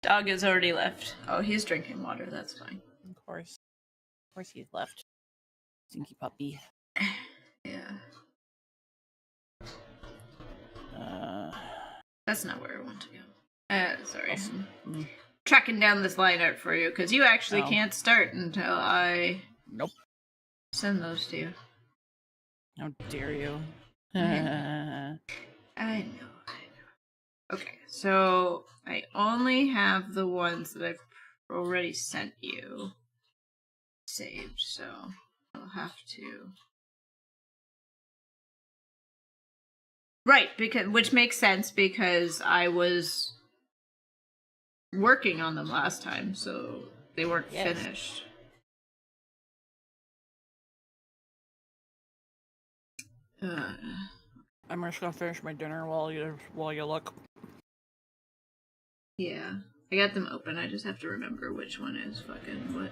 Dog has already left. Oh, he's drinking water. That's fine. Of course he's left. Stinky puppy. Yeah. That's not where I want to go. Sorry. Awesome. Tracking down this line art for you, because you actually can't start until I... Nope. Send those to you. How dare you? I know. Okay, so I only have the ones that I've already sent you saved, so I'll have to... Right, which makes sense because I was working on them last time, so they weren't finished. I'm just gonna finish my dinner while you look. Yeah, I got them open. I just have to remember which one is fucking what.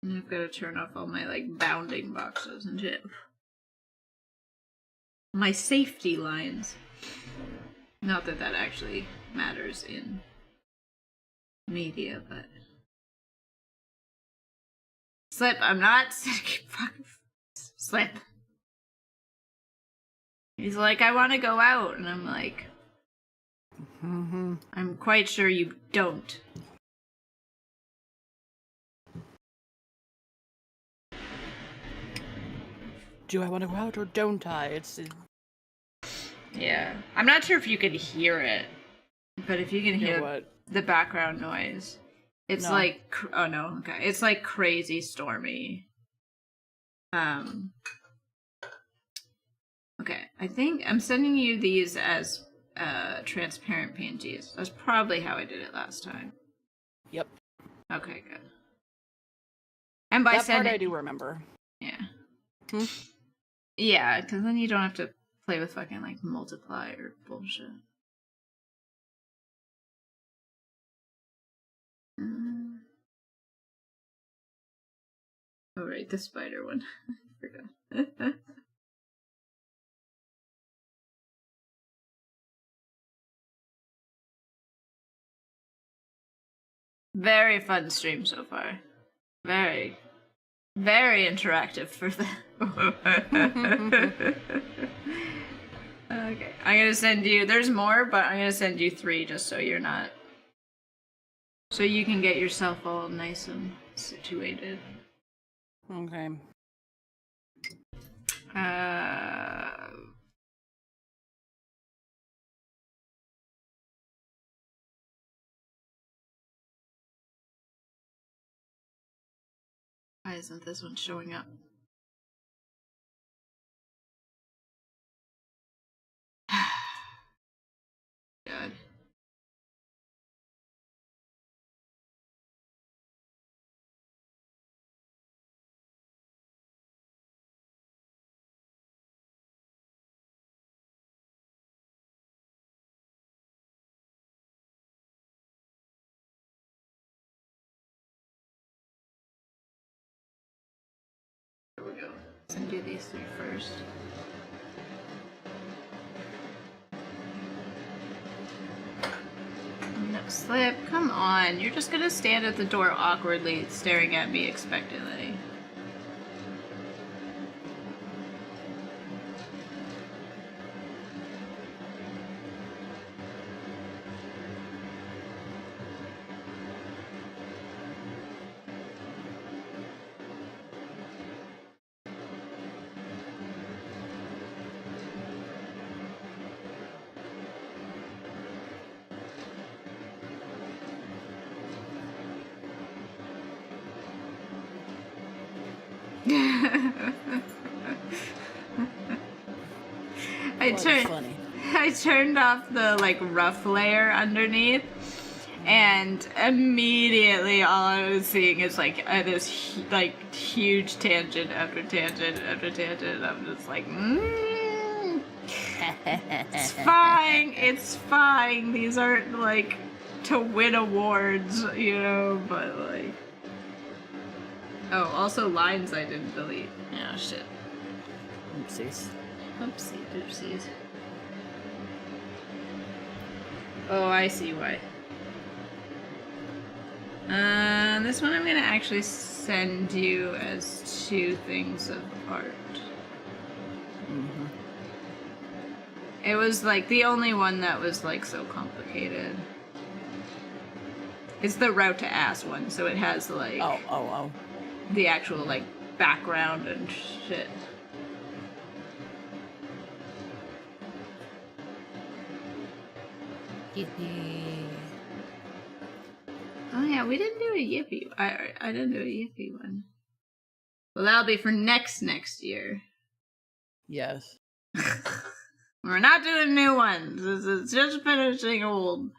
And I've got to turn off all my like bounding boxes and shit. My safety lines. Not that that actually matters in media, but Slip, I'm not fucking Slip. He's like, I want to go out, and I'm like, I'm quite sure you don't. Do I want to go out or don't I? Yeah. I'm not sure if you can hear it, but if you can hear what? The background noise, it's like, oh no, okay. It's like crazy stormy. Okay, I think I'm sending you these as transparent PNGs. That's probably how I did it last time. Yep. Okay, good. And by that part I do remember. Yeah. Yeah, because then you don't have to play with fucking like multiply or bullshit. Oh right, the spider one. I forgot. Very fun stream so far. Very, very interactive for the. Okay, I'm gonna send you. There's more, but I'm gonna send you 3 just so you're not. So you can get yourself all nice and situated. Okay. Why isn't this one showing up? God. Here we go. Send you these 3 first. No, Slip, come on. You're just gonna stand at the door awkwardly, staring at me expectantly. I turned off the like rough layer underneath, and immediately all I was seeing is like this huge tangent after tangent after tangent. I'm just like, it's fine, it's fine. These aren't like to win awards, you know, but like. Oh, also lines I didn't delete. Oh shit. Oopsies. Oopsies. Oh, I see why. This one I'm gonna actually send you as 2 things of art. Mm-hmm. It was like the only one that was like so complicated. It's the route to ass one, so it has like Oh. the actual like background and shit. Yippee. Oh yeah, we didn't do a Yippee. I didn't do a Yippee one. Well, that'll be for next year. Yes. We're not doing new ones. It's just finishing old.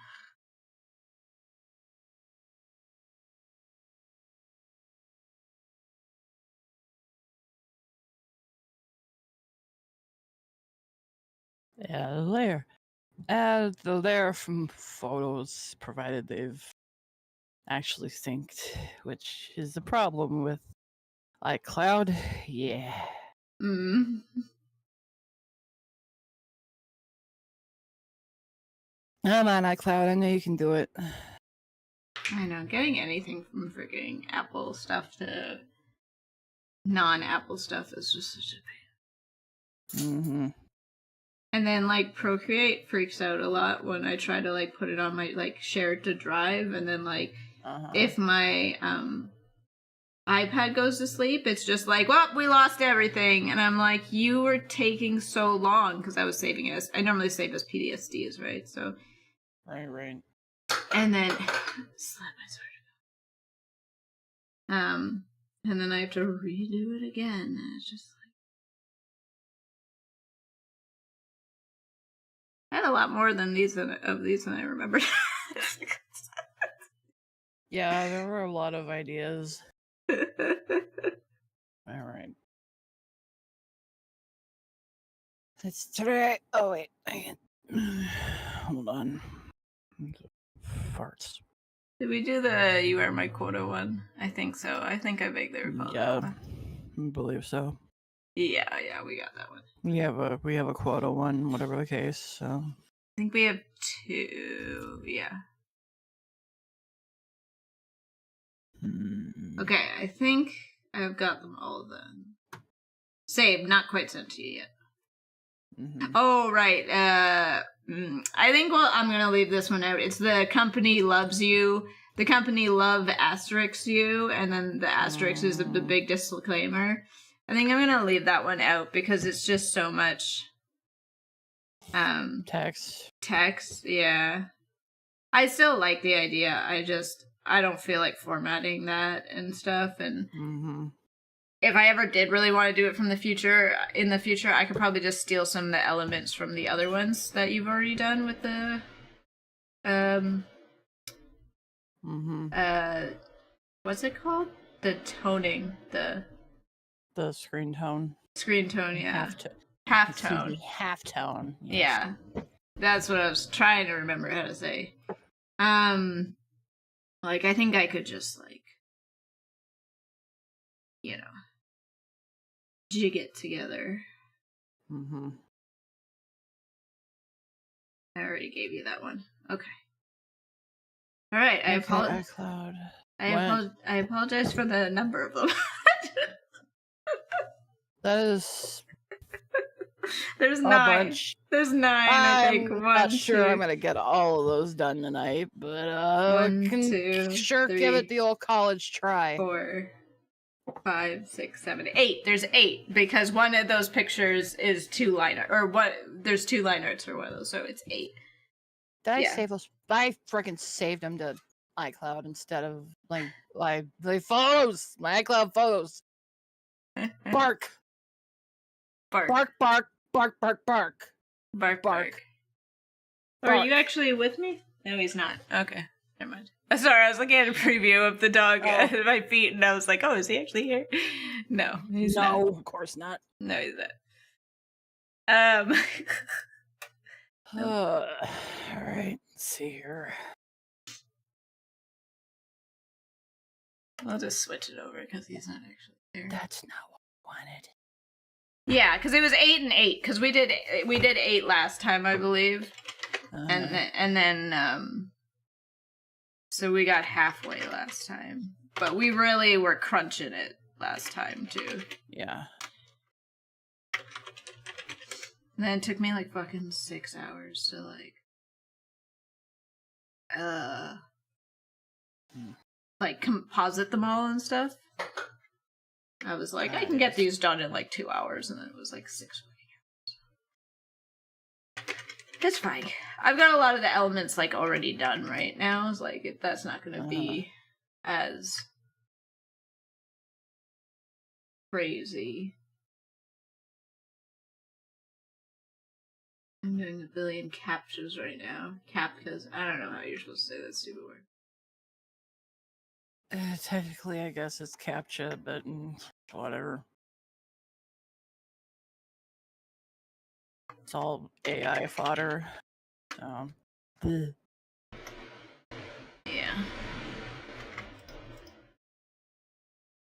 Yeah, the layer from photos, provided they've actually synced, which is the problem with iCloud. Yeah. Mm. Come on, iCloud. I know you can do it. I know, getting anything from freaking Apple stuff to non-Apple stuff is just such a pain. Mm-hmm. And then like Procreate freaks out a lot when I try to like put it on my like share to drive, and then like if my iPad goes to sleep, it's just like, well, we lost everything, and I'm like, you were taking so long because I was saving it as I normally save as PTSDs, right? So Right. and then slap my sword. And then I have to redo it again. And it's just like I had a lot more than of these than I remembered. Yeah, there were a lot of ideas. All right. It's today. Oh wait, hold on. Farts. Did we do the "You Are My Quota" one? I think so. I think I vaguely recall that one. I believe so. Yeah, we got that one. We have a quota one, whatever the case. So I think we have 2. Yeah. Okay, I think I've got them all then. Saved, not quite sent to you yet. Mm-hmm. Oh, right. I think I'm going to leave this one out. It's the company loves you. The company love asterisk you, and then the asterisk is the big disclaimer. I think I'm going to leave that one out because it's just so much text, yeah. I still like the idea. I don't feel like formatting that and stuff, and if I ever did really want to do it in the future, I could probably just steal some of the elements from the other ones that you've already done with the what's it called? The toning, the screen tone. Screen tone, yeah. Halftone. Halftone. Yes. Yeah. That's what I was trying to remember how to say. Like I think I could just like, you know, jig it together. I already gave you that one. Okay. All right. I apologize for the number of them. That is. There's 9. Bunch. There's 9. I think. I'm not sure I'm gonna get all of those done tonight, but 1, 2, sure 3, give it the old college try. 4, 5, 6, 7, 8. There's 8 because one of those pictures is 2 liner, or what? There's 2 line arts for one of those, so it's 8. Did I save those? I freaking saved them to iCloud instead of like the photos. My iCloud photos. Bark. Bark. Are you actually with me? No, he's not. Okay, never mind. Sorry, I was looking at a preview of the dog at my feet, and I was like, "Oh, is he actually here?" No, he's not. No, of course not. No, he's not. All right. Let's see here. I'll just switch it over because he's not actually there. That's not what I wanted. Yeah, because it was 8 and 8. Because we did 8 last time, I believe. And then so we got halfway last time, but we really were crunching it last time too. Yeah. And then it took me like fucking 6 hours to like composite them all and stuff. I was like, I can get these done in like 2 hours, and then it was like 6 hours. It's fine. I've got a lot of the elements like already done right now. It's like that's not going to be as crazy. I'm doing a billion captures right now. Because I don't know how you're supposed to say that stupid word. Technically, I guess it's CAPTCHA, but whatever. It's all AI fodder. So. Yeah.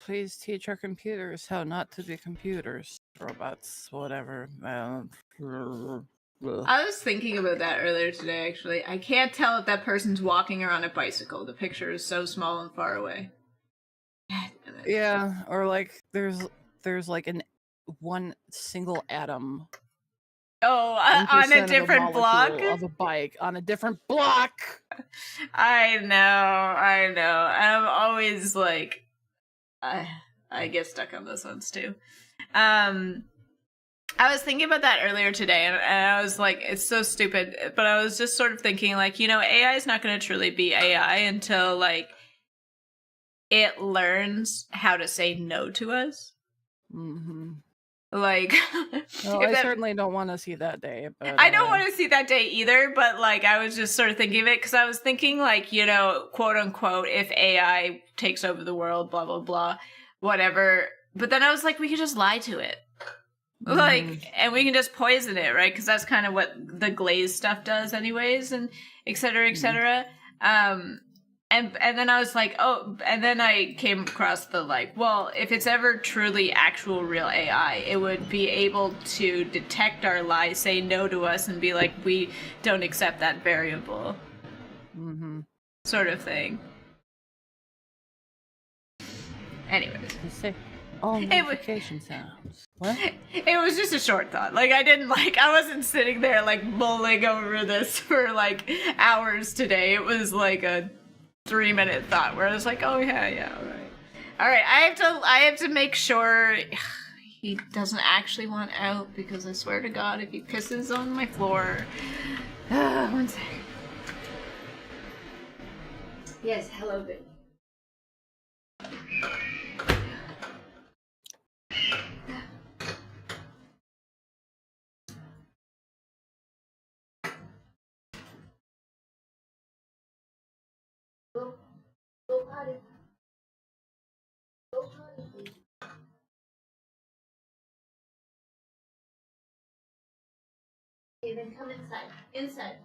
Please teach our computers how not to be computers. Robots, whatever. I was thinking about that earlier today, actually. I can't tell if that person's walking or on a bicycle. The picture is so small and far away. Yeah, or like there's like one single atom. Oh, on a different block of a bike on a different block. I know. I'm always like, I get stuck on those ones too. I was thinking about that earlier today, and I was like, it's so stupid. But I was just sort of thinking, like, AI is not going to truly be AI until, like, it learns how to say no to us. Mm-hmm. Like, well, I certainly don't want to see that day. But I don't want to see that day either, but, like, I was just sort of thinking of it, because I was thinking, like, quote unquote, if AI takes over the world, blah, blah, blah, whatever. But then I was like, we could just lie to it. Like, and we can just poison it, right? Because that's kind of what the glaze stuff does anyways, and et cetera, et cetera. And then I was like, oh, and then I came across the, like, well, if it's ever truly actual real AI, it would be able to detect our lies, say no to us, and be like, we don't accept that variable. Sort of thing. Anyways. Oh, notification sounds. What? It was just a short thought. Like, I wasn't sitting there, like, mulling over this for, like, hours today. It was, like, a 3-minute thought where I was like, oh, yeah, all right. I have to make sure he doesn't actually want out, because I swear to God, if he pisses on my floor... one second. Yes, hello, baby. Go potty. Go potty, please. Okay, then come inside. Inside.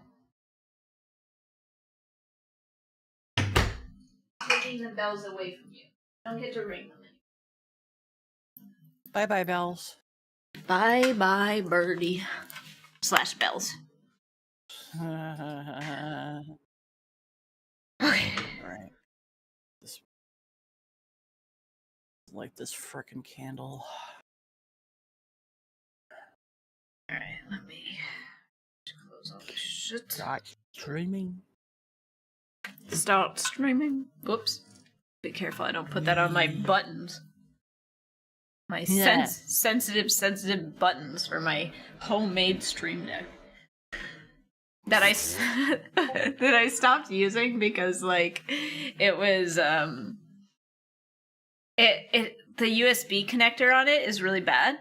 Taking the bells away from you. Don't get to ring them anymore. Bye-bye, bells. Bye-bye, birdie. / bells. Okay. Alright. Like this frickin' candle. Alright, let me close all this shit. Stop streaming. Stop streaming. Whoops. Be careful I don't put that on my buttons. My sensitive buttons for my homemade stream deck. That I stopped using because, like, it was the USB connector on it is really bad,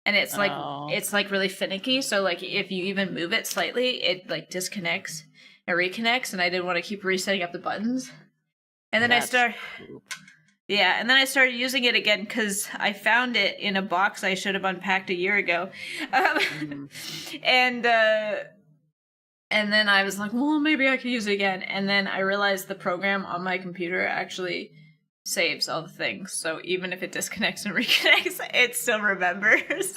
and it's like really finicky, so like if you even move it slightly, it like disconnects and reconnects, and I didn't want to keep resetting up the buttons. And then I started using it again because I found it in a box I should have unpacked a year ago. And then I was like, well, maybe I could use it again. And then I realized the program on my computer actually saves all the things. So even if it disconnects and reconnects, it still remembers.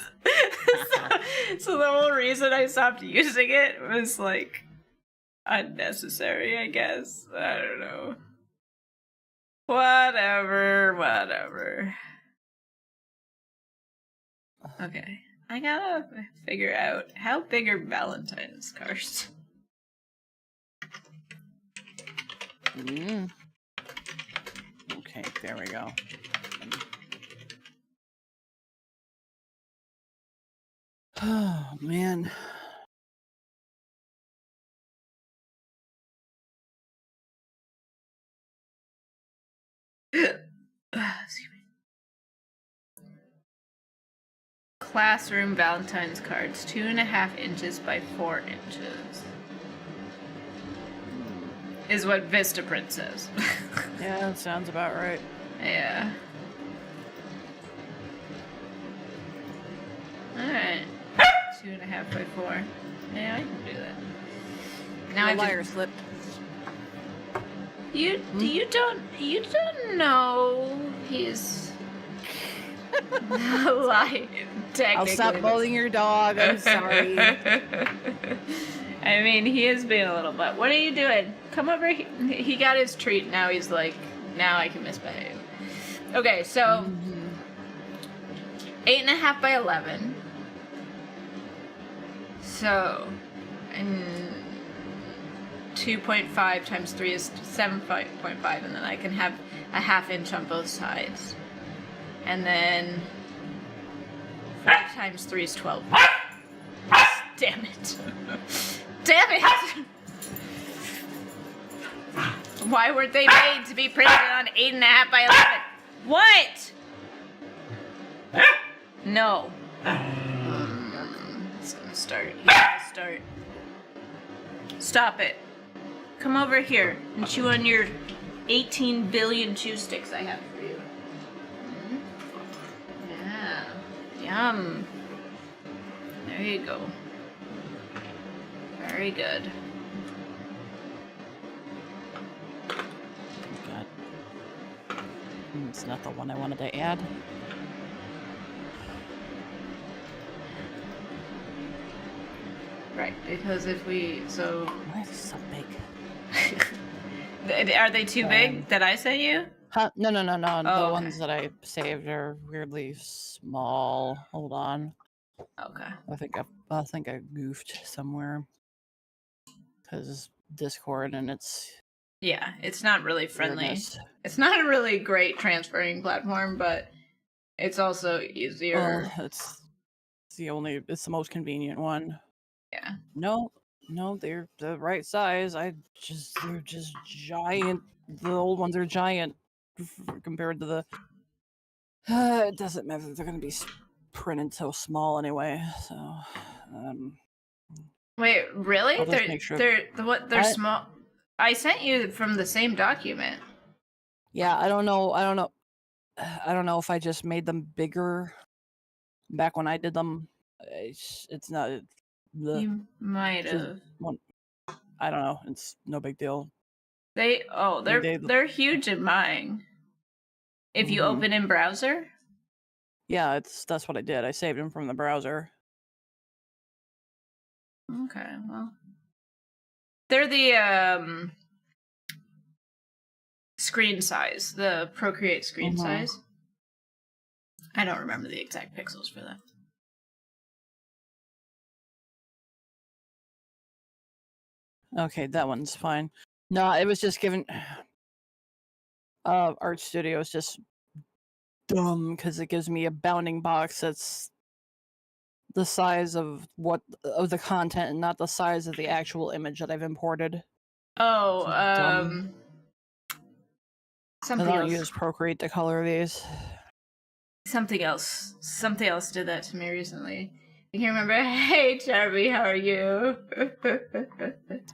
So the whole reason I stopped using it was like, unnecessary, I guess. I don't know. Whatever. Okay. I gotta figure out how big are Valentines cards. Okay, there we go. Oh, man. Excuse me. Classroom Valentine's cards, 2.5 inches by 4 inches. Is what Vistaprint says. Yeah, that sounds about right. Yeah. Alright. 2.5 by 4. Yeah, I can do that. Now I liar slipped. You don't know he's lying. I'll stop bullying your dog. I'm sorry. I mean, he is being a little butt. What are you doing? Come over here. He got his treat. Now he's like, now I can misbehave. Okay, so 8.5 by 11. So, and 2.5 times 3 is 7.5, and then I can have a 1/2 inch on both sides. And then 5 times 3 is 12. Damn it. Damn it! Why weren't they made to be printed on 8.5 by 11? What? No. It's gonna start. He's gonna start. Stop it. Come over here and chew on your 18 billion chew sticks I have for you. Yeah. Yum. There you go. Very good. God. It's not the one I wanted to add. Right, because if we Why is it so big? are they too big that I sent you? Huh? No. Oh, The okay. ones that I saved are weirdly small. Hold on. Okay. I think I goofed somewhere. Because Discord and it's Yeah, it's not really friendly. weirdness. It's not a really great transferring platform, but it's also easier. Oh, it's the most convenient one. Yeah. No, they're the right size. They're just giant. The old ones are giant compared to the. It doesn't matter. They're gonna be printed so small anyway. So, Wait, really? I'll just make sure. They're small. I sent you from the same document. Yeah, I don't know. I don't know if I just made them bigger back when I did them. It's not. You might have. I don't know. It's no big deal. They're huge in mine. If you open in browser? Yeah, that's what I did. I saved them from the browser. Okay, well. They're the screen size, the Procreate screen size. I don't remember the exact pixels for that. Okay, that one's fine. No, it was just given. Art Studio is just dumb because it gives me a bounding box that's the size of the content and not the size of the actual image that I've imported. Oh, something I don't else. use Procreate to color these. Something else did that to me recently. I can't remember. Hey, Charmy, how are you?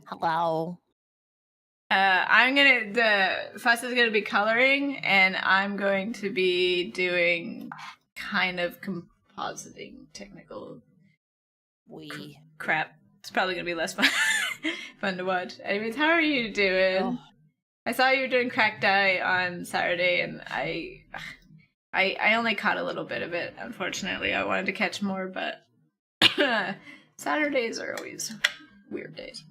Hello. Fuss is gonna be coloring, and I'm going to be doing kind of compositing technical crap. It's probably gonna be less fun to watch. Anyways, how are you doing? Oh. I saw you were doing Cracked Eye on Saturday, and I only caught a little bit of it, unfortunately. I wanted to catch more, but Saturdays are always weird days.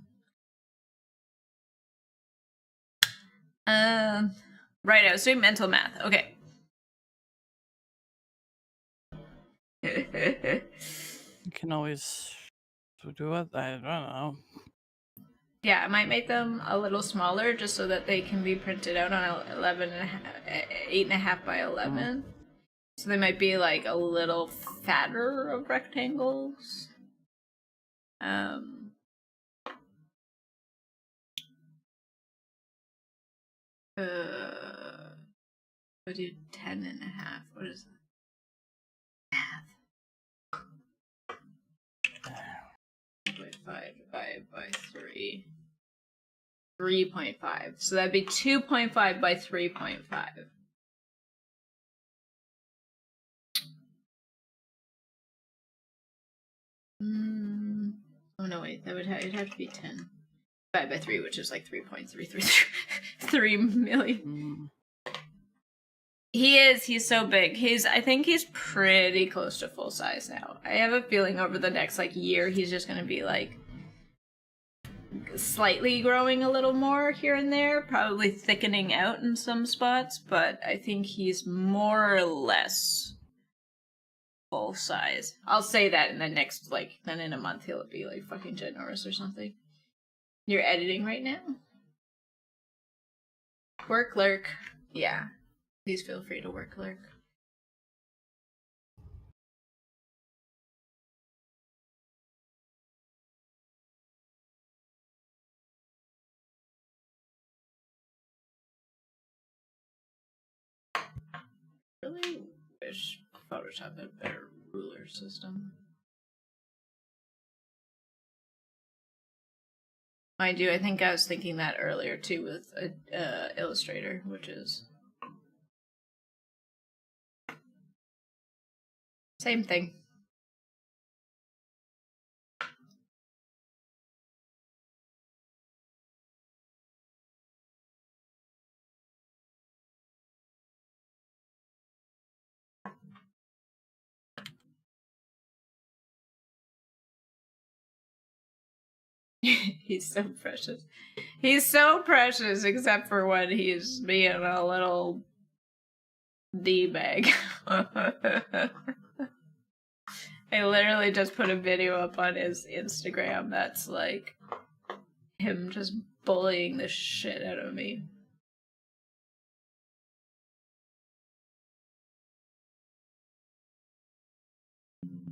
Right, I was doing mental math. Okay. You can always do it. I don't know. Yeah, I might make them a little smaller just so that they can be printed out on 8.5 by 11. So they might be like a little fatter of rectangles. We'll do 10.5. What is that? Math. 0.5 divided by 3. 3.5. So that'd be 2.5 by 3.5. Oh no, wait, that would it'd have to be 10 divided by 3, which is like 3.333 million. He's so big. I think he's pretty close to full size now. I have a feeling over the next like year he's just gonna be like slightly growing a little more here and there, probably thickening out in some spots, but I think he's more or less full size. I'll say that in the next, like, then in a month he'll be like fucking ginormous or something. You're editing right now? Work lurk. Yeah. Please feel free to work lurk. Really wish Photoshop had a better ruler system. Mind you, I think I was thinking that earlier too with Illustrator, which is same thing. He's so precious. He's so precious, except for when he's being a little D-bag. I literally just put a video up on his Instagram that's like him just bullying the shit out of me.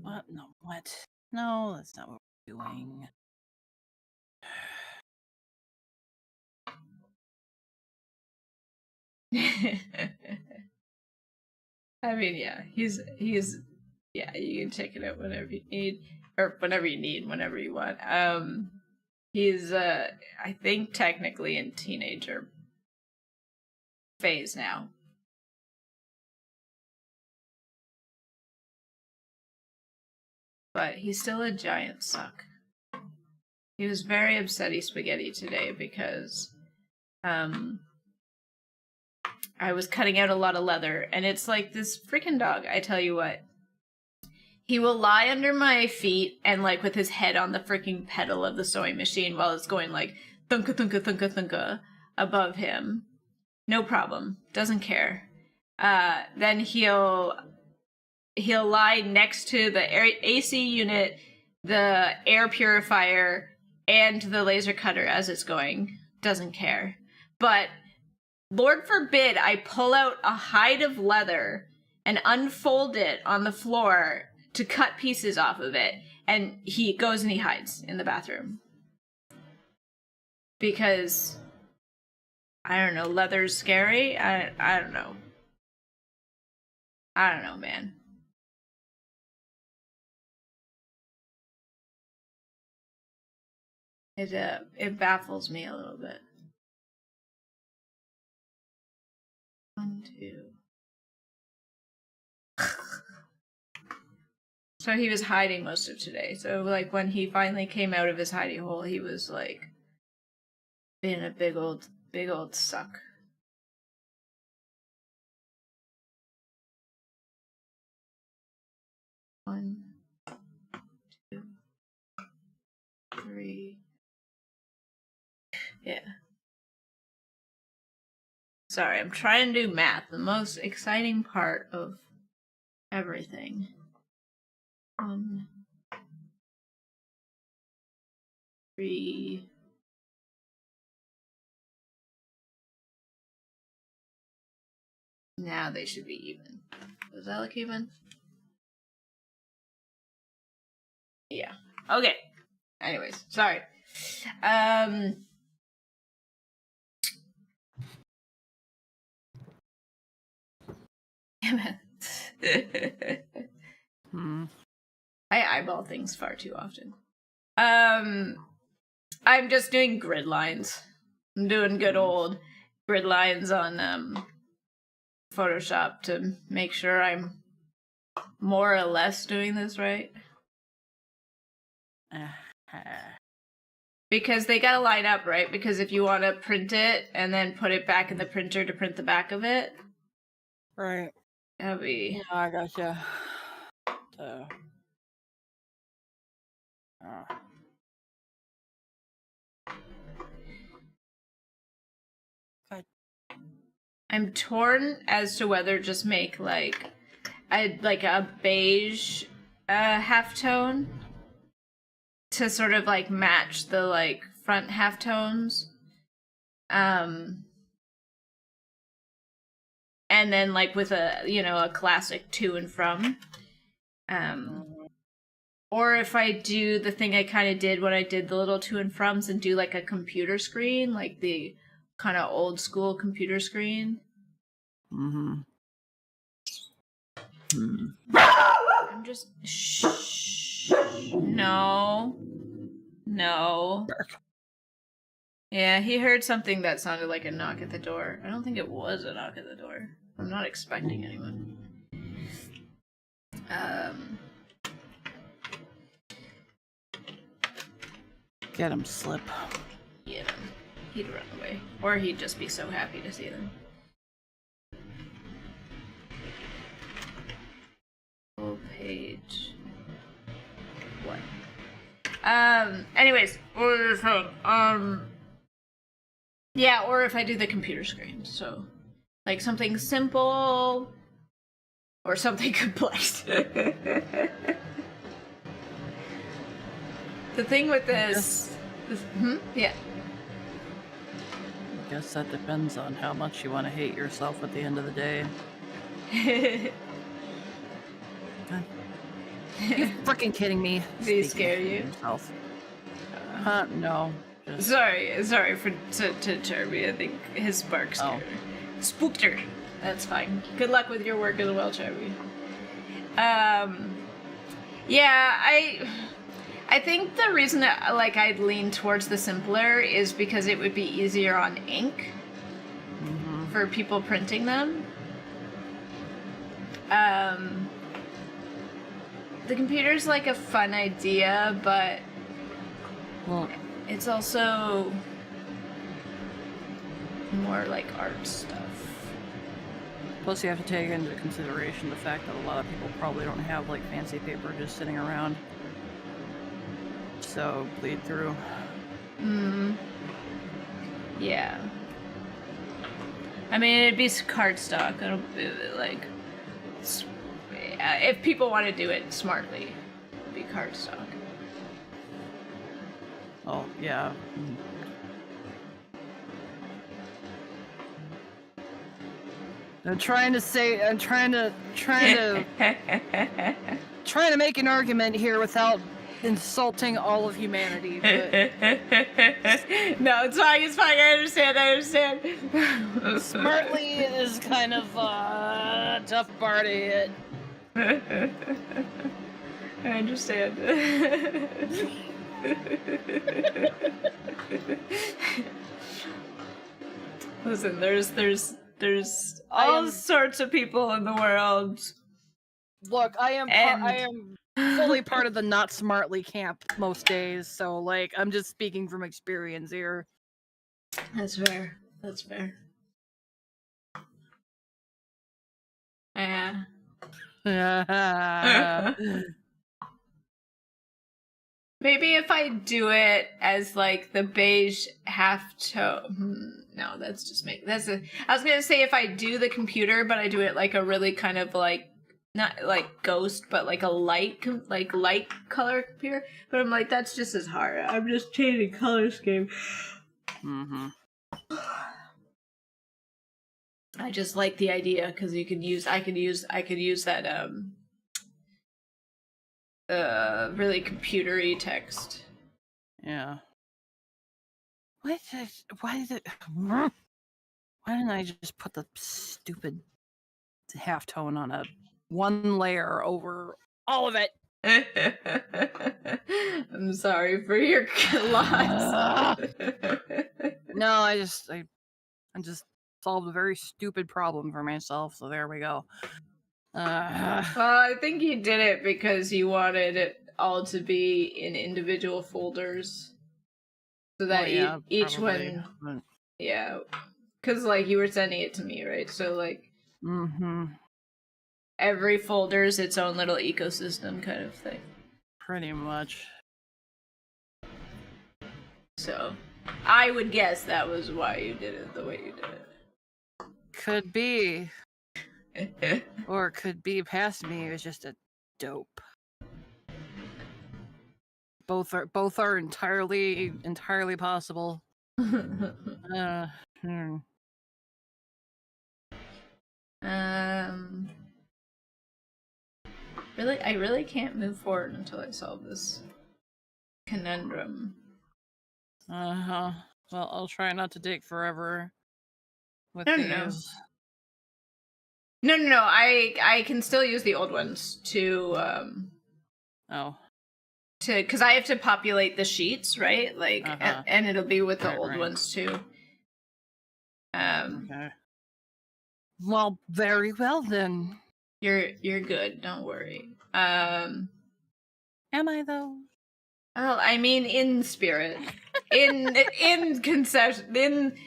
What? No, what? No, that's not what we're doing. I mean, yeah, he's yeah, you can check it out whenever you need, or whenever you want. He's I think technically in teenager phase now. But he's still a giant suck. He was very upsetty spaghetti today because I was cutting out a lot of leather, and it's like this freaking dog, I tell you what. He will lie under my feet and like with his head on the freaking pedal of the sewing machine while it's going like thunka thunka thunka thunka above him. No problem. Doesn't care. Then he'll lie next to the AC unit, the air purifier, and the laser cutter as it's going. Doesn't care. But Lord forbid I pull out a hide of leather and unfold it on the floor to cut pieces off of it, and he goes and he hides in the bathroom. Because, I don't know, leather's scary? I don't know. I don't know, man. It baffles me a little bit. 1, 2. So he was hiding most of today. So like when he finally came out of his hidey hole, he was like being a big old suck. One, 2, 3. Yeah. Sorry, I'm trying to do math. The most exciting part of everything. 1, 3. Now they should be even. Does that look even? Yeah. Okay. Anyways, sorry. Damn it. I eyeball things far too often. I'm just doing grid lines. I'm doing good old grid lines on Photoshop to make sure I'm more or less doing this right. Because they gotta line up, right? Because if you want to print it and then put it back in the printer to print the back of it. Right. That'd be... Yeah, I gotcha. I'm torn as to whether just make like a beige halftone to sort of like match the like front halftones. And then like with a classic to and from. Or if I do the thing I kind of did when I did the little to and froms and do like a computer screen, like the kind of old school computer screen. I'm just... Shh. No. Yeah, he heard something that sounded like a knock at the door. I don't think it was a knock at the door. I'm not expecting anyone. Get him, Slip. Get him. He'd run away. Or he'd just be so happy to see them. Full page. What? Anyways, what was I saying? Yeah, or if I do the computer screen, so like something simple or something complex. The thing with this yeah. I guess that depends on how much you want to hate yourself at the end of the day. You freaking kidding me? Did he scare you? No. Just... Sorry to Charby. I think his bark scared her. Spooked her. That's fine. Good luck with your work as well, Charby. Yeah, I think the reason that, like, I'd lean towards the simpler is because it would be easier on ink for people printing them. The computer's like a fun idea, but it's also more like art stuff. Plus, you have to take into consideration the fact that a lot of people probably don't have like fancy paper just sitting around. So bleed through. Yeah. I mean, it'd be cardstock. It'll be like, if people want to do it smartly, it'd be cardstock. Oh yeah. I'm trying to make an argument here without insulting all of humanity. But... No, it's fine. I understand. Smartly is kind of a tough bar to hit. I understand. Listen, there's all sorts of people in the world. Look, I am fully part of the not smartly camp most days, so like I'm just speaking from experience here. That's fair. Yeah. Maybe if I do it as like the beige half tone. No, that's just I was gonna say if I do the computer, but I do it like a really kind of like not like ghost, but like a light color computer. But I'm like, that's just as hard. I'm just changing color scheme. Mm-hmm. I just like the idea because I could use that really computery text. Yeah. Why didn't I just put the stupid halftone on a one layer over all of it? I'm sorry for your loss. No, I just solved a very stupid problem for myself, so there we go. Well, I think you did it because you wanted it all to be in individual folders. So that each one... Yeah. Because, like, you were sending it to me, right? So, like... Mm-hmm. Every folder's its own little ecosystem kind of thing. Pretty much. So, I would guess that was why you did it the way you did it. Could be. Or it could be past me. It was just a dope. Both are entirely possible. Really, I really can't move forward until I solve this conundrum. Well, I'll try not to take forever with No, these. No. I can still use the old ones to because I have to populate the sheets, right? Like, and it'll be with the old ones too. Okay. Well, very well then. You're good. Don't worry. Am I though? Well, I mean, in spirit, in conception, in.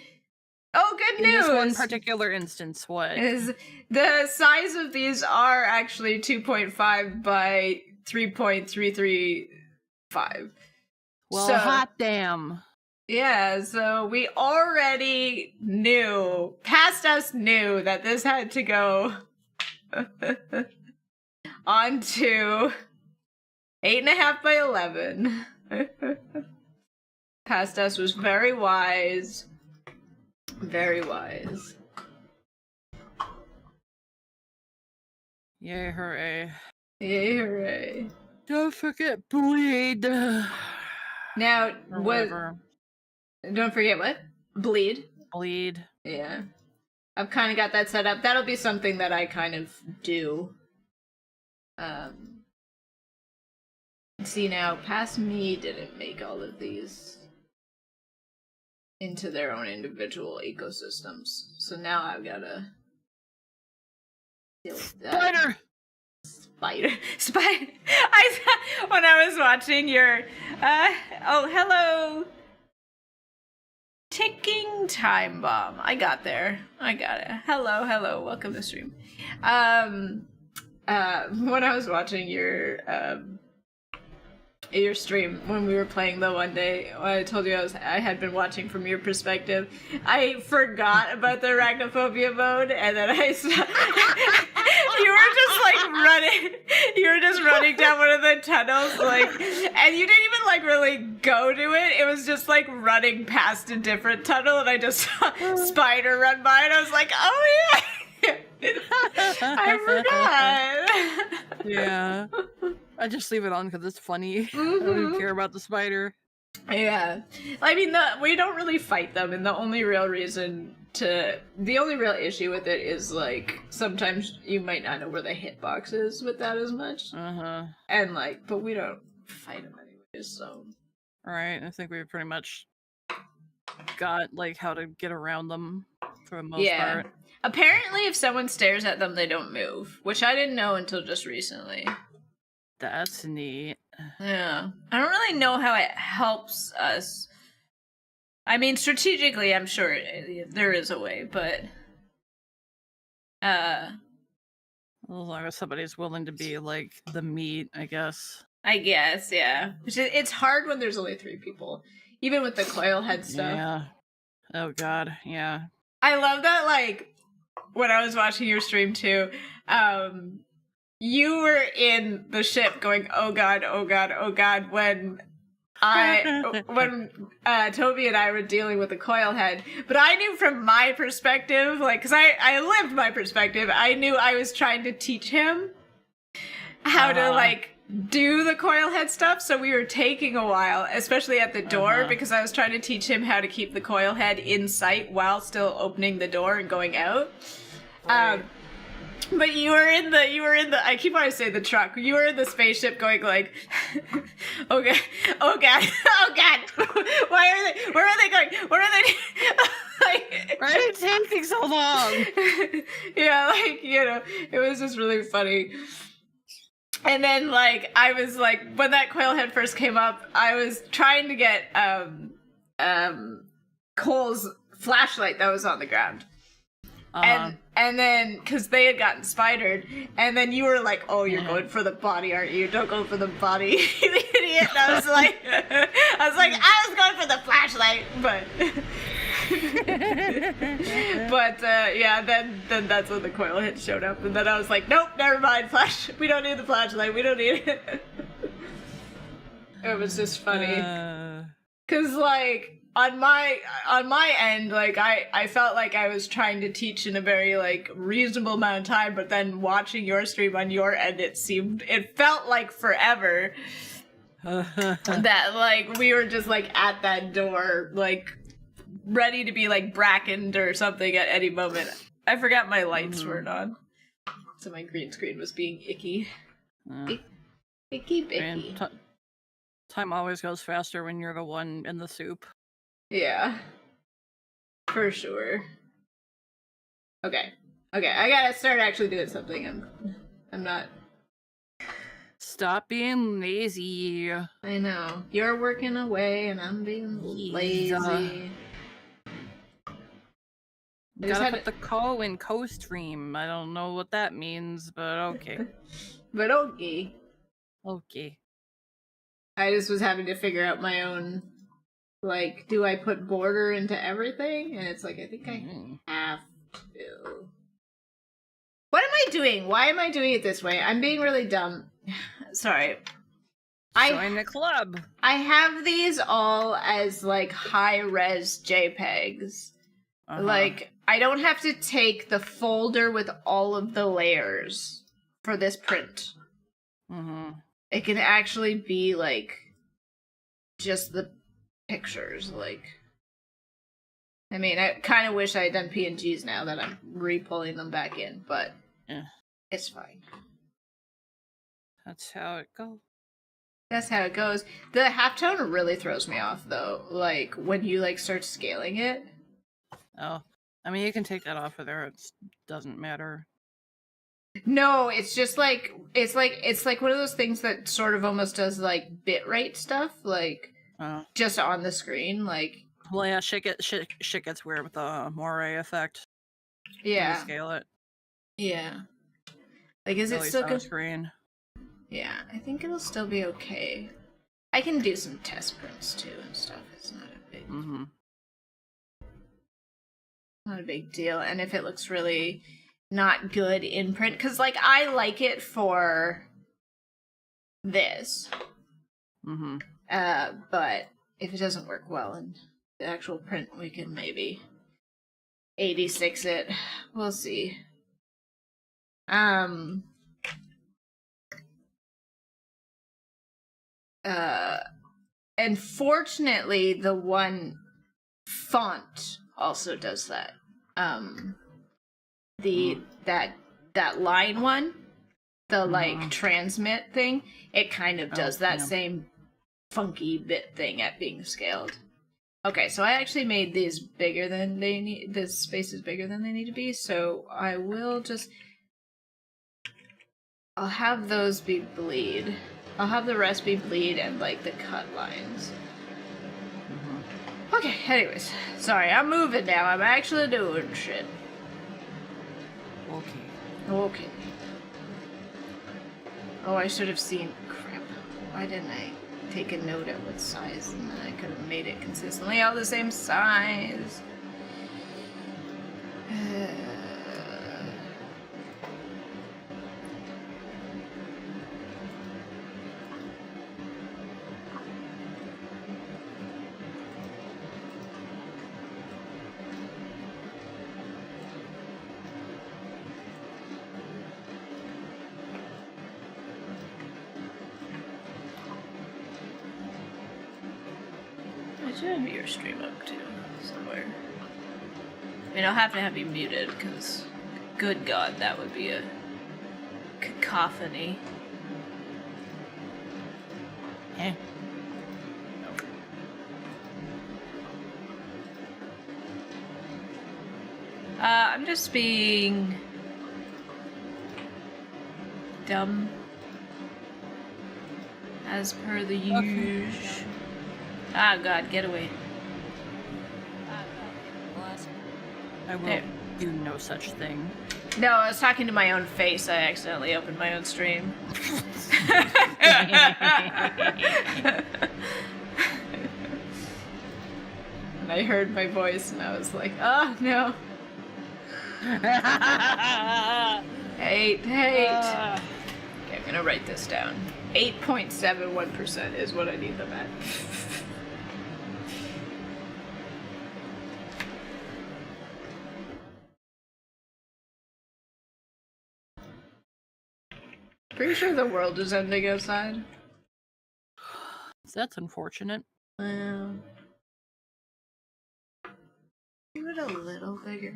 Oh, good news! In this one particular instance, what is the size of these are actually 2.5 by 3.335. Well, hot damn. Yeah, so we already knew, past us knew that this had to go onto 8.5 by 11. Past us was very wise. Very wise. Yay, hooray. Yay, hooray. Don't forget bleed. Now, don't forget what? Bleed? Bleed. Yeah. I've kind of got that set up. That'll be something that I kind of do. See now, past me didn't make all of these into their own individual ecosystems. So now I've gotta deal with that. Spider. When I was watching your oh, hello. Ticking time bomb. I got there. I got it. Hello. Welcome to stream. When I was watching your stream when we were playing the one day, I told you I had been watching from your perspective. I forgot about the arachnophobia mode, and then I saw you were just like running. You were just running down one of the tunnels, like, and you didn't even like really go to it. It was just like running past a different tunnel, and I just saw Spider run by, and I was like, oh yeah, I forgot. Yeah. I just leave it on because it's funny. I don't even care about the spider. Yeah. I mean, we don't really fight them, and the only real issue with it is, like, sometimes you might not know where the hitbox is with that as much. And, like, but we don't fight them anyways, so. Right, I think we pretty much got, like, how to get around them for the most part. Apparently, if someone stares at them, they don't move, which I didn't know until just recently. That's neat. Yeah. I don't really know how it helps us. I mean, strategically, I'm sure there is a way, but... as long as somebody's willing to be, like, the meat, I guess. I guess, yeah. It's hard when there's only 3 people. Even with the coil head stuff. Yeah. Oh god, yeah. I love that, like, when I was watching your stream too, you were in the ship going, oh god, oh god, oh god, when Toby and I were dealing with the coil head. But I knew from my perspective, like, because I lived my perspective, I knew I was trying to teach him how to, like, do the coil head stuff, so we were taking a while, especially at the door, because I was trying to teach him how to keep the coil head in sight while still opening the door and going out. Right. But you were in the I keep wanting to say the truck. You were in the spaceship going like, okay, oh god, oh god, where are they going? Where are they? Like, why did it take so long? Yeah, like, you know, it was just really funny. And then, like, I was like, when that coil head first came up, I was trying to get Cole's flashlight that was on the ground. And then, because they had gotten spidered, and then you were like, oh, you're going for the body, aren't you? Don't go for the body, you idiot. And I was like, I was going for the flashlight, but yeah, then that's when the coil head showed up, and then I was like, nope, never mind, we don't need the flashlight, we don't need it. It was just funny. Because, like, on my end, like, I felt like I was trying to teach in a very, like, reasonable amount of time, but then watching your stream on your end, it felt like forever that, like, we were just, like, at that door, like, ready to be, like, brackened or something at any moment. I forgot my lights weren't on, so my green screen was being icky. Icky. Time always goes faster when you're the one in the soup. Yeah. For sure. Okay, I gotta start actually doing something. I'm not... Stop being lazy. I know. You're working away and I'm being lazy. Gotta put the co in co-stream. I don't know what that means, but okay. But okay. Okay. I just was having to figure out my own, like, do I put border into everything? And it's like, I think I have to. What am I doing? Why am I doing it this way? I'm being really dumb. Sorry. Join the club. I have these all as, like, high-res JPEGs. Like, I don't have to take the folder with all of the layers for this print. It can actually be, like, just the pictures, like... I mean, I kind of wish I had done PNGs now that I'm re-pulling them back in, but it's fine. That's how it goes. That's how it goes. The halftone really throws me off, though. Like, when you, like, start scaling it. Oh. I mean, you can take that off of there. It doesn't matter. No, it's just like it's like one of those things that sort of almost does like bitrate stuff, like just on the screen, like. Well, yeah, shit gets weird with the moire effect. Yeah. Scale it. Yeah. Like, is it still good? Screen. Yeah, I think it'll still be okay. I can do some test prints too and stuff. It's not a big. Not a big deal, and if it looks really not good in print, because, like, I like it for this. But if it doesn't work well in the actual print, we can maybe 86 it. We'll see. And fortunately, the one font also does that. That line one, the like transmit thing, it kind of does that same funky bit thing at being scaled. Okay, so I actually made these bigger than they need. This space is bigger than they need to be, so I will just. I'll have those be bleed. I'll have the rest be bleed and like the cut lines. Okay, anyways. Sorry, I'm moving now. I'm actually doing shit. Okay. Oh, I should have seen... Crap. Why didn't I take a note at what size, and then I could have made it consistently all the same size? I should have your stream up too, somewhere. I mean, I'll have to have you muted, because, good God, that would be a cacophony. Eh. I'm just being dumb, as per the usual. Ah, God, get away. I will do no such thing. No, I was talking to my own face. I accidentally opened my own stream. And I heard my voice and I was like, oh no. 8. Okay, I'm gonna write this down. 8.71% is what I need them at. Pretty sure the world is ending outside. That's unfortunate. Well, do it a little bigger.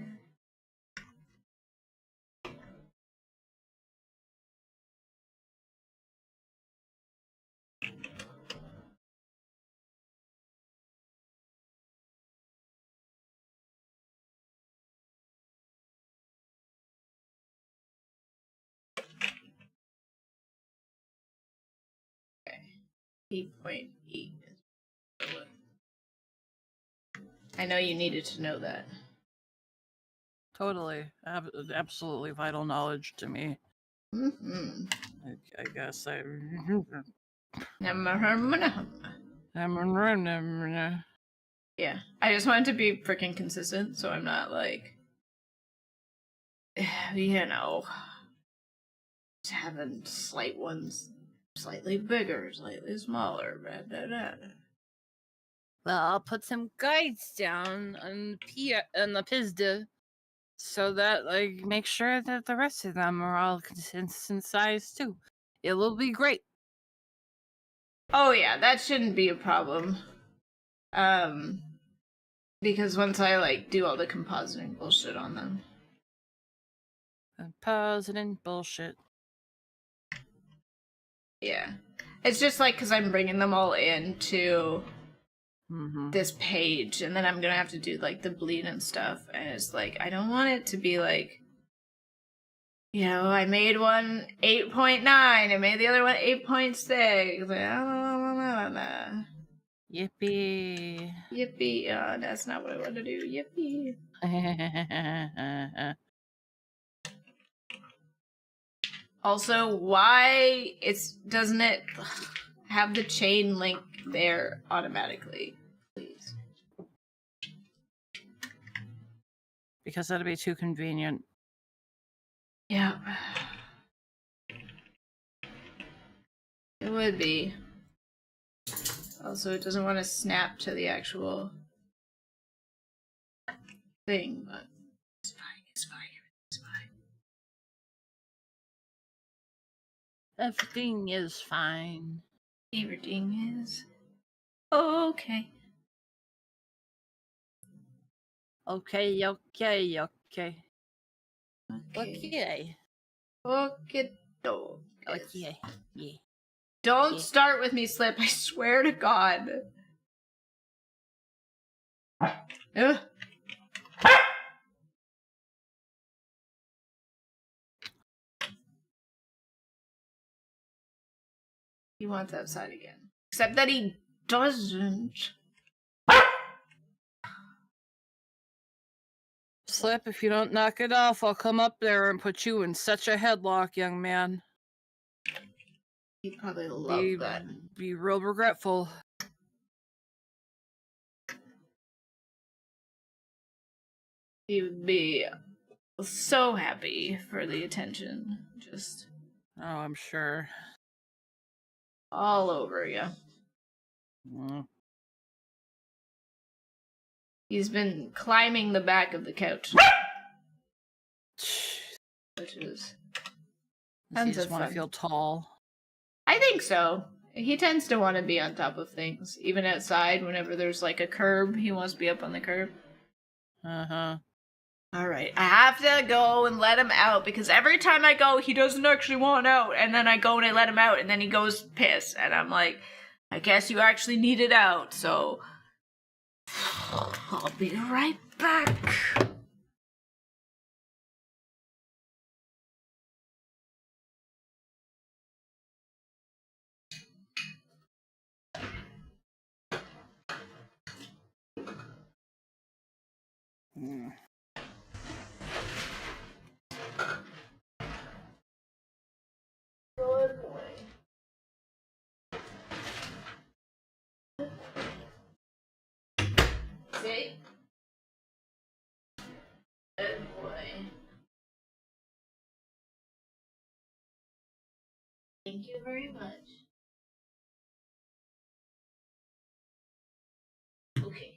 Okay, 8.8. I know you needed to know that. Totally. Absolutely vital knowledge to me. Mm-hmm. I guess I... Yeah, I just wanted to be freaking consistent, so I'm not like, you know, just having slight ones slightly bigger, slightly smaller. Blah, blah, blah. Well, I'll put some guides down on the PISDA so that, like, make sure that the rest of them are all consistent size too. It will be great. Oh yeah, that shouldn't be a problem. Because once I like do all the compositing bullshit on them. Compositing bullshit. Yeah. It's just like because I'm bringing them all into this page, and then I'm gonna have to do like the bleed and stuff, and it's like I don't want it to be like, you know, I made one 8.9, I made the other one 8.6. Like, Yippee. Yippee. That's not what I want to do. Yippee. Also, why doesn't it have the chain link there automatically? Please. Because that'd be too convenient. Yeah. It would be. Also, it doesn't want to snap to the actual thing, but it's fine, it's fine, it's fine. Everything is fine. Everything is okay. Okay. Okay. Okay. Yeah. Don't start with me, Slip. I swear to God. Ugh. He wants outside again. Except that he doesn't. Slip, if you don't knock it off, I'll come up there and put you in such a headlock, young man. He'd probably love that. Be real regretful. He would be so happy for the attention. Just. Oh, I'm sure. All over you. He's been climbing the back of the couch. Which is. He just want to feel tall. I think so. He tends to want to be on top of things. Even outside, whenever there's like a curb, he wants to be up on the curb. Uh-huh. Alright, I have to go and let him out, because every time I go, he doesn't actually want out, and then I go and I let him out, and then he goes piss, and I'm like, I guess you actually need it out, so I'll be right back. Good boy. See? Good boy. Thank you very much. Okay.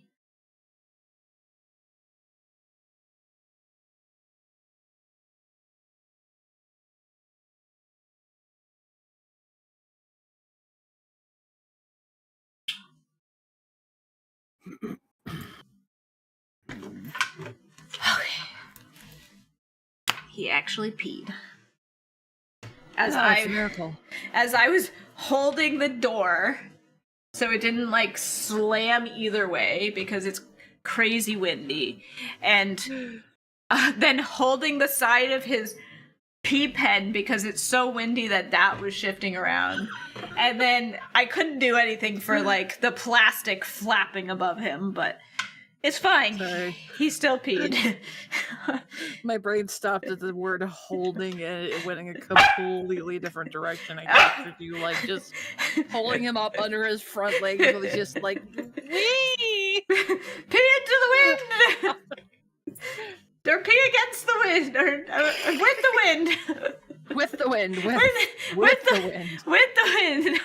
Okay. He actually peed. As it's a miracle. As I was holding the door, so it didn't like slam either way because it's crazy windy, and then holding the side of his pee pen because it's so windy that was shifting around, and then I couldn't do anything for like the plastic flapping above him, but it's fine. Sorry. He still peed. My brain stopped at the word holding, and it went in a completely different direction. I pictured you like just pulling him up under his front legs, really just like wee, pee into the wind. Or pee against the wind, or with the wind. With the wind. With the wind. With the wind.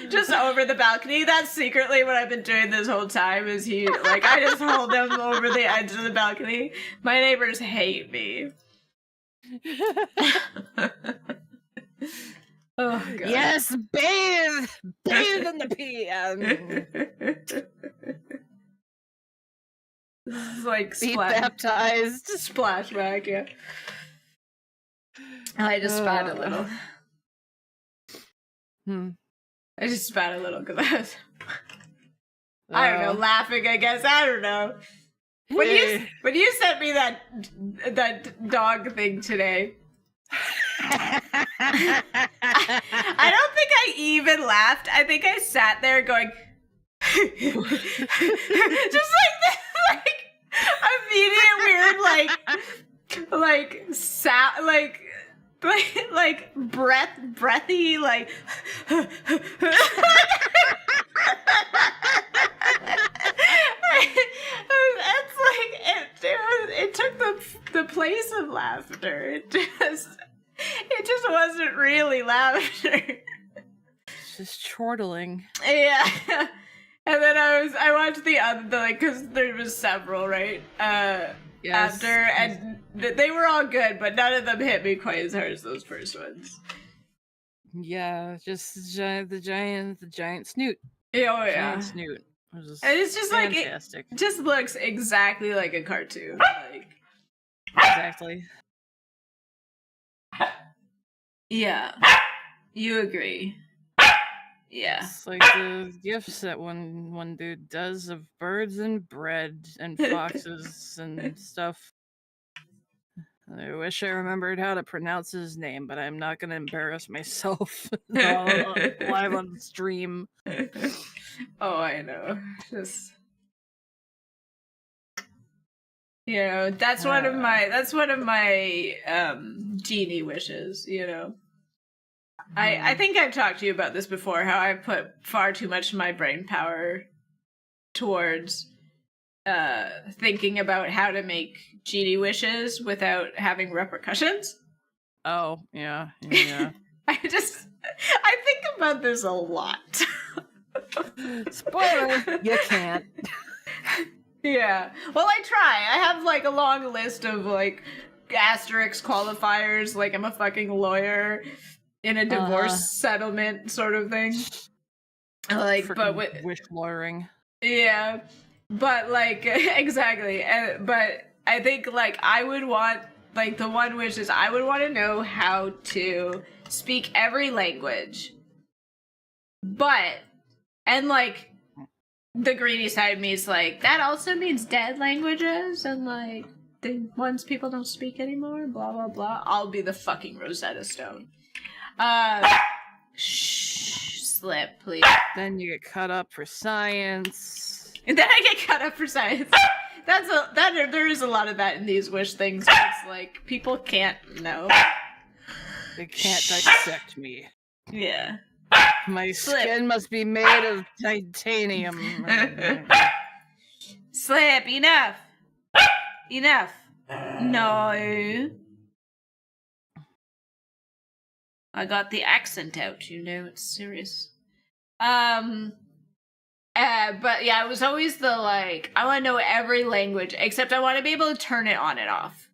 Just over the balcony. That's secretly what I've been doing this whole time. Is I just hold him over the edge of the balcony. My neighbors hate me. Oh god. Yes, bathe in the pee. This is like be baptized. Splashback, yeah. I just spat a little. I just spat a little because I don't know, laughing, I guess. I don't know. When you sent me that dog thing today, I don't think I even laughed. I think I sat there going just like this, like immediate weird breathy like it took the place of laughter. It just wasn't really laughter. It's just chortling. Yeah. And then I watched the other, because there was several, right? Yes. After, and they were all good, but none of them hit me quite as hard as those first ones. Yeah, just the giant snoot. Oh yeah, giant snoot. And it's just fantastic. It just looks exactly like a cartoon. Exactly. Yeah, you agree. Yeah. It's like the gifts that one dude does of birds and bread and foxes and stuff. I wish I remembered how to pronounce his name, but I'm not going to embarrass myself live on the stream. Oh, I know. Just that's one of my genie wishes, I think I've talked to you about this before, how I put far too much of my brain power towards thinking about how to make genie wishes without having repercussions. Oh, yeah. I think about this a lot. Spoiler, you can't. Yeah. Well, I try. I have like a long list of like asterisk qualifiers, like I'm a fucking lawyer in a divorce settlement sort of thing. Like, frickin' but with wish lawyering. Yeah, but like exactly. But I think like I would want like the one wish is I would want to know how to speak every language. But and like the greedy side of me is like that also means dead languages and like the ones people don't speak anymore. Blah blah blah. I'll be the fucking Rosetta Stone. Slip, please. Then you get cut up for science. And then I get cut up for science. There is a lot of that in these wish things. It's like people can't know. They can't dissect me. Yeah. My skin must be made of titanium. Slip, enough. Enough. No. I got the accent out, you know, it's serious. But yeah, it was always the like, I want to know every language, except I want to be able to turn it on and off.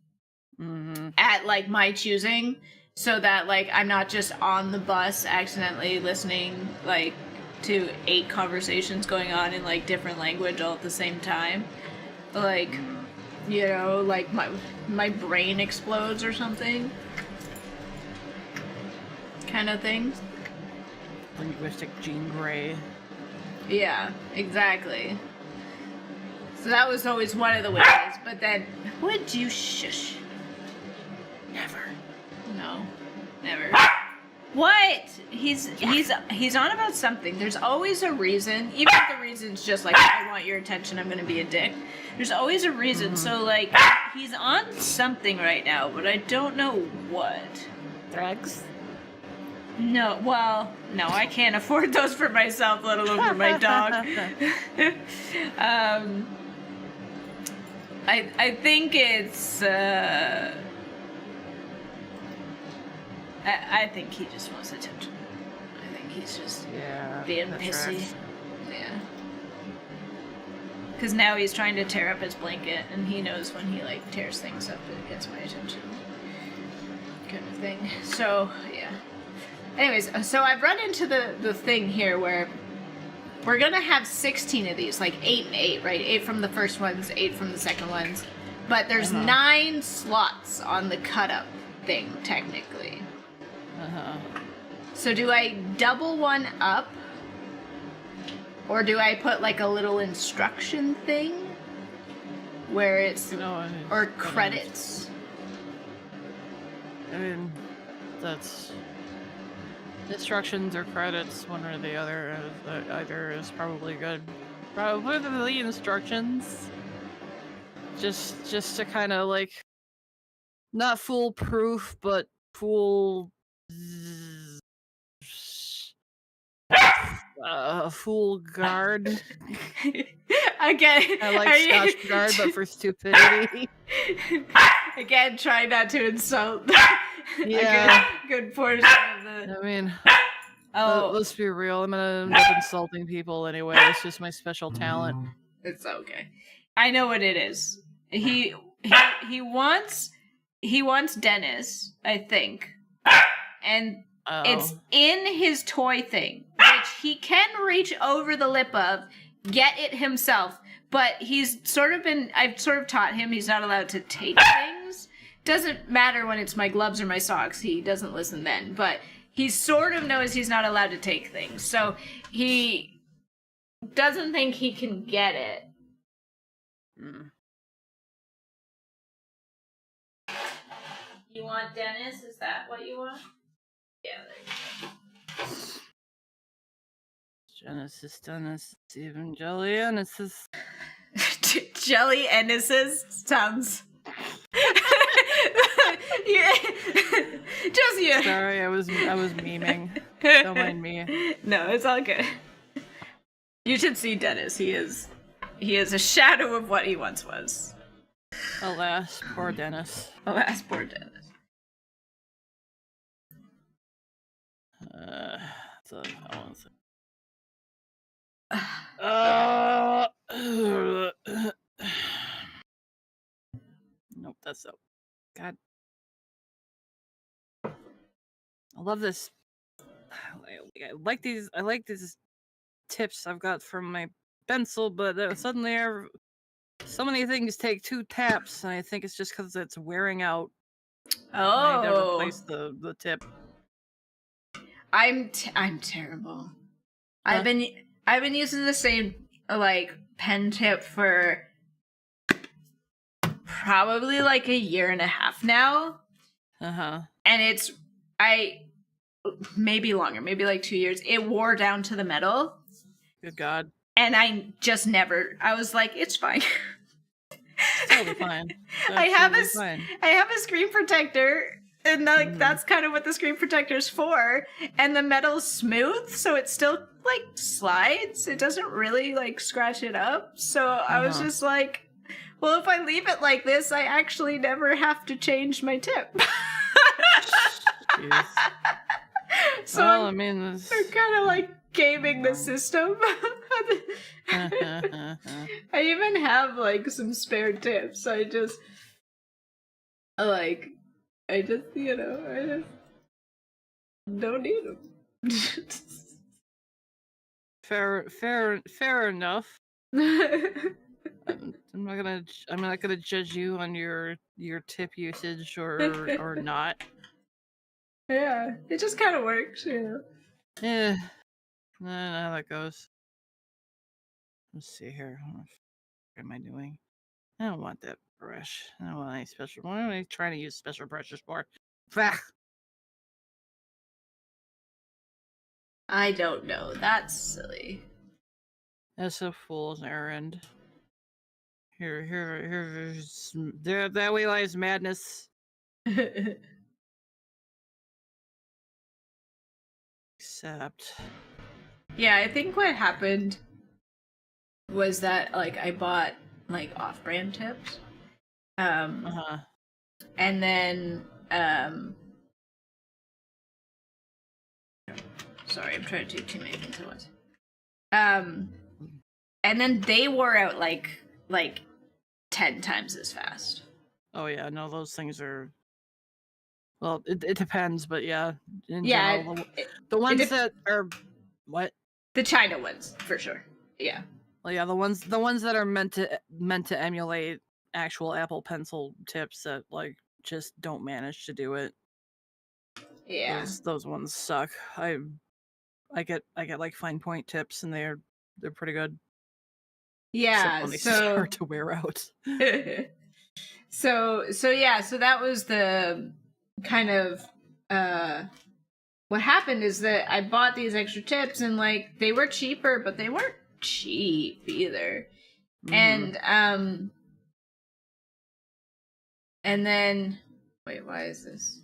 Mm-hmm. At like my choosing, so that like I'm not just on the bus accidentally listening like to 8 conversations going on in like different language all at the same time. Like, you know, like my brain explodes or something. Kind of thing. Linguistic Jean Grey. Yeah, exactly. So that was always one of the wishes, but then would you shush? Never. No. Never. What? He's on about something. There's always a reason. Even if the reason's just like I want your attention, I'm gonna be a dick. There's always a reason. So like he's on something right now, but I don't know what. Drugs? No, well, no, I can't afford those for myself, let alone for my dog. I think it's, I think he just wants attention. I think he's just being pissy. Right. Yeah. Because now he's trying to tear up his blanket, and he knows when he, like, tears things up, it gets my attention. Kind of thing. So, yeah. Anyways, so I've run into the thing here where we're gonna have 16 of these, like 8 and 8, right? 8 from the first ones, 8 from the second ones. But there's 9 slots on the cut-up thing, technically. So do I double one up? Or do I put like a little instruction thing? Where it's... or credits? I mean, that's... instructions or credits, one or the other. Either is probably good. Probably the instructions. Just to kind of like, not foolproof, but fool guard. Again, I like Scotch guard, but for stupidity. Again, try not to insult. Yeah, a good portion of the. I mean, let's be real. I'm gonna end up insulting people anyway. It's just my special talent. It's okay. I know what it is. He wants Dennis, I think, and it's in his toy thing, which he can reach over the lip of, get it himself. But I've sort of taught him he's not allowed to take things. Doesn't matter when it's my gloves or my socks. He doesn't listen then. But he sort of knows he's not allowed to take things. So he doesn't think he can get it. You want Dennis? Is that what you want? Yeah, there you go. Genesis, Dennis, Stephen, Jelly, Ennises. Jelly Ennises sounds... Yeah. Just you. Sorry, I was memeing. Don't mind me. No, it's all good. You should see Dennis. He is a shadow of what he once was. Alas, poor Dennis. Alas, poor Dennis. So I want to. Nope, that's so. God, I love this. I like these. I like these tips I've got from my pencil, but suddenly so many things take 2 taps, and I think it's just because it's wearing out. I need to replace the tip. I'm terrible. Huh? I've been using the same like pen tip for probably like a year and a half now. And it's maybe longer, maybe like 2 years. It wore down to the metal. Good God. And I just never. I was like, it's fine. Totally fine. I have a screen protector, and like that's kind of what the screen protector is for. And the metal's smooth, so it still like slides. It doesn't really like scratch it up. So I was just like, well, if I leave it like this, I actually never have to change my tip. So well, I mean, they're kind of like gaming the system. I even have like some spare tips. I just you know, I just don't need them. Fair enough. I'm not gonna judge you on your tip usage or not. Yeah, it just kind of works, you know. Yeah, I don't know how that goes. Let's see here. What am I doing? I don't want that brush. I don't want any special. What am I trying to use special brushes for? Bah! I don't know. That's silly. That's a fool's errand. There, that way lies madness. Except. Yeah, I think what happened was that like I bought like off-brand tips. And then sorry, I'm trying to do too many things at once. And then they wore out like 10 times as fast. Oh yeah, no, those things are. Well, it depends, but yeah, in yeah, general, the ones that are what the China ones for sure. Yeah. Well, yeah, the ones that are meant to emulate actual Apple Pencil tips that like just don't manage to do it. Yeah. Those ones suck. I get like fine point tips and they're pretty good. Yeah, except when they start to wear out. So that was the kind of what happened is that I bought these extra tips and like they were cheaper, but they weren't cheap either. And then wait, why is this?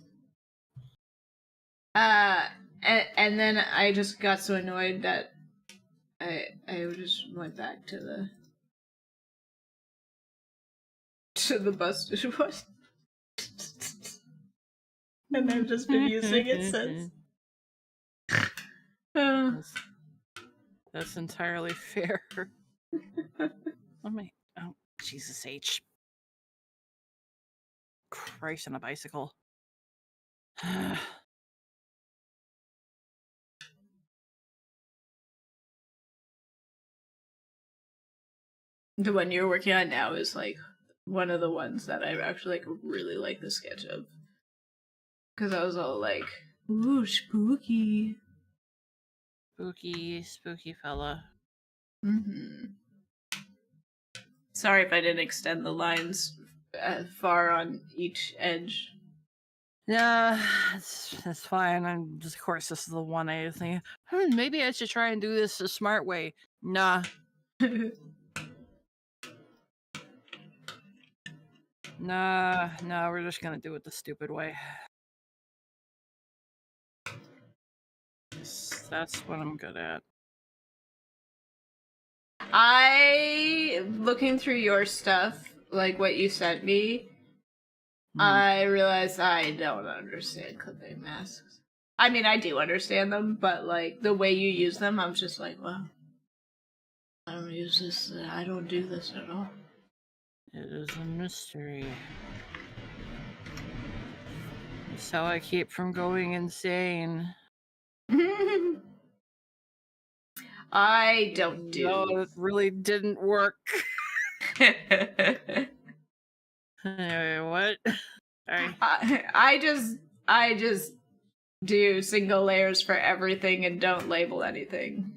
And then I just got so annoyed that I just went back to the busted one. And I've just been using it since. That's entirely fair. Oh, Jesus H. Christ on a bicycle. The one you're working on now is like one of the ones that I actually like really like the sketch of. Because I was all like, ooh, spooky. Spooky fella. Sorry if I didn't extend the lines far on each edge. Yeah, that's fine. I'm just, of course, this is the one I think, maybe I should try and do this the smart way. Nah. Nah, we're just gonna do it the stupid way. That's what I'm good at. Looking through your stuff, like what you sent me, I realized I don't understand clipping masks. I mean, I do understand them, but like the way you use them, I'm just like, wow. I don't use this. I don't do this at all. It is a mystery. It's how I keep from going insane. I don't do. No, it really didn't work. Anyway, what? Sorry. I just do single layers for everything and don't label anything.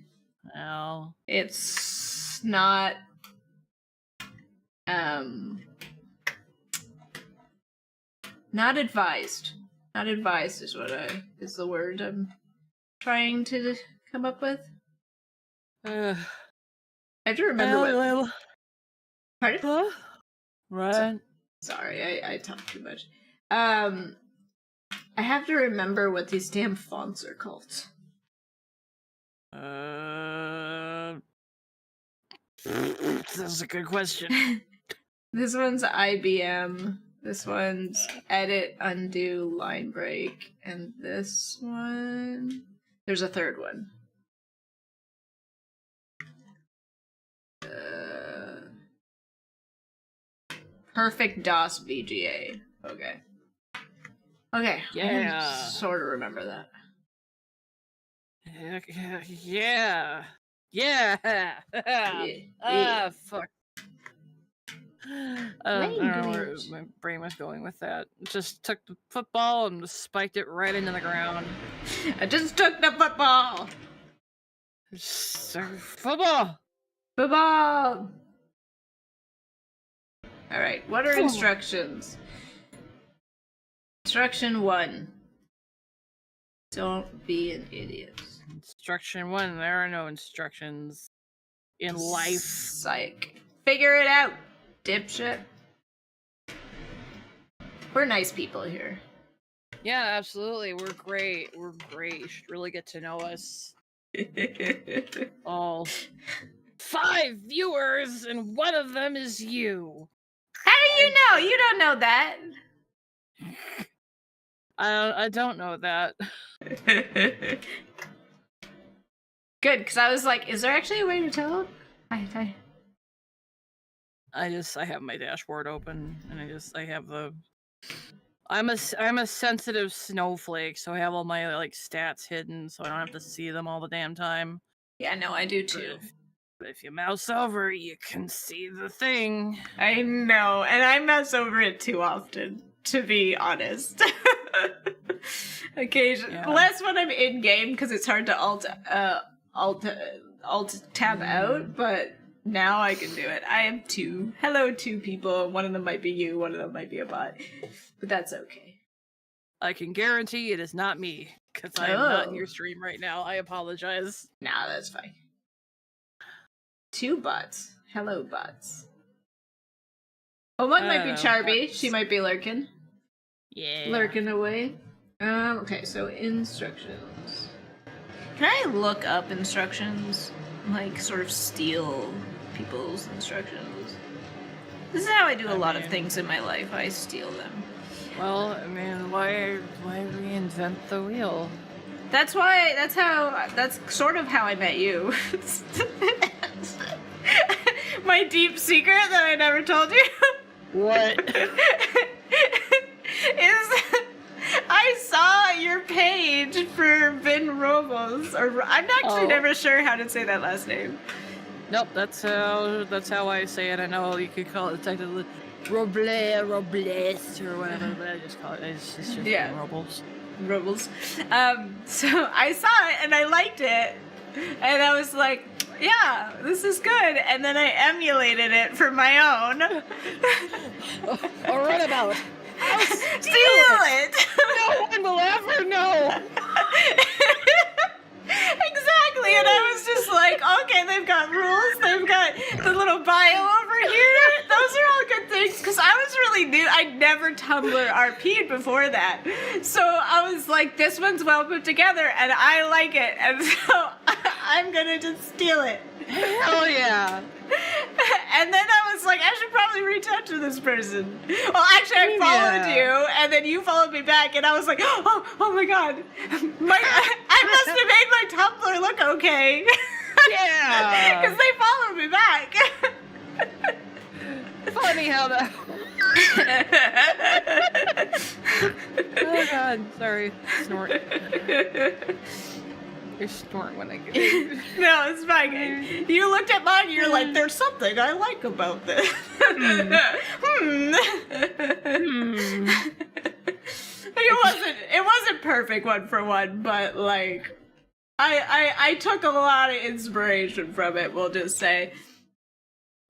Well, it's not not advised. Not advised is is the word I'm trying to come up with. I have to remember what. Pardon? Huh? Right. Sorry, I talk too much. I have to remember what these damn fonts are called. That's a good question. This one's IBM. This one's edit, undo, line break. And this one... There's a third one. Perfect DOS VGA. Okay. Okay. Yeah. I sort of remember that. Yeah. Fuck. I don't know where my brain was going with that. Just took the football and spiked it right into the ground. I just took the football! Football! Football! Alright, what are instructions? Instruction 1. Don't be an idiot. Instruction 1, there are no instructions in life. Psych. Figure it out, dipshit. We're nice people here. Yeah, absolutely. We're great. We're great. You should really get to know us. All 5 viewers, and one of them is you. How do you know? You don't know that. I don't know that. Good, because I was like, is there actually a way to tell? I have my dashboard open, and I have the... I'm a sensitive snowflake, so I have all my like stats hidden, so I don't have to see them all the damn time. Yeah, no, I do too. But if you mouse over, you can see the thing. I know, and I mouse over it too often, to be honest. Occasionally, less when I'm in game because it's hard to alt tab out, but now I can do it. I have 2 people. One of them might be you, one of them might be a bot, but that's okay. I can guarantee it is not me because I am not in your stream right now. I apologize. Nah, that's fine. 2 bots. Hello, bots. Oh, one might be Charby. She might be lurking. Yeah. Lurking away. Okay, so instructions. Can I look up instructions? Like, sort of steal people's instructions? This is how I do a lot of things in my life. I steal them. Well, I mean, why reinvent the wheel? That's sort of how I met you. My deep secret that I never told you. What? Is I saw your page for Vin Robles, or I'm actually never sure how to say that last name. Nope, that's how I say it. I know you could call it technically Robles or whatever, but I just call it. It's just Robles. Robles. So I saw it and I liked it, and I was like, yeah, this is good. And then I emulated it for my own. Or what about? I'll steal it. No one will ever know. Exactly, and I was just like, okay, they've got rules, they've got the little bio over here. Those are all good things, because I was really new. I'd never Tumblr RP'd before that. So I was like, this one's well put together and I like it. And so I'm going to just steal it. Hell yeah. And then I was like, I should probably reach out to this person. Well, actually, I followed you, and then you followed me back, and I was like, oh my god. I must have made my Tumblr look okay. Yeah. Because they followed me back. Funny how that. Oh god, sorry. Snort. You're snoring when I get it. No, it's fine. You looked at mine, you're like, there's something I like about this. It wasn't perfect one for one, but like I took a lot of inspiration from it, we'll just say.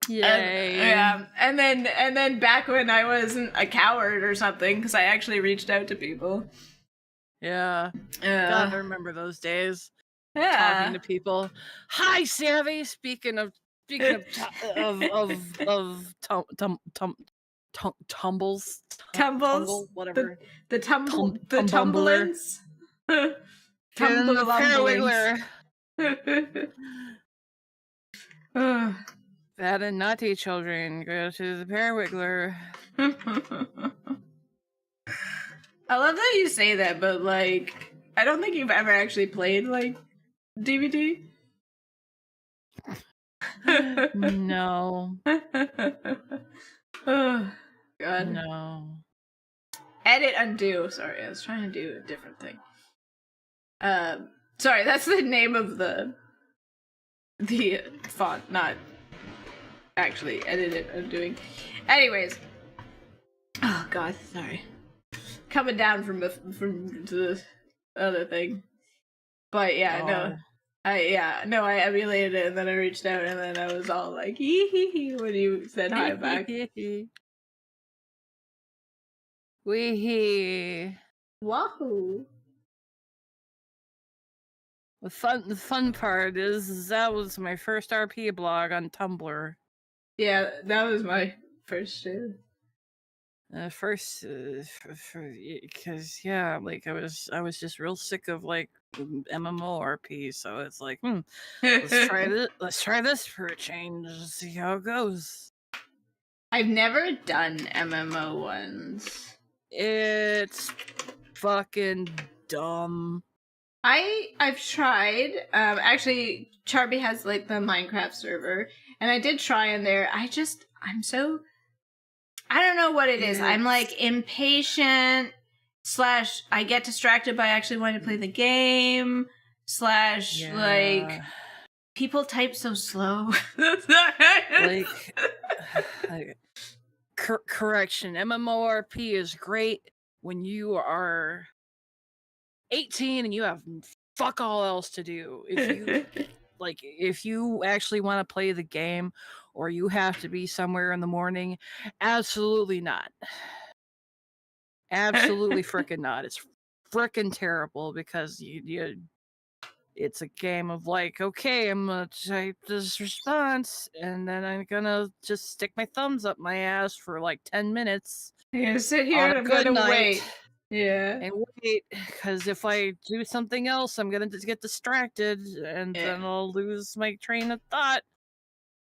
Yay. And then back when I wasn't a coward or something, because I actually reached out to people. Yeah. God, I remember those days. Yeah. Talking to people. Hi, Savvy. Speaking of tumbles, whatever. The tumblins. Tumblr. Bad and naughty children go to the Parawiggler. I love that you say that, but like, I don't think you've ever actually played like DVD. No. Oh, God. No. Edit undo. Sorry, I was trying to do a different thing. Sorry, that's the name of the font, not actually edit it undoing. Anyways. Oh God, sorry. Coming down from the other thing. But yeah, I emulated it and then I reached out and then I was all like, hee hee hee when you said hi back. Wee. Wahoo. The fun part is that was my first RP blog on Tumblr. Yeah, that was my first too. Because like I was just real sick of like MMORP, so it's like, let's try this for a change, see how it goes. I've never done MMO ones. It's fucking dumb. I've tried. Actually, Charby has like the Minecraft server, and I did try in there. I don't know what it is. I'm like impatient / I get distracted by actually wanting to play the game / like people type so slow. Correction, MMORP is great when you are 18 and you have fuck all else to do. If you actually want to play the game or you have to be somewhere in the morning, absolutely not. Absolutely frickin' not. It's frickin' terrible because it's a game of like, okay, I'm gonna type this response and then I'm gonna just stick my thumbs up my ass for like 10 minutes. I'm gonna sit here and I'm gonna wait. Yeah. And wait, because if I do something else, I'm gonna just get distracted and then I'll lose my train of thought.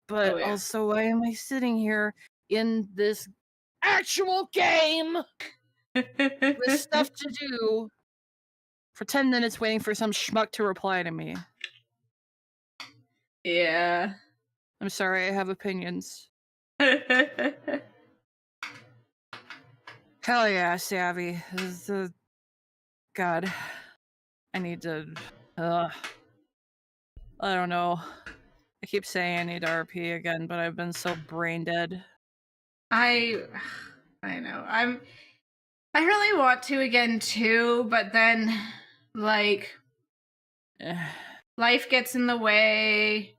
But also, why am I sitting here in this actual game with stuff to do for 10 minutes waiting for some schmuck to reply to me? Yeah. I'm sorry, I have opinions. Hell yeah, Savvy. God. I need to... I don't know. I keep saying I need RP again, but I've been so brain dead. I know. I really want to again too, but then like life gets in the way,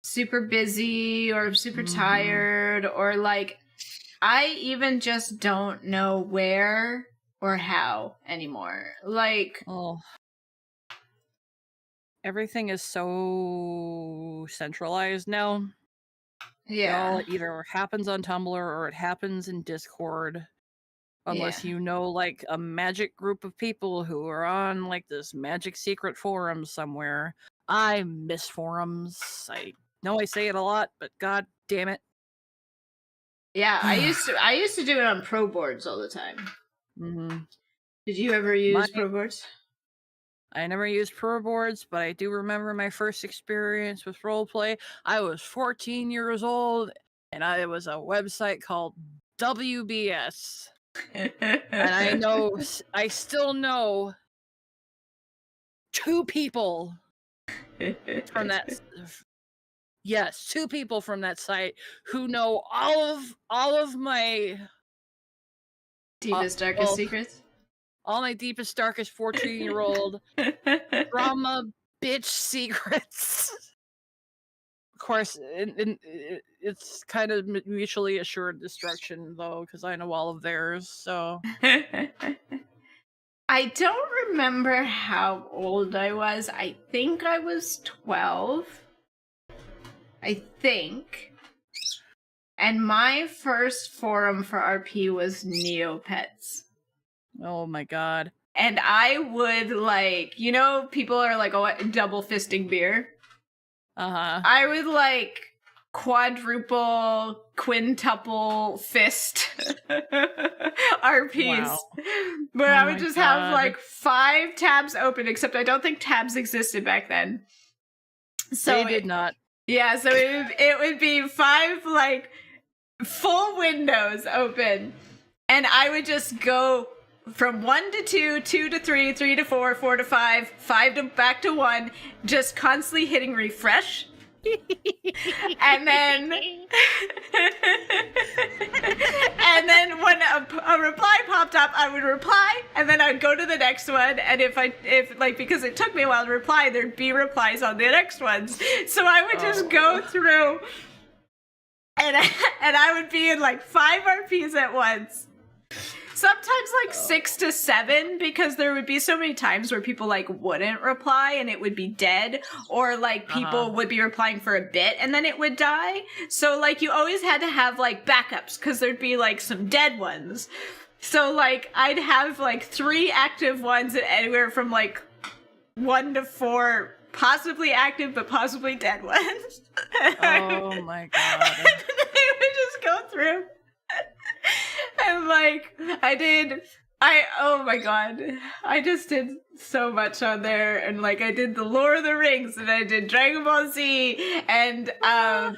super busy or super tired, or like I even just don't know where or how anymore. Like everything is so centralized now. Yeah. It either happens on Tumblr or it happens in Discord. Unless Yeah. you know, like, a magic group of people who are on, like, this magic secret forum somewhere. I miss forums. I know I say it a lot, but god damn it. Yeah, I used to do it on pro boards all the time. Mm-hmm. Did you ever use pro boards? I never used pro boards, but I do remember my first experience with roleplay. I was 14 years old, and it was a website called WBS. And I still know 2 people from that. Yes, 2 people from that site who know all of my Deepest, darkest secrets? all my deepest, darkest 14-year-old drama bitch secrets. Of course, it's kind of mutually assured destruction, though, because I know all of theirs, so... I don't remember how old I was. I think I was 12. I think. And my first forum for RP was Neopets. Oh my god. And I would, like, you know, people are like, oh, double fisting beer. Uh-huh. I would, like, quadruple, quintuple fist RPs. Wow. Where Oh I would my just God. have, like, 5 tabs open, except I don't think tabs existed back then. So They did not. Yeah, so it would be 5, like, full windows open. And I would just go from 1 to 2, 2 to 3, 3 to 4, 4 to 5, 5 to back to 1, just constantly hitting refresh. And then and then when a reply popped up, I would reply, and then I'd go to the next one, and if because it took me a while to reply, there'd be replies on the next ones. So I would just go through, and I would be in like 5 RPs at once. Sometimes like 6 to 7, because there would be so many times where people like wouldn't reply and it would be dead, or like people would be replying for a bit and then it would die. So like you always had to have like backups, because there'd be like some dead ones. So like I'd have like 3 active ones at anywhere from like 1 to 4 possibly active but possibly dead ones. Oh my god. And they would just go through. And like oh my god, I just did so much on there, and like I did the Lord of the Rings, and I did Dragon Ball Z, and I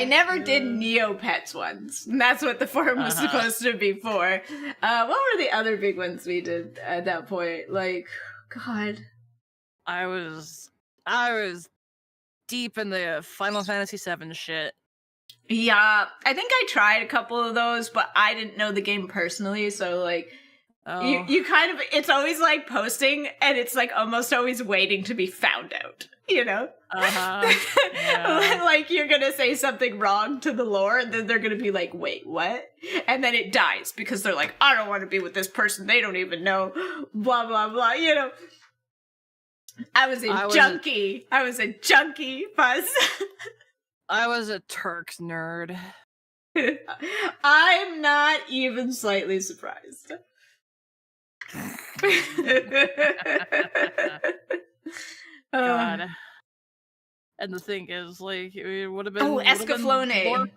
never did Neopets ones, and that's what the forum was supposed to be for. What were the other big ones we did at that point? Like, god, I was deep in the Final Fantasy VII shit. Yeah, I think I tried a couple of those, but I didn't know the game personally, so like you kind of, it's always like posting, and it's like almost always waiting to be found out, you know? Yeah. Like you're gonna say something wrong to the lore, and then they're gonna be like, wait, what? And then it dies because they're like, I don't want to be with this person, they don't even know, blah blah blah, you know. I was a junkie, Fuzz. I was a Turks nerd. I'm not even slightly surprised. God. And the thing is, like, it would have been... Escaflowne.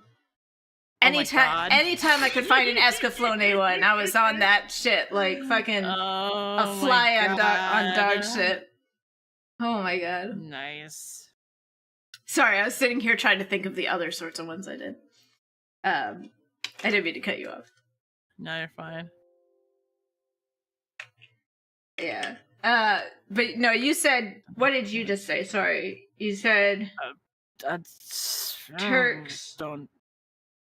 Anytime I could find an Escaflowne one, I was on that shit, like fucking a fly on dog shit. Oh my god. Nice. Sorry, I was sitting here trying to think of the other sorts of ones I did. I didn't mean to cut you off. No, you're fine. Yeah. But no, you said, what did you just say? Sorry. You said Turks.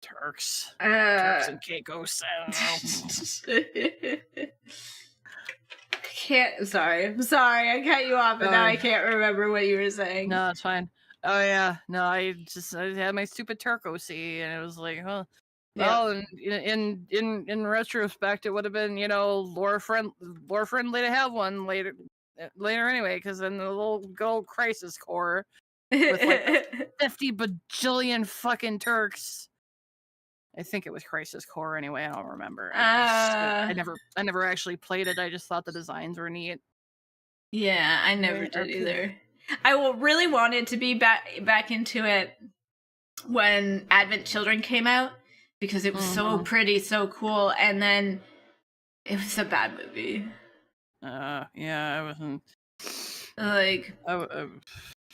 Turks and Caicos. I'm sorry, I cut you off, and now I can't remember what you were saying. No, it's fine. Oh yeah, no, I had my stupid Turco-C, and it was like, huh. Well, in retrospect, it would have been, you know, lore friendly to have one later anyway, because then the little good old crisis core with like 50 bajillion fucking Turks. I think it was Crisis Core anyway. I don't remember. I never actually played it. I just thought the designs were neat. Yeah, I never did either. I really wanted to be back into it when Advent Children came out because it was so pretty, so cool, and then it was a bad movie. Yeah, I wasn't like.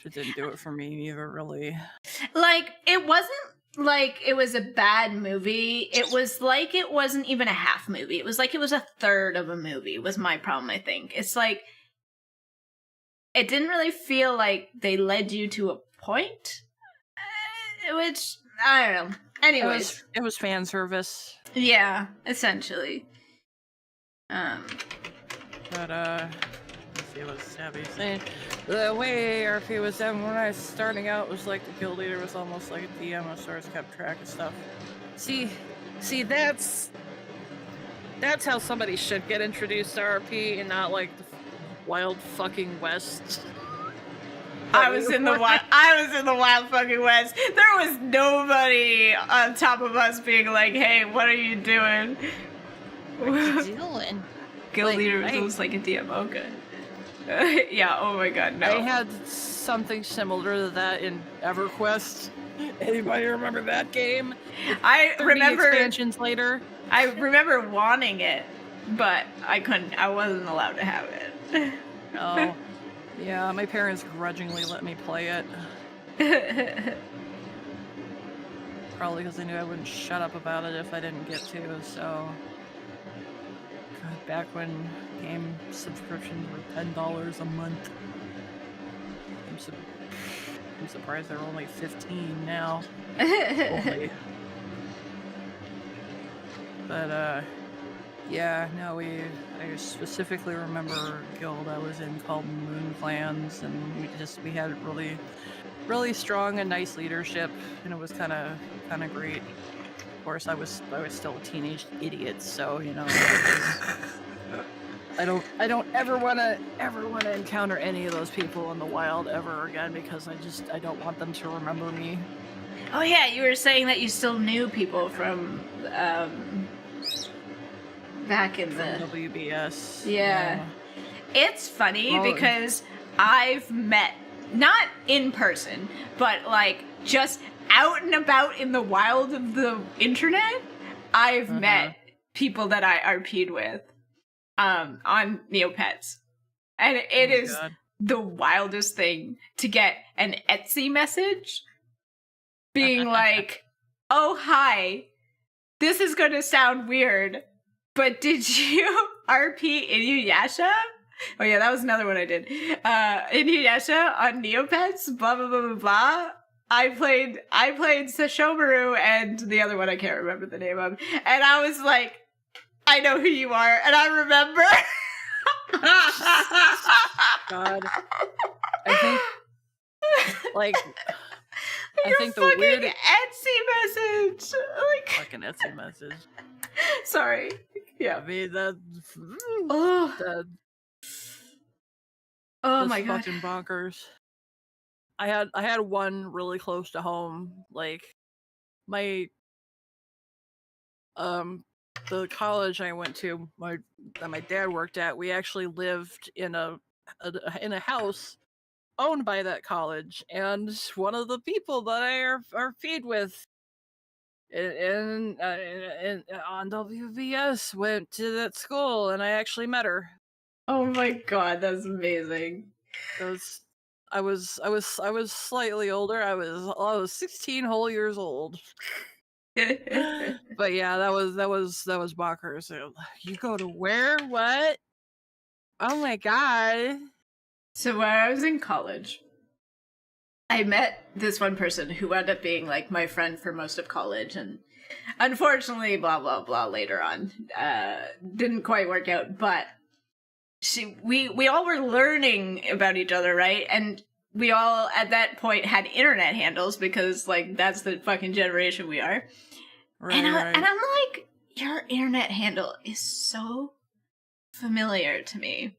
It didn't do it for me either, really. Like, it wasn't like it was a bad movie. It was like it wasn't even a half movie. It was like it was a third of a movie. Was my problem. I think it's like it didn't really feel like they led you to a point, which I don't know. Anyways, it was fan service. Yeah, essentially. But let's see what Sabby's saying. The way RP was done when I was starting out was like the guild leader was almost like a DM of sorts, kept track of stuff. See, that's how somebody should get introduced to RP and not like the Wild fucking West. I was in the wild fucking West. There was nobody on top of us being like, "Hey, what are you doing?" What are you doing? Guild leader was almost like a DM. Okay. Yeah. Oh my god. No. I had something similar to that in EverQuest. Anybody remember that game? I remember expansions later. I remember wanting it, but I couldn't. I wasn't allowed to have it. Oh. Yeah, my parents grudgingly let me play it. Probably because they knew I wouldn't shut up about it if I didn't get to, so... God, back when game subscriptions were $10 a month. I'm surprised they're only 15 now. Only. But, yeah, no, I specifically remember a guild I was in called Moonlands, and we had really, really strong and nice leadership, and it was kind of great. Of course, I was still a teenage idiot, so you know, I don't ever want to encounter any of those people in the wild ever again because I don't want them to remember me. Oh yeah, you were saying that you still knew people from back in the WBS. Yeah. It's funny because I've met, not in person, but like just out and about in the wild of the internet, I've met people that I RP'd with on Neopets. And it is the wildest thing to get an Etsy message being like, "Oh, hi. This is going to sound weird, but did you RP Inuyasha?" Oh yeah, that was another one I did. Inuyasha on Neopets, blah blah blah blah blah. I played Sashomaru and the other one I can't remember the name of. And I was like, "I know who you are," and I remember. God. I think I think the weird Etsy message. Like fucking Etsy message. Sorry. Yeah. I mean that's oh my god. Fucking bonkers. I had one really close to home. Like my the college I went to, that my dad worked at, we actually lived in a house owned by that college, and one of the people that I are feed with in on WBS went to that school, and I actually met her. Oh my god, that's amazing. I was slightly older. I was 16 whole years old. But yeah, that was bonkers. You go to where? What? Oh my god. So when I was in college, I met this one person who wound up being like my friend for most of college, and unfortunately, blah blah blah, later on, didn't quite work out. But we all were learning about each other, right? And we all at that point had internet handles because like that's the fucking generation we are. Right, and I'm like, your internet handle is so familiar to me.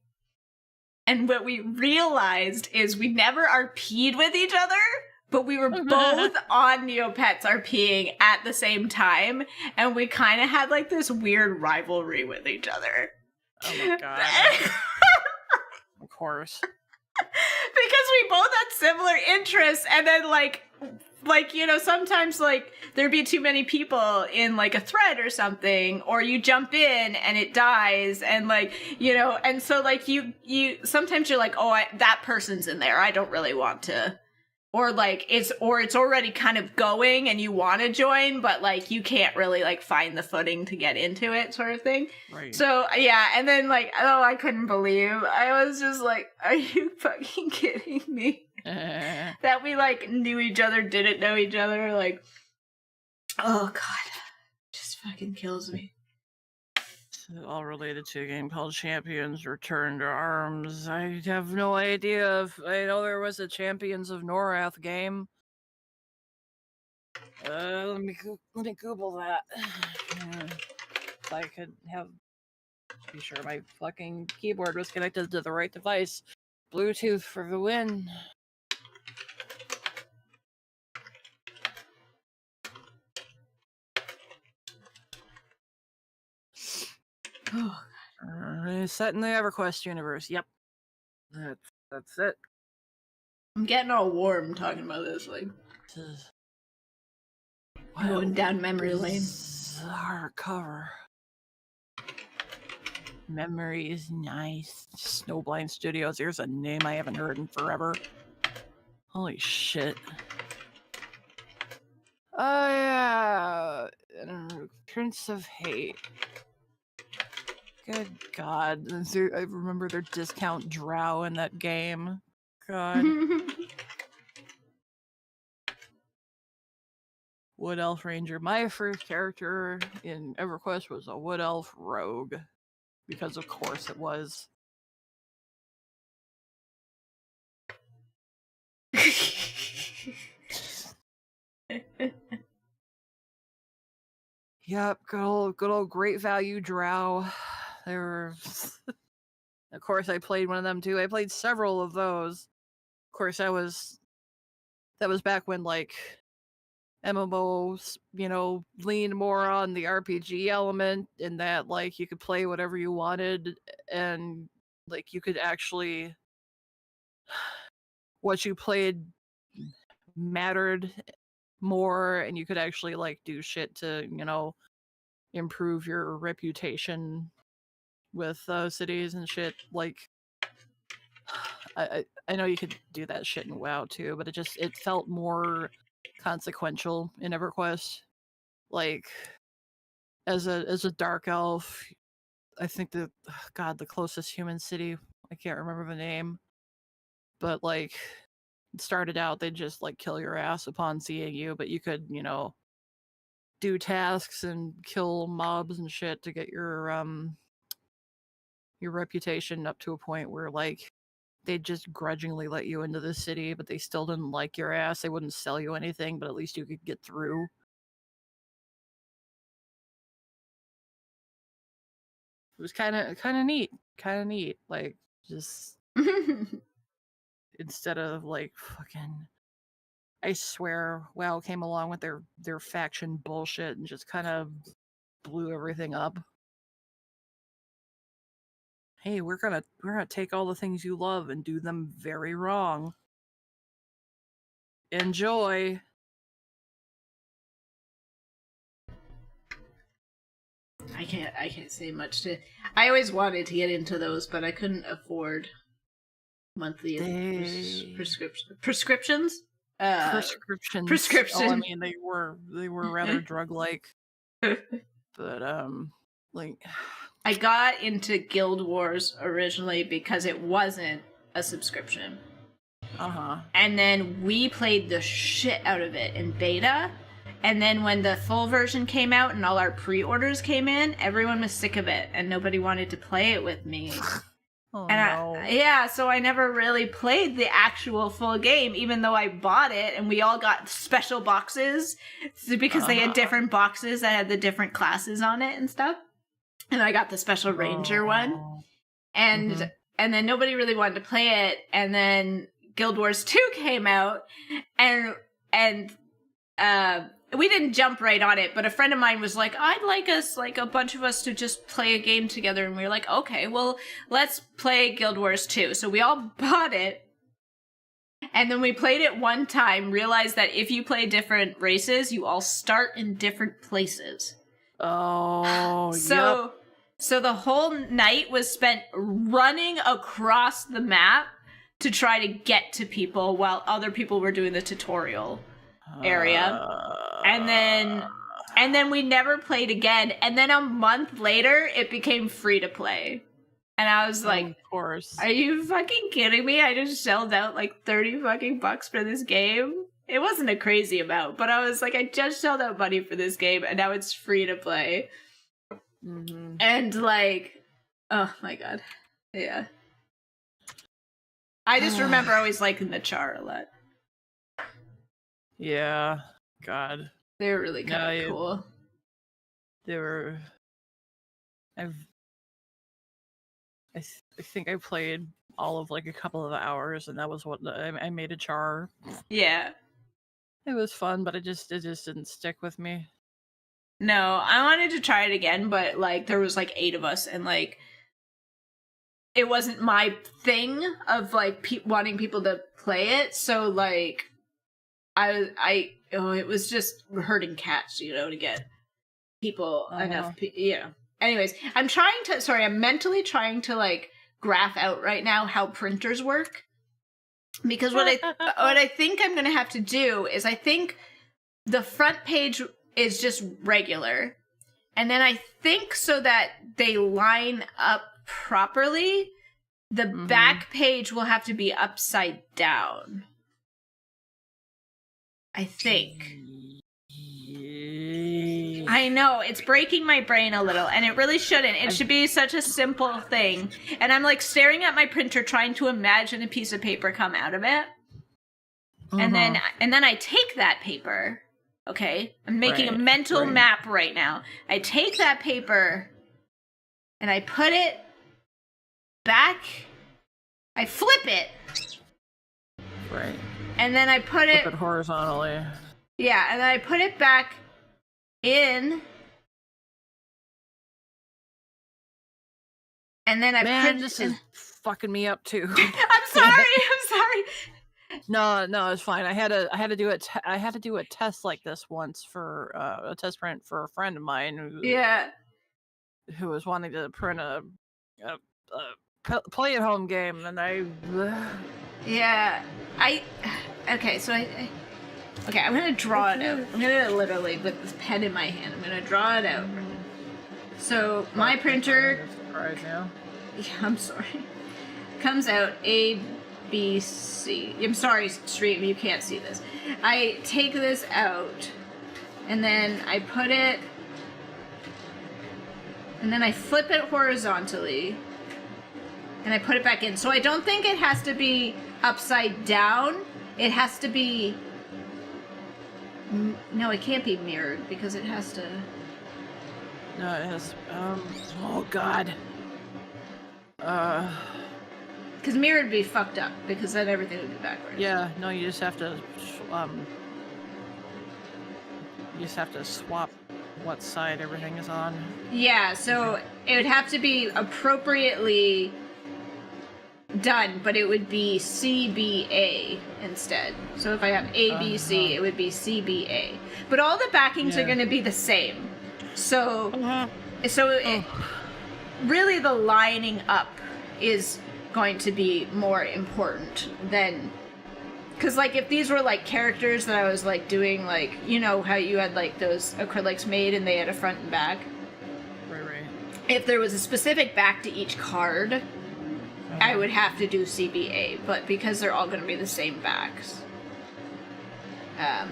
And what we realized is we never RP'd with each other, but we were both on Neopets RPing at the same time, and we kind of had like this weird rivalry with each other. Oh my god. Of course. Because we both had similar interests, and then like you know, sometimes like there'd be too many people in like a thread or something, or you jump in and it dies, and like, you know, and so like you sometimes you're like, oh, that person's in there, I don't really want to, or like it's already kind of going and you want to join, but like you can't really like find the footing to get into it, sort of thing. Right. So yeah, and then like, oh, I couldn't believe, I was just like, are you fucking kidding me? That we like knew each other, didn't know each other, like, oh god, just fucking kills me. All related to a game called Champions Return to Arms. I have no idea if I know there was a Champions of Norath game. Let me Google that. If I could be sure my fucking keyboard was connected to the right device. Bluetooth for the win. Set in the EverQuest universe. Yep, that's it. I'm getting all warm talking about this, like going down memory lane. Hardcover. Memory is nice. Snowblind Studios. Here's a name I haven't heard in forever. Holy shit. Oh yeah, Prince of Hate. Good God. I remember their discount drow in that game. God. Wood Elf Ranger. My first character in EverQuest was a Wood Elf Rogue. Because of course it was. Yep, good old Great Value Drow. They were... Of course, I played one of them too. I played several of those. Of course, that was back when, like, MMOs, you know, leaned more on the RPG element, in that, like, you could play whatever you wanted, and, like, you could actually... What you played mattered more, and you could actually, like, do shit to, you know, improve your reputation with cities and shit. Like, I know you could do that shit in WoW too, but it felt more consequential in EverQuest. Like, as a dark elf, I think the closest human city, I can't remember the name, but like, it started out they'd just like kill your ass upon seeing you, but you could, you know, do tasks and kill mobs and shit to get your reputation up to a point where, like, they'd just grudgingly let you into the city, but they still didn't like your ass. They wouldn't sell you anything, but at least you could get through. It was kind of neat. Like, just instead of like fucking, I swear, WoW came along with their faction bullshit and just kind of blew everything up. Hey, we're gonna take all the things you love and do them very wrong. Enjoy. I can't say much to. I always wanted to get into those, but I couldn't afford monthly prescriptions. Prescriptions. Prescription. Oh, I mean, they were rather drug-like. But like, I got into Guild Wars originally because it wasn't a subscription. And then we played the shit out of it in beta. And then when the full version came out and all our pre-orders came in, everyone was sick of it and nobody wanted to play it with me. Oh, and no. So I never really played the actual full game, even though I bought it, and we all got special boxes because they had different boxes that had the different classes on it and stuff. And I got the special ranger one. And and then nobody really wanted to play it, and then Guild Wars 2 came out, and we didn't jump right on it, but a friend of mine was like, I'd like us, like a bunch of us, to just play a game together. And we were like, okay, well, let's play Guild Wars 2. So we all bought it. And then we played it one time, realized that if you play different races, you all start in different places. Oh, So the whole night was spent running across the map to try to get to people while other people were doing the tutorial area. And then we never played again. And then a month later, it became free to play. And I was like, of course. Are you fucking kidding me? I just shelled out like 30 fucking bucks for this game. It wasn't a crazy amount, but I was like, I just shelled out money for this game, and now it's free to play. Mm-hmm. And like, oh my god. Yeah. I just remember always liking the char a lot. Yeah. God. They were really kind of cool. They were... I think I played all of like a couple of hours, and that was what I made a char. Yeah. It was fun, but it just didn't stick with me. No, I wanted to try it again, but like there was like 8 of us, and like it wasn't my thing of like wanting people to play it. So like it was just herding cats, to get people enough. Anyways, I'm mentally trying to like graph out right now how printers work, because what I think I'm gonna have to do is, I think the front page is just regular, and then I think so that they line up properly, the back page will have to be upside down. I think. I know, it's breaking my brain a little, and it really shouldn't. It should be such a simple thing. And I'm like staring at my printer trying to imagine a piece of paper come out of it. And then I take that paper. Okay? I'm making a mental map right now. I take that paper and I put it back. I flip it. Right. And then I flip it horizontally. Yeah, and then I put it back in. And then this is fucking me up too. I'm sorry. No, it's fine. I had to do it. I had to do a test like this once for a test print for a friend of mine who was wanting to print a play at home game, and I'm gonna draw it out. I'm gonna literally, with this pen in my hand, I'm gonna draw it out. So my printer, I'm sorry, comes out A, B, C. I'm sorry, stream, you can't see this. I take this out, and then I put it, and then I flip it horizontally, and I put it back in. So I don't think it has to be upside down. It has to be... No, it can't be mirrored, because it has to... No, it has... oh, God. Because mirrored would be fucked up, because then everything would be backwards. Yeah, no, you just have to... swap what side everything is on. Yeah, so it would have to be appropriately done, but it would be CBA instead. So if I have ABC, it would be CBA. But all the backings are going to be the same. So, really the lining up is going to be more important than... Because, like, if these were, like, characters that I was, like, doing, like, you know how you had, like, those acrylics made and they had a front and back? Right. If there was a specific back to each card, I would have to do CBA, but because they're all going to be the same backs, I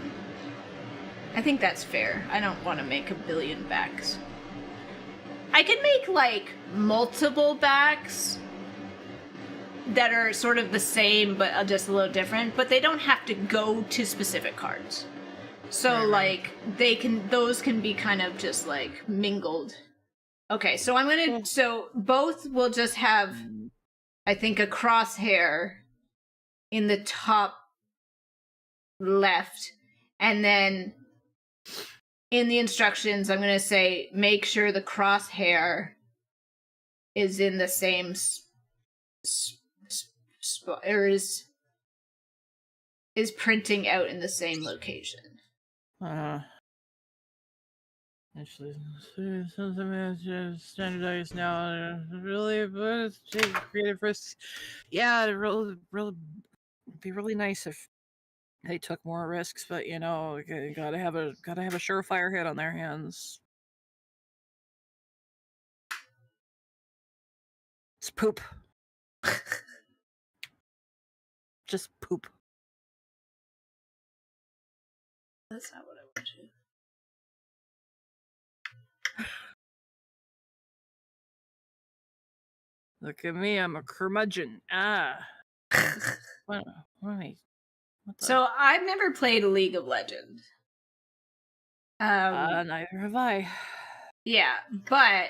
think that's fair. I don't want to make a billion backs. I could make, like, multiple backs that are sort of the same, but just a little different, but they don't have to go to specific cards. So, like, those can be kind of just, like, mingled. Okay, so so both will just have I think, a crosshair in the top left, and then in the instructions, I'm going to say make sure the crosshair is in the same spot, or is printing out in the same location. Actually, standardized now. Really, but creative risks. Yeah, it really be really nice if they took more risks, but you know, gotta have a surefire hit on their hands. It's poop. Just poop. That's not what I want to. Look at me, I'm a curmudgeon. What the? So I've never played League of Legends. Neither have I. Yeah, but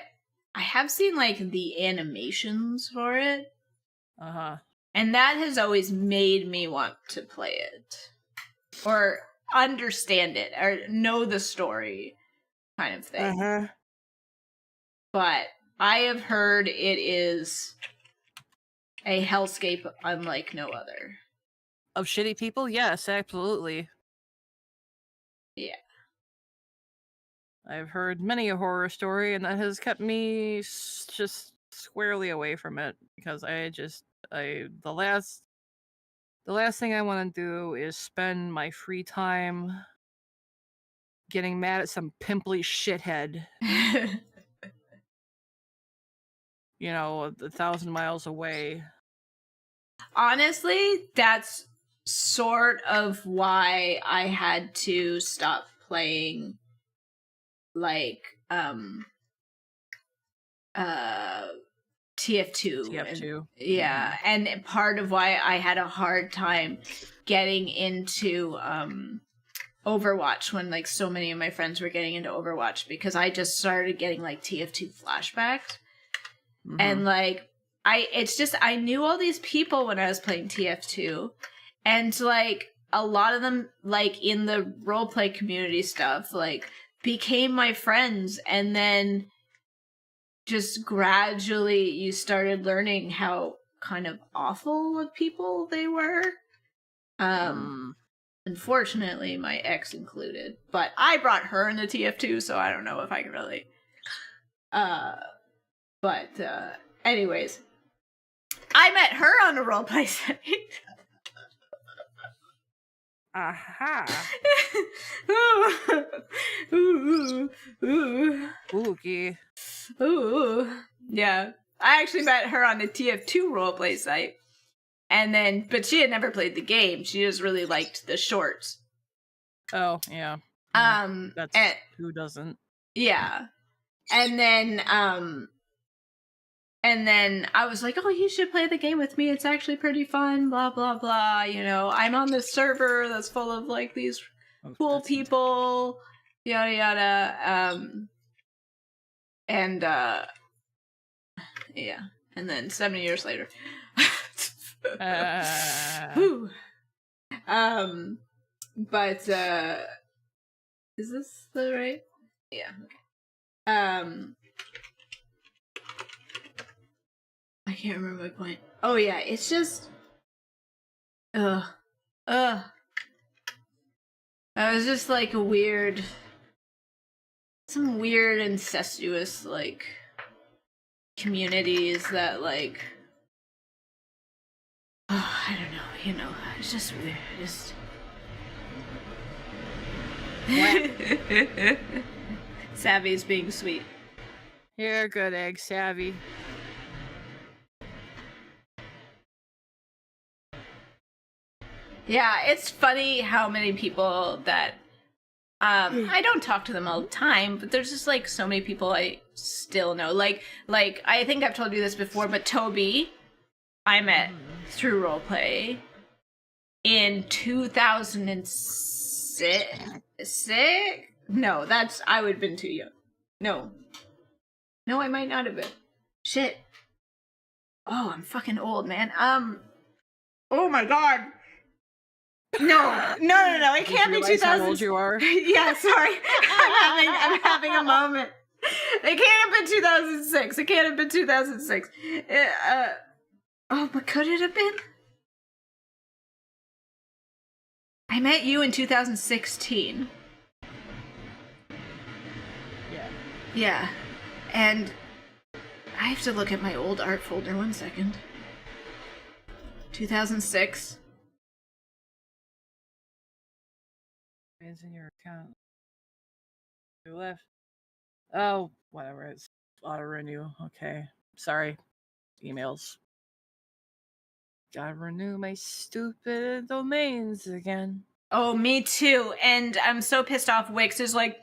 I have seen like the animations for it. And that has always made me want to play it. Or understand it, or know the story kind of thing. But I have heard it is a hellscape unlike no other. Of shitty people? Yes, absolutely. Yeah. I've heard many a horror story, and that has kept me just squarely away from it, because the last thing I want to do is spend my free time getting mad at some pimply shithead. You know, 1,000 miles away. Honestly, that's sort of why I had to stop playing like TF2. And part of why I had a hard time getting into Overwatch when like so many of my friends were getting into Overwatch, because I just started getting like TF2 flashbacks. And like I knew all these people when I was playing TF2, and like a lot of them, like in the roleplay community stuff, like became my friends, and then just gradually you started learning how kind of awful of people they were. Unfortunately, my ex included, but I brought her into TF2, so I don't know if I can really. Anyways, I met her on a roleplay site. Ooh. Yeah. I actually met her on the TF2 roleplay site. And then, but she had never played the game. She just really liked the shorts. Oh, yeah. That's who doesn't. Yeah. And then I was like, oh, you should play the game with me. It's actually pretty fun, blah, blah, blah. You know, I'm on this server that's full of, like, these cool people, yada, yada. Yeah. And then 7 years later. But, is this the right? Yeah, okay. I can't remember my point. Oh yeah, it's just it was just like some weird incestuous like communities that like I don't know, you know, it's just weird. Just Savvy's being sweet. You're a good egg, Savvy. Yeah, it's funny how many people that I don't talk to them all the time, but there's just like so many people I still know. Like I think I've told you this before, but Toby, I met through roleplay in 2006. No, I would have been too young. No, I might not have been. Shit. Oh, I'm fucking old, man. Oh my god. No. It can't be 2000. How old you are? Yeah, sorry. I'm having a moment. It can't have been 2006. It can't have been 2006. But could it have been? I met you in 2016. Yeah. Yeah. And I have to look at my old art folder. 1 second. 2006. It's in your account. You left. Oh, whatever. It's auto renew. Okay. Sorry. Emails. Gotta renew my stupid domains again. Oh, me too. And I'm so pissed off. Wix is like,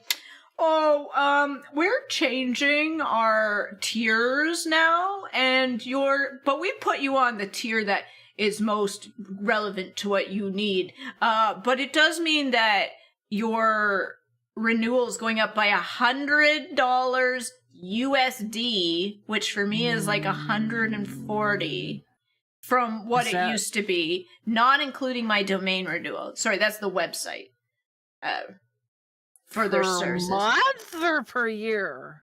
we're changing our tiers now, and but we put you on the tier that is most relevant to what you need. But it does mean that your renewal is going up by $100 USD, which for me is like 140 from what it used to be, not including my domain renewal. Sorry, that's the website. For their services. Per month or per year?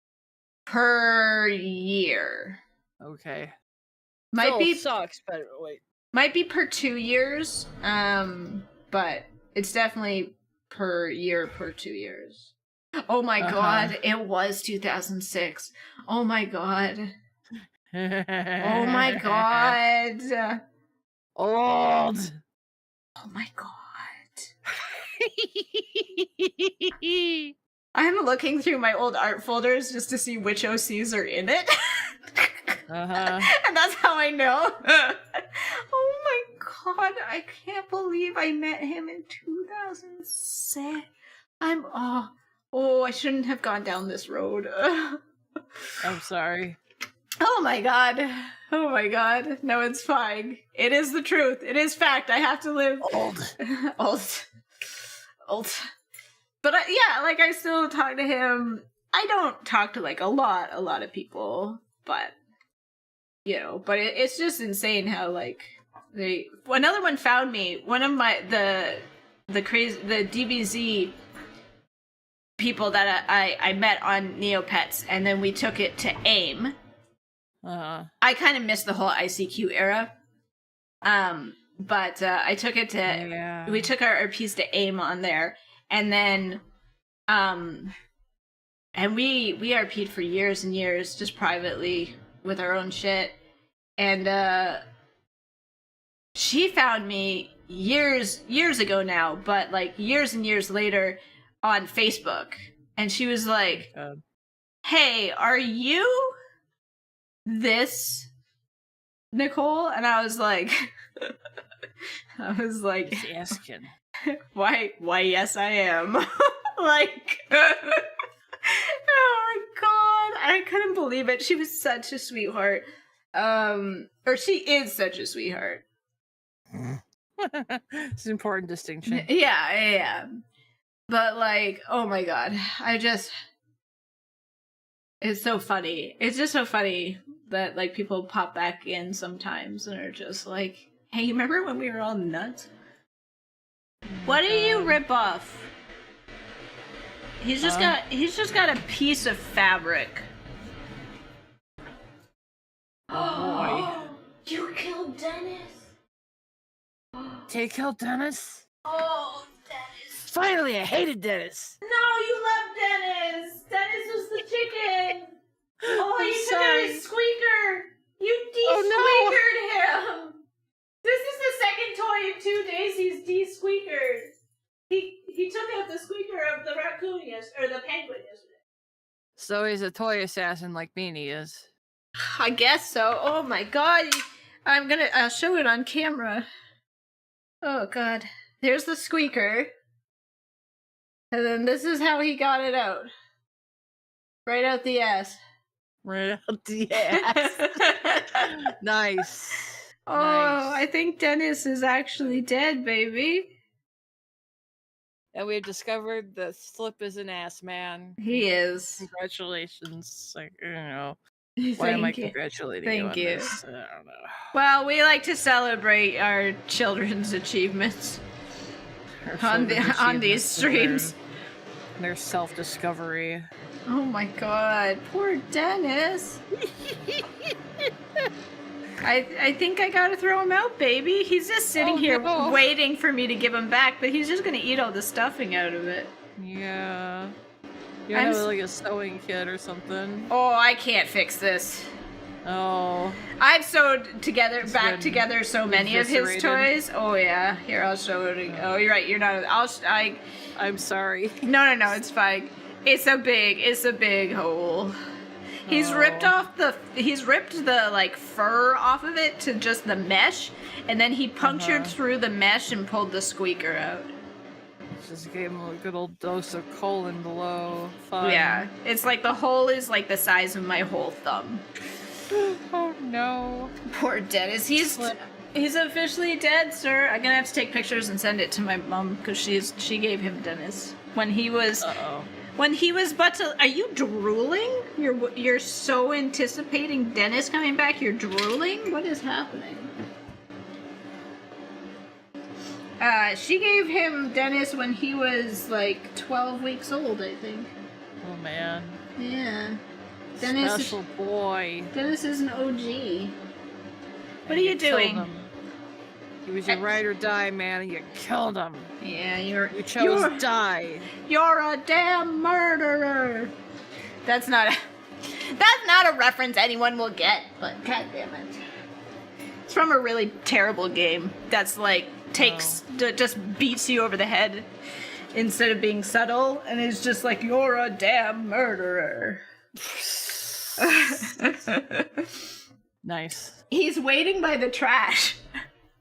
Per year. Okay. Might be sucks, but wait. Might be per 2 years. But it's definitely per year per 2 years. Oh my god, it was 2006. Oh my god. Oh my god. Old. Oh my god. I'm looking through my old art folders just to see which OCs are in it. And that's how I know. Oh my god, I can't believe I met him in 2006. I shouldn't have gone down this road. I'm sorry. Oh my god. No, it's fine. It is the truth. It is fact. I have to live. Old. But I still talk to him. I don't talk to like a lot of people, but it's just insane how like another one found me. One of the DBZ people that I met on Neopets, and then we took it to AIM. I kind of missed the whole ICQ era. But I took it to we took our piece to AIM on there, and then and we RP'd for years and years just privately with our own shit. And she found me years ago now, but like years and years later on Facebook, and she was like, "Hey, are you this Nicole?" And I was like Just asking. why yes I am. Like oh my god, I couldn't believe it. She was such a sweetheart. Or she is such a sweetheart. It's an important distinction. Yeah. But like, oh my god, it's so funny. It's just so funny that like people pop back in sometimes and are just like, "Hey, you remember when we were all nuts? What do you rip off?" He's just got a piece of fabric. Oh boy. You killed Dennis. Did you kill Dennis? Oh, Dennis. Finally, I hated Dennis. No, you love Dennis. Dennis was the chicken. Oh, you took out his squeaker. You de-squeakered him. This is the second toy in 2 days he's de-squeakered. He took out the squeaker of the raccoon or the penguin yesterday. So he's a toy assassin like Beanie is. I guess so. Oh my god. I'll show it on camera. Oh god. There's the squeaker. And then this is how he got it out. Right out the ass. Right out the ass. Nice. Oh, nice. I think Dennis is actually dead, baby. And we've discovered that Slip is an ass man. He is. Congratulations. Like, Why am I Thank you. congratulating you Thank on you. this? I don't know. Well, we like to celebrate our children's achievements on these streams. Their self-discovery. Oh my god, poor Dennis. I think I gotta throw him out, baby. He's just sitting here waiting for me to give him back, but he's just gonna eat all the stuffing out of it. Yeah. You have like a sewing kit or something. Oh, I can't fix this. Oh. I've sewed back together so many of his toys. Oh yeah. Here, I'll show it. Oh, you're right. You're not. I'm sorry. No, it's fine. It's a big hole. He's ripped the like fur off of it to just the mesh, and then he punctured through the mesh and pulled the squeaker out. Just gave him a good old dose of colon below. Fun. Yeah, it's like the hole is like the size of my whole thumb. Oh no. Poor Dennis. He's officially dead, sir. I'm gonna have to take pictures and send it to my mom because she gave him Dennis when he was. When he was are you drooling? You're so anticipating Dennis coming back. You're drooling. What is happening? She gave him Dennis when he was like 12 weeks old, I think. Oh man. Yeah. Dennis. Special boy. Dennis is an OG. What are you doing? He was your ride or die man, and you killed him. Yeah, you chose die. You're a damn murderer. That's not a reference anyone will get. But god damn it, it's from a really terrible game. That's like just beats you over the head instead of being subtle, and it's just like you're a damn murderer. Nice. He's waiting by the trash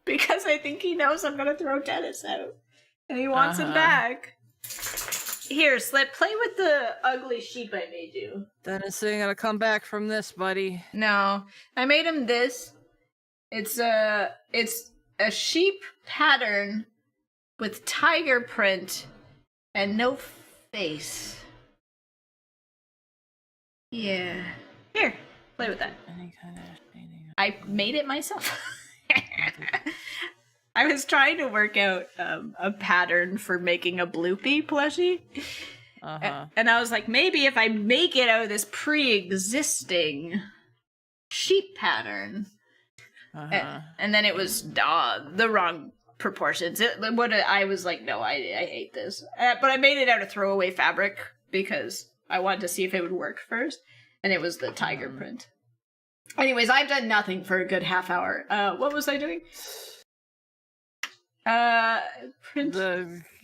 because I think he knows I'm gonna throw Dennis out, and he wants him back. Here, Slip, play with the ugly sheep I made you. Dennis ain't gonna come back from this, buddy. No, I made him this. It's a sheep pattern with tiger print and no face. Yeah. Here, play with that. Any kind of painting. I made it myself. I was trying to work out a pattern for making a Bloopy plushie. And I was like, maybe if I make it out of this pre-existing sheep pattern. And then it was the wrong proportions. I was like, no, I hate this. But I made it out of throwaway fabric because I wanted to see if it would work first. And it was the tiger print. Anyways, I've done nothing for a good half hour. What was I doing?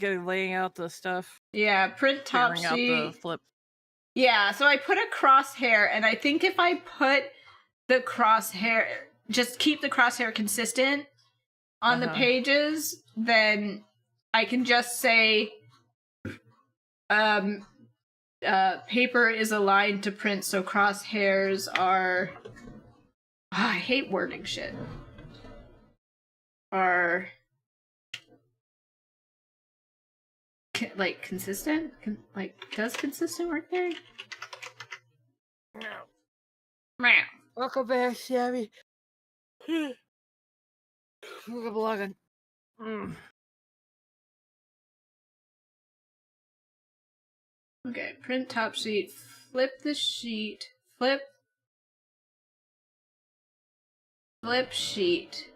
Laying out the stuff. Yeah, print top sheet. Out the flip. Yeah, so I put a crosshair, and I think if I put the crosshair, just keep the crosshair consistent on the pages, then I can just say, paper is aligned to print, so crosshairs are... I hate wording shit. Are... like, consistent? Does consistent work there? Meow. Welcome back, Sammy. We're blogging. Okay, print top sheet, flip the sheet, flip sheet.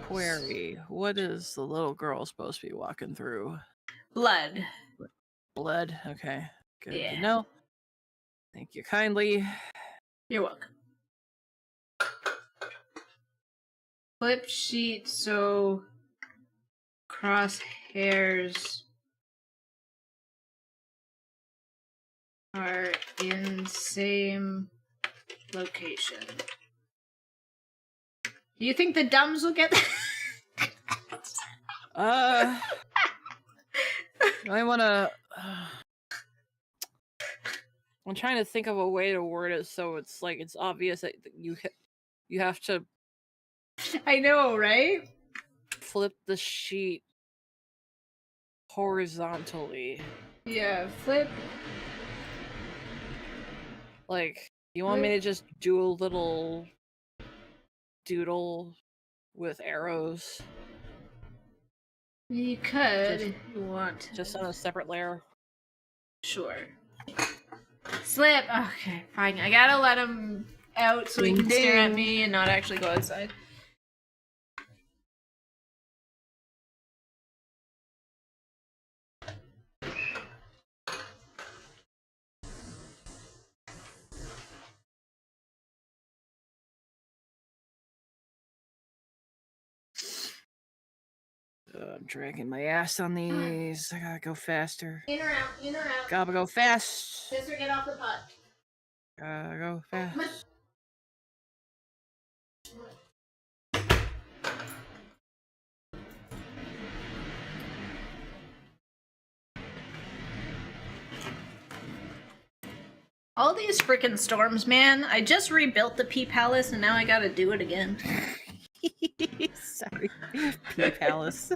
Query, what is the little girl supposed to be walking through? Blood. Blood, okay. Good to know. Thank you kindly. You're welcome. Flip sheet, so crosshairs are in same location. Do you think the dumbs will get I wanna... I'm trying to think of a way to word it so it's like it's obvious that you have to... I know, right? Flip the sheet horizontally. Yeah, flip Like, you want me to just do a little doodle with arrows? You could if you want. Just on a separate layer. Sure. Slip. Okay, fine. I gotta let him out so he can stare at me and not actually go outside. I'm dragging my ass on these. I gotta go faster. In or out, in or out. Gotta go fast. Sister, get off the pot. Gotta go fast. All these freaking storms, man. I just rebuilt the Pea Palace and now I gotta do it again. Sorry. Pea Palace.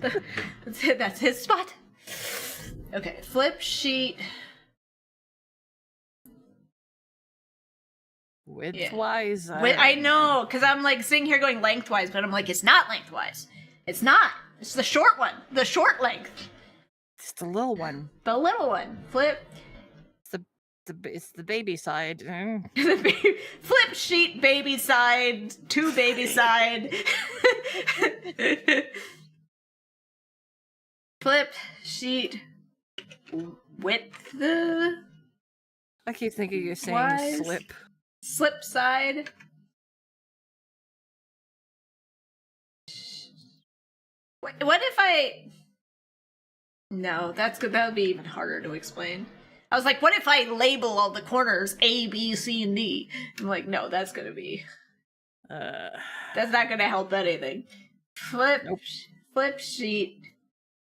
That's his spot. Okay, flip sheet. Widthwise? Yeah. I know, because I'm like sitting here going lengthwise, but I'm like, it's not lengthwise. It's not. It's the short one. The short length. It's the little one. The little one. Flip. It's the baby side. Flip sheet baby side to baby side. Flip sheet width. I keep thinking you're saying slip. Slip side. What if I... No, that's good. That would be even harder to explain. I was like, what if I label all the corners A, B, C, and D? I'm like, no, that's gonna be... That's not gonna help anything. Flip sheet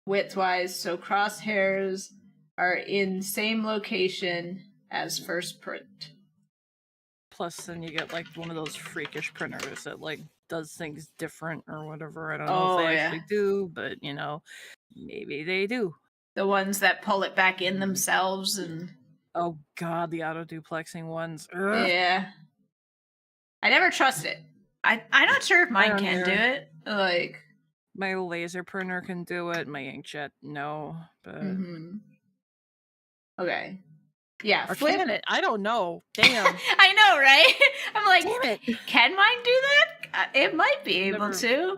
widthwise, so crosshairs are in same location as first print. Plus, then you get like one of those freakish printers that like does things different or whatever. I don't know if they actually do, but you know, maybe they do. The ones that pull it back in themselves and... Oh god, the auto-duplexing ones. Ugh. Yeah. I never trust it. I'm not sure if mine can do it. Like... My laser printer can do it, my inkjet, no. But... Mm-hmm. Okay. Yeah, or can it? I don't know. Damn. I know, right? I'm like, damn it. Can mine do that? It might be able to.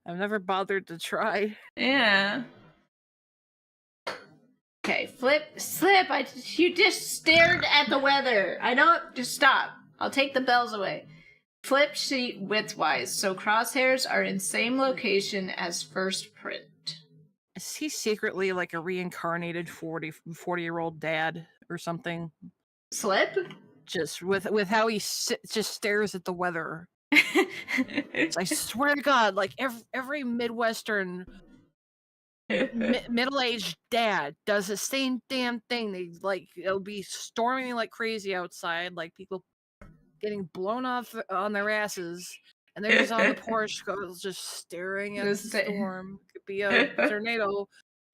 I've never bothered to try. Yeah. Okay, slip. You just stared at the weather. I don't. Just stop. I'll take the bells away. Flip sheet widthwise, so crosshairs are in same location as first print. Is he secretly like a reincarnated 40-year-old dad or something? Slip? Just with how he just stares at the weather. I swear to God, like every Midwestern middle-aged dad does the same damn thing. They like it'll be storming like crazy outside, like people getting blown off on their asses, and they're just on the porch, just staring at the storm. Could be a tornado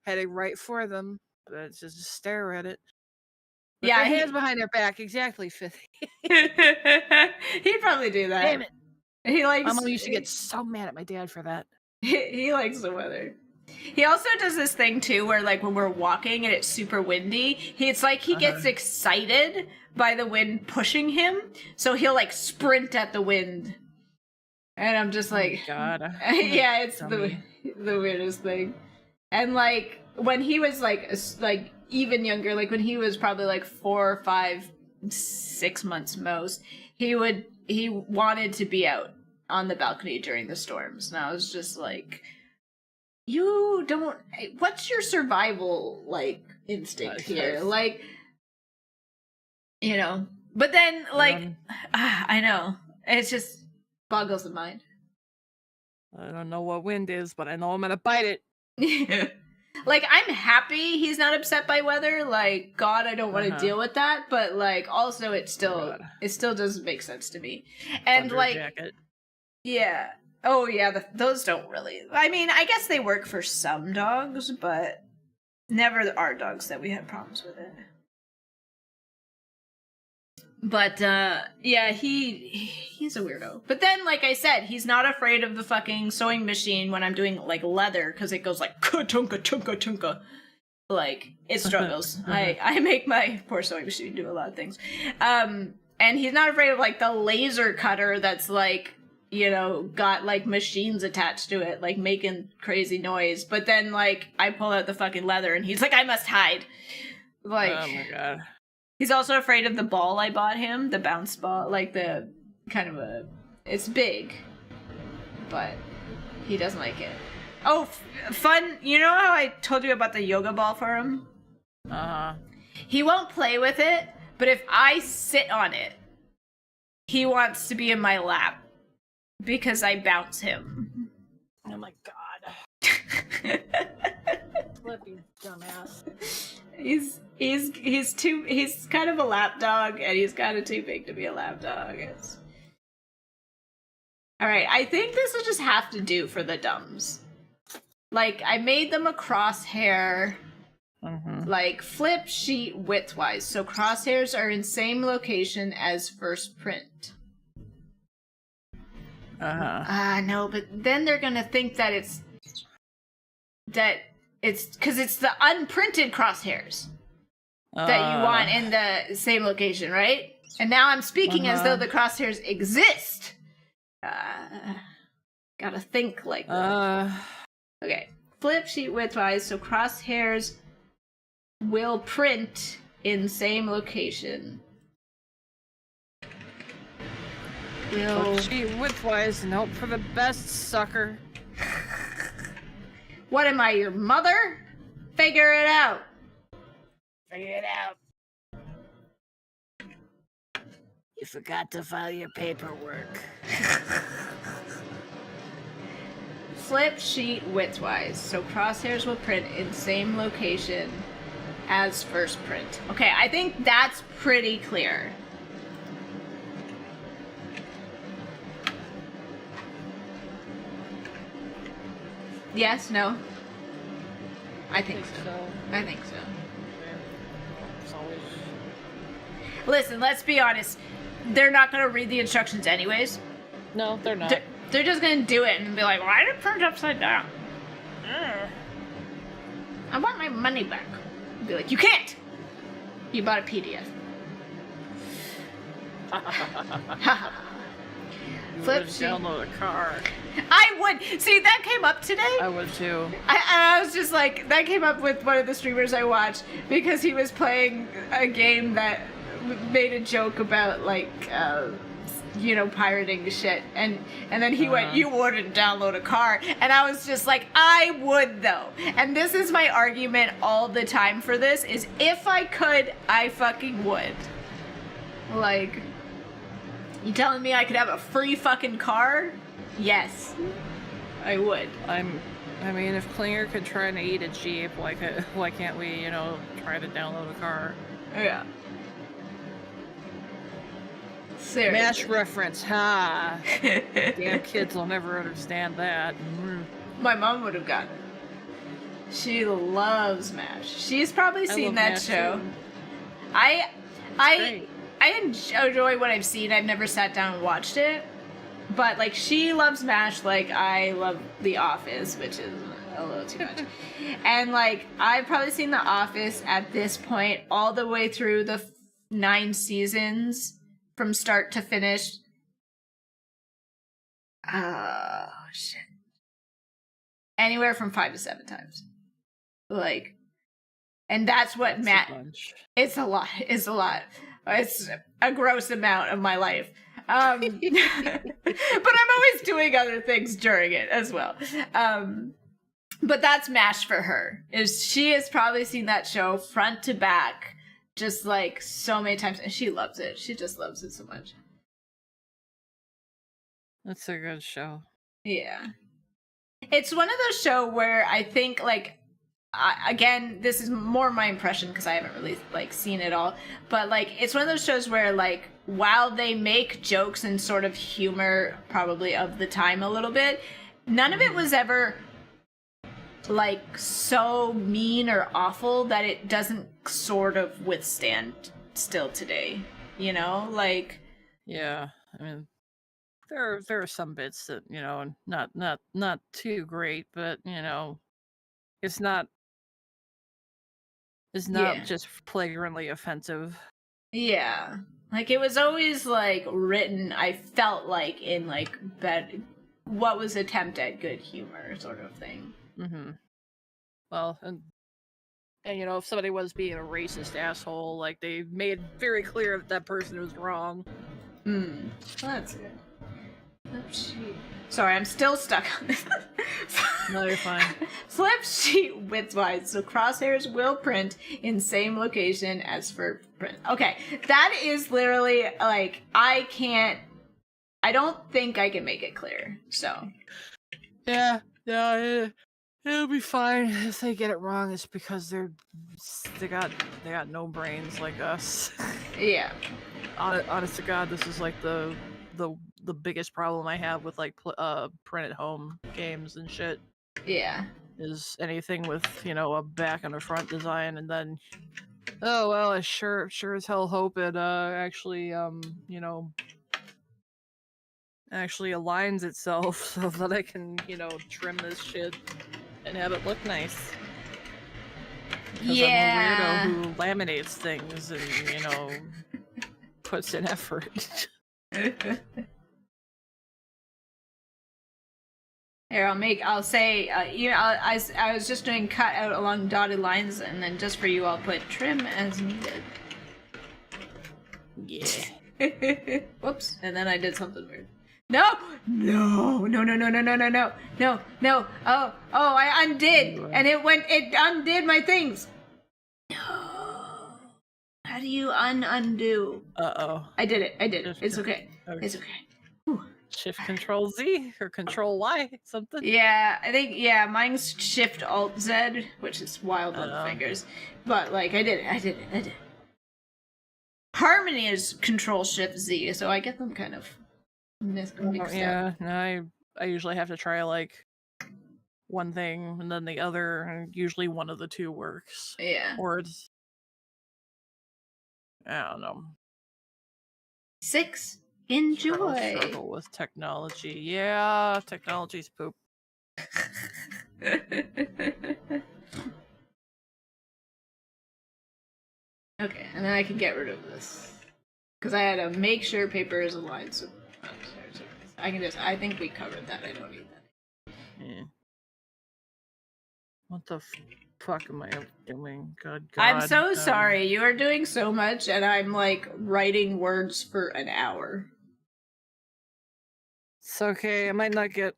heading right for them, but it's just stare at it. With their hands behind their back, exactly. He'd probably do that. Damn it! He likes. My mom used to get so mad at my dad for that. He likes the weather. He also does this thing too where like when we're walking and it's super windy, it's like he gets excited by the wind pushing him, so he'll like sprint at the wind. And I'm just like, God. Yeah, it's the weirdest thing. And like when he was like even younger, like when he was probably like 4, 5, 6 months most, he wanted to be out on the balcony during the storms, and I was just like, you don't... What's your survival, like, instinct here? Like, you know. But then, like, I know. It just boggles the mind. I don't know what wind is, but I know I'm gonna bite it. Like, I'm happy he's not upset by weather. Like, God, I don't want to deal with that. But, like, also it still doesn't make sense to me. And, Thunder like... jacket. Yeah. Oh, yeah, those don't really... I mean, I guess they work for some dogs, but never our dogs that we had problems with it. But yeah, he's a weirdo. But then, like I said, he's not afraid of the fucking sewing machine when I'm doing like leather, because it goes like ka-tunka tunka tunka. Like, it struggles. I make my poor sewing machine do a lot of things. And he's not afraid of like the laser cutter that's like, you know, got like machines attached to it, like making crazy noise. But then like I pull out the fucking leather and he's like, I must hide. Like, oh my god. He's also afraid of the ball I bought him, the bounce ball, like the kind of it's big, but he doesn't like it. Oh, fun. You know how I told you about the yoga ball for him? Uh-huh. He won't play with it, but if I sit on it, he wants to be in my lap because I bounce him. Oh my god. Flippy dumbass. He's kind of a lap dog, and he's kind of too big to be a lap dog. Alright, I think this will just have to do for the dumbs. Like, I made them a crosshair, like, flip sheet widthwise, so crosshairs are in same location as first print. No, but then they're gonna think that it's because it's the unprinted crosshairs that you want in the same location, right? And now I'm speaking as though the crosshairs exist. Gotta think like that. Okay, flip sheet widthwise, so crosshairs will print in same location. Flip sheet widthwise and hope for the best, sucker. What am I, your mother? Figure it out. Figure it out. You forgot to file your paperwork. Flip sheet widthwise, so crosshairs will print in same location as first print. Okay, I think that's pretty clear. Yes, no? I think so. I think so. It's always... Listen, let's be honest. They're not going to read the instructions anyways. No, they're not. They're just going to do it and be like, why did it print upside down? I want my money back. Be like, you can't! You bought a PDF. Flip sheet. Download a car. I would. See, that came up today. I would too. I was just like, that came up with one of the streamers I watched because he was playing a game that made a joke about like, you know, pirating shit, and then he went, "You wouldn't download a car," and I was just like, I would though. And this is my argument all the time for this: is if I could, I fucking would. Like. You telling me I could have a free fucking car? Yes, I would. I mean, if Klinger could try to eat a Jeep, why can't we, you know, try to download a car? Yeah. Seriously. MASH reference, ha! Damn kids will never understand that. My mom would have gotten it. She loves MASH. She's probably seen that MASH show. Too. I enjoy what I've seen. I've never sat down and watched it. But, like, she loves MASH like I love The Office, which is a little too much. And, like, I've probably seen The Office at this point all the way through the 9 seasons from start to finish. Oh, shit. Anywhere from 5 to 7 times. Like, and that's what it's a lot. It's a lot. It's a gross amount of my life. But I'm always doing other things during it as well. But that's MASH for her. She has probably seen that show front to back just like so many times, and she loves it. She just loves it so much. That's a good show. Yeah. It's one of those shows where I think, like, again, this is more my impression because I haven't really like seen it all, but like it's one of those shows where like while they make jokes and sort of humor probably of the time a little bit, none of it was ever like so mean or awful that it doesn't sort of withstand still today. you know, like. Yeah, I mean, there are some bits that, you know, not too great, but you know, it's not Yeah. just flagrantly offensive. Yeah. Like it was always like written, I felt like in like what was attempt at good humor sort of thing. Mm-hmm. Well, and you know, if somebody was being a racist asshole, like they made very clear that person was wrong. Well, that's good. Sorry, I'm still stuck on this. No, you're fine. Flip sheet widthwise, so crosshairs will print in same location as for print. Okay, that is literally like I don't think I can make it clear. So yeah, it'll be fine. If they get it wrong, it's because they got no brains like us. Yeah. Honest to God, this is like the biggest problem I have with like print at home games and shit. Yeah. Is anything with, you know, a back and a front design, and then oh well, I sure as hell hope it actually you know, actually aligns itself so that I can, you know, trim this shit and have it look nice. Because yeah. I'm a weirdo who laminates things and, you know, puts in effort. Here, I'll say, I was just doing cut out along dotted lines, and then just for you, I'll put trim as needed. Yeah. Whoops. And then I did something weird. No! Oh, I undid, and it undid my things. No. How do you undo? Uh-oh. I did it. It's okay. It's okay. Whew. Shift Control Z or Control Y, something. Yeah, I think mine's Shift Alt Z, which is wild on the fingers. But like, I did it. Harmony is Control Shift Z, so I get them kind of mixed up. Yeah, no, I usually have to try like one thing and then the other, and usually one of the two works. Yeah. Or it's, I don't know. 6. Enjoy. Struggle with technology. Yeah, technology's poop. Okay, and then I can get rid of this. Because I had to make sure paper is aligned, so I think we covered that. I don't need that. Yeah. What the fuck am I doing? God. I'm so sorry. You are doing so much, and I'm like writing words for an hour. It's okay. I might not get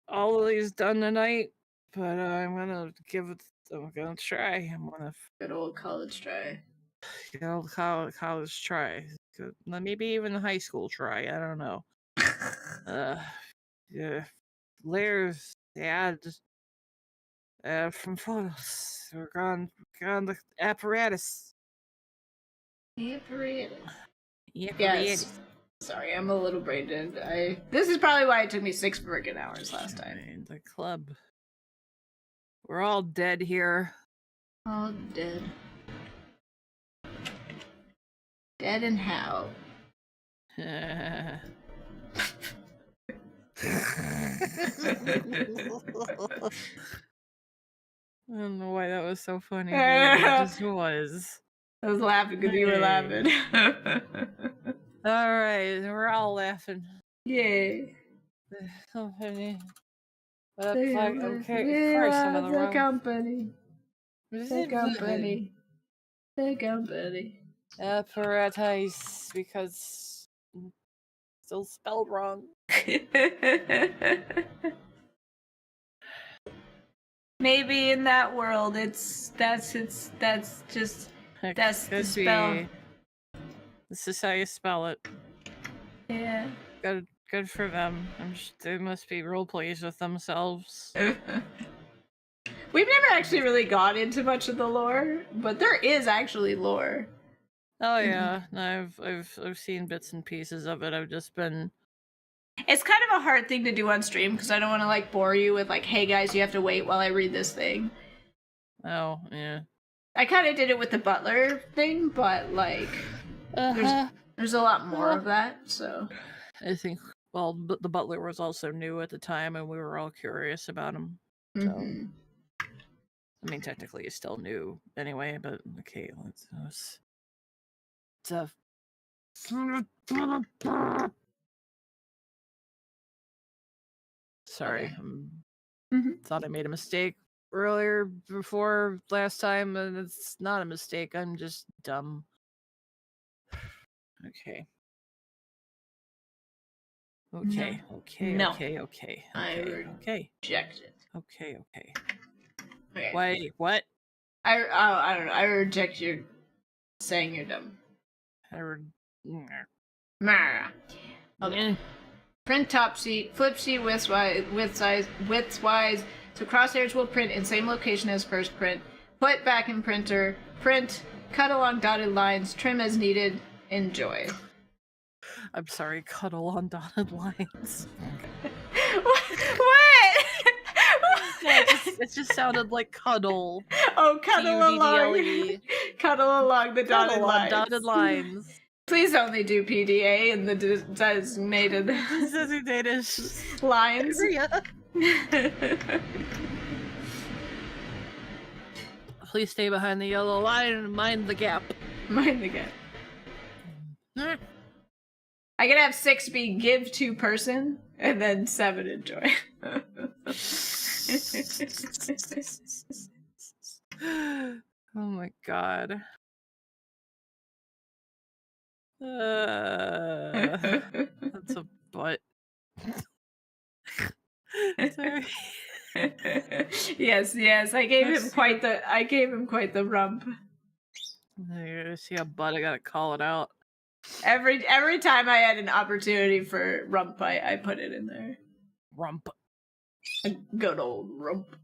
all of these done tonight, but I'm gonna try. I'm gonna good old college try. Good old college try. Good. Maybe even high school try. I don't know. Yeah. Layers. Add. From photos. We're on the apparatus. Apparatus. Yes. Sorry, I'm a little brain dead. This is probably why it took me 6 freaking hours last time. The club. We're all dead here. All dead. Dead and how? I don't know why that was so funny. It just was. I was laughing because you were laughing. Alright, we're all laughing. Yay. So funny. Okay, Christ, I'm in the wrong. Company. The company. Apparatus, because still spelled wrong. Maybe in that world that's the spell. This is how you spell it. Yeah. Good for them. They must be real pleased with themselves. We've never actually really got into much of the lore, but there is actually lore. Oh yeah, I've seen bits and pieces of it. I've just been. It's kind of a hard thing to do on stream because I don't want to like bore you with like, hey guys, you have to wait while I read this thing. Oh yeah. I kind of did it with the butler thing, but like, There's a lot more of that, so. I think, well, the butler was also new at the time, and we were all curious about him. So, I mean, technically, he's still new anyway, but okay, let's sorry, Okay. Thought I made a mistake earlier before last time, and it's not a mistake. I'm just dumb. Okay. Okay. No. Okay. No. Okay. Okay. I Okay. reject it. Okay. Okay. Okay. Wait. What? I don't know. I reject your saying you're dumb. Mara. Okay. Print top sheet, flip sheet widthwise, so crosshairs will print in same location as first print. Put back in printer. Print. Cut along dotted lines. Trim as needed. Enjoy. I'm sorry. Cut along dotted lines. What? Yeah, it just sounded like cuddle. Oh, cuddle along. Cuddle along the dotted lines. Dotted lines. Please only do PDA in the designated lines. Please stay behind the yellow line and mind the gap. Mind the gap. I can have 6 be give to person and then 7 enjoy. Oh my god. That's a butt. Sorry. Yes. I gave him quite the rump. I see a butt. I gotta call it out. Every time I had an opportunity for rump, I put it in there. Rump. A good old rump.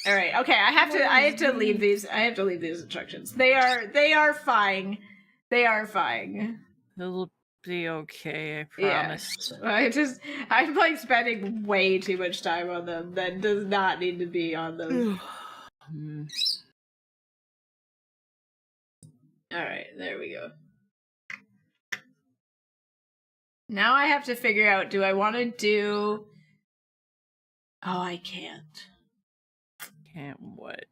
All right. Okay. I have to leave these. I have to leave these instructions. They are fine. They are fine. It'll be okay. I promise. Yeah. I'm like spending way too much time on them that does not need to be on them. All right. There we go. Now I have to figure out, do I want to do... Oh, I can't. Can't what?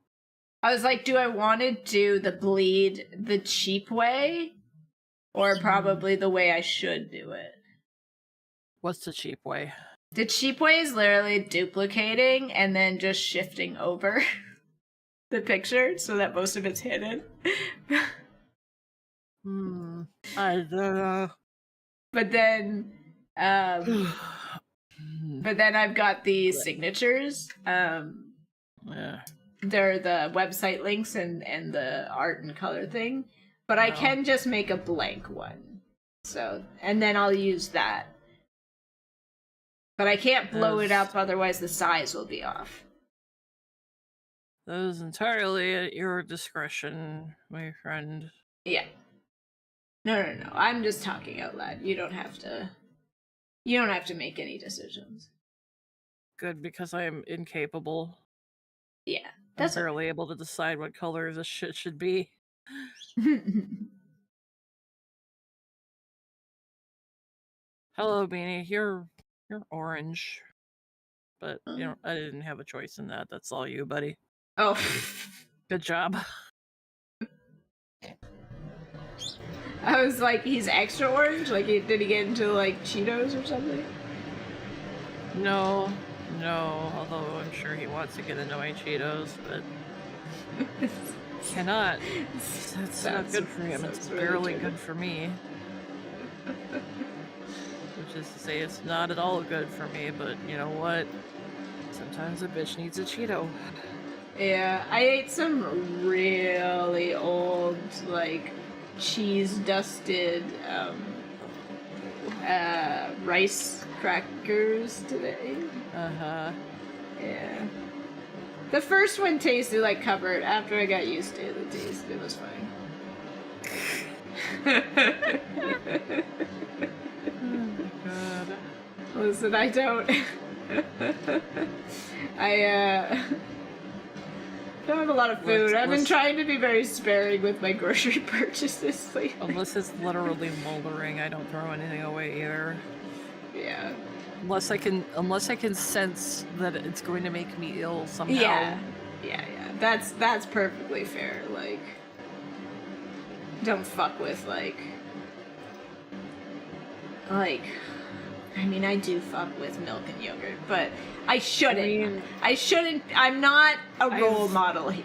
I was like, do I want to do the bleed the cheap way? Or probably the way I should do it? What's the cheap way? The cheap way is literally duplicating and then just shifting over the picture so that most of it's hidden. I don't know. But then I've got the signatures. Yeah. They're the website links and the art and color thing. But I can just make a blank one. So, and then I'll use that. But I can't blow it up, otherwise the size will be off. That is entirely at your discretion, my friend. Yeah. No. I'm just talking out loud. You don't have to make any decisions. Good, because I am incapable. Yeah. I'm barely able to decide what color this shit should be. Hello, Beanie. You're orange. But, you know, I didn't have a choice in that. That's all you, buddy. Oh. Good job. I was like, he's extra orange? Like, did he get into, like, Cheetos or something? No. Although I'm sure he wants to get into my Cheetos, but... cannot. That's not good for him. It's barely good for me. Which is to say, it's not at all good for me, but you know what? Sometimes a bitch needs a Cheeto. Yeah, I ate some really old, like, cheese-dusted, rice crackers today. Uh-huh. Yeah. The first one tasted like cupboard. After I got used to the taste, it was fine. Oh my god. Listen, I don't... don't have a lot of food. I've been trying to be very sparing with my grocery purchases lately. Unless it's literally moldering, I don't throw anything away either. Yeah. Unless I can sense that it's going to make me ill somehow. Yeah. That's perfectly fair. Like, don't fuck with like. I mean, I do fuck with milk and yogurt, but I shouldn't. I'm not a role model here.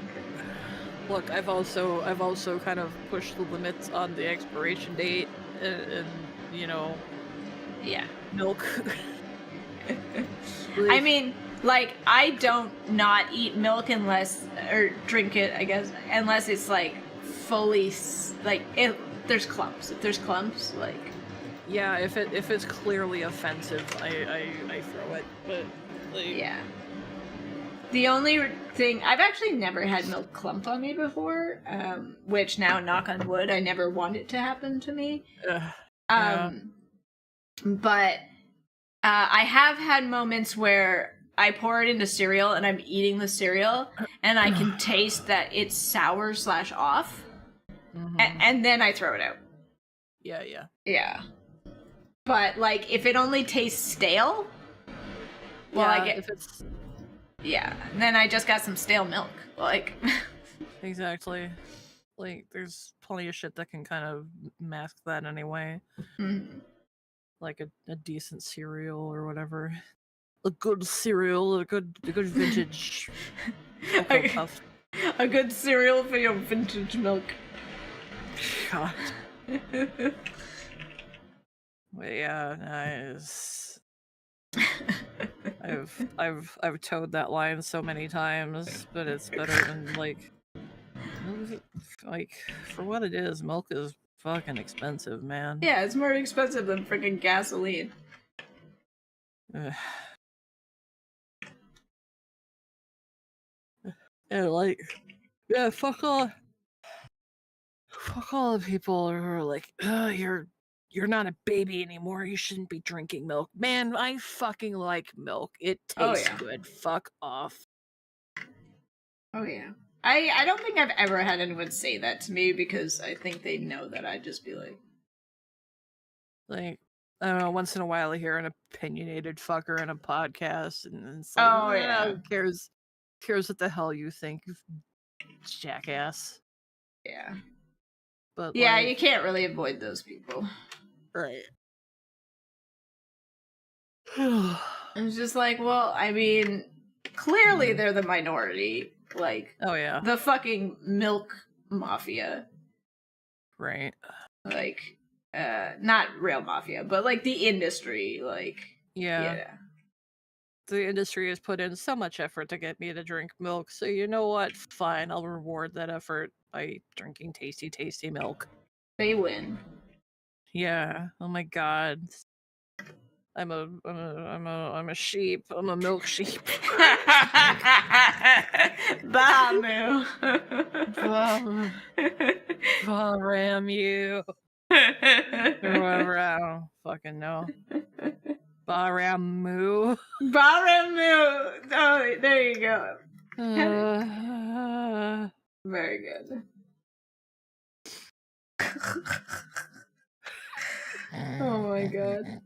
Look, I've also kind of pushed the limits on the expiration date and you know, milk. I mean, like, I don't not eat milk or drink it, I guess, unless it's like fully like there's clumps. If there's clumps, like. Yeah, if it's clearly offensive, I throw it. But like... yeah. The only thing I've actually never had milk clump on me before, which now, knock on wood, I never want it to happen to me. But I have had moments where I pour it into cereal and I'm eating the cereal and I can taste that it's sour / off, and then I throw it out. Yeah. But like, if it only tastes stale, then I just got some stale milk. Like, exactly. Like, there's plenty of shit that can kind of mask that anyway. Mm-hmm. Like a decent cereal or whatever. A good cereal, a good vintage puff. A good cereal for your vintage milk. God. Well, yeah, nice. I've towed that line so many times, but it's better than like for what it is, milk is fucking expensive, man. Yeah, it's more expensive than freaking gasoline. Yeah, fuck all the people who are like, you're not a baby anymore, you shouldn't be drinking milk. Man, I fucking like milk. It tastes good. Fuck off. Oh yeah. I don't think I've ever had anyone say that to me because I think they know that I'd just be like, I don't know, once in a while I hear an opinionated fucker in a podcast and it's like, who cares what the hell you think, jackass. Yeah. But yeah, you can't really avoid those people. Right. It's just like, well, I mean, clearly they're the minority. Like, the fucking milk mafia. Right. Like, not real mafia, but like the industry, like. Yeah. The industry has put in so much effort to get me to drink milk, so you know what? Fine, I'll reward that effort by drinking tasty, tasty milk. They win. Yeah. Oh my god. I'm a sheep. I'm a milk sheep. Bamu. Ram you. Whoever, I don't fucking know. Baramu. Baramu. Oh, there you go. Very good. Oh my god.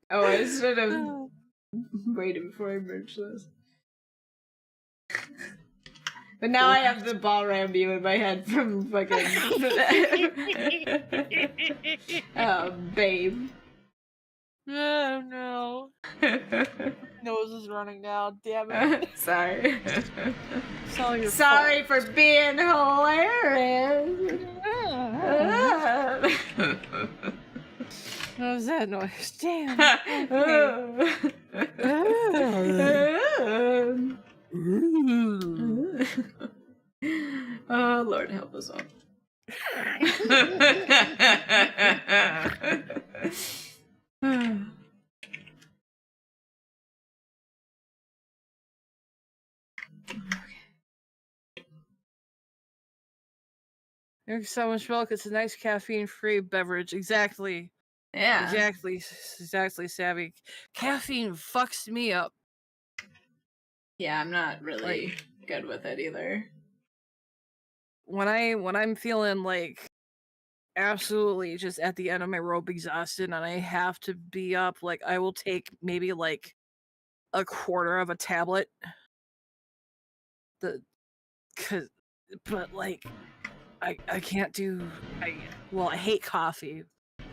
Oh, I should have waited before I merged this. But now I have the Ballram view in my head from fucking Babe. Oh no. Nose is running down, damn it. Sorry. It's all your Sorry for being hilarious. What was that noise? Damn. Oh, Lord help us all. There's so much milk. It's a nice caffeine-free beverage. Exactly. Yeah. Exactly, Savvy. Caffeine fucks me up. Yeah, I'm not really good with it either. When I'm feeling like absolutely just at the end of my rope exhausted and I have to be up, like I will take maybe like a quarter of a tablet. But like I can't do I hate coffee,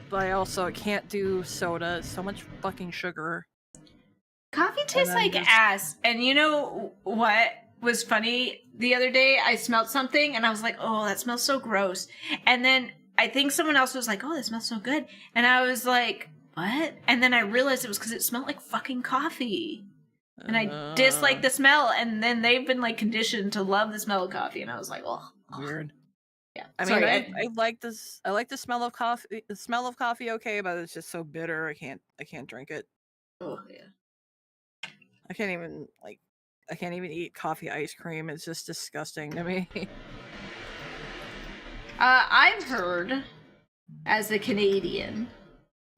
but I also can't do soda. It's so much fucking sugar. Coffee tastes like ass. And you know what was funny? The other day I smelled something and I was like, oh, that smells so gross. And then I think someone else was like, oh, that smells so good. And I was like, what? And then I realized it was because it smelled like fucking coffee. And I dislike the smell. And then they've been like conditioned to love the smell of coffee. And I was like, oh. Weird. Yeah. I mean, I like this. I like the smell of coffee. The smell of coffee, okay, but it's just so bitter. I can't drink it. Oh yeah. I can't even eat coffee ice cream. It's just disgusting to me. I've heard, as a Canadian,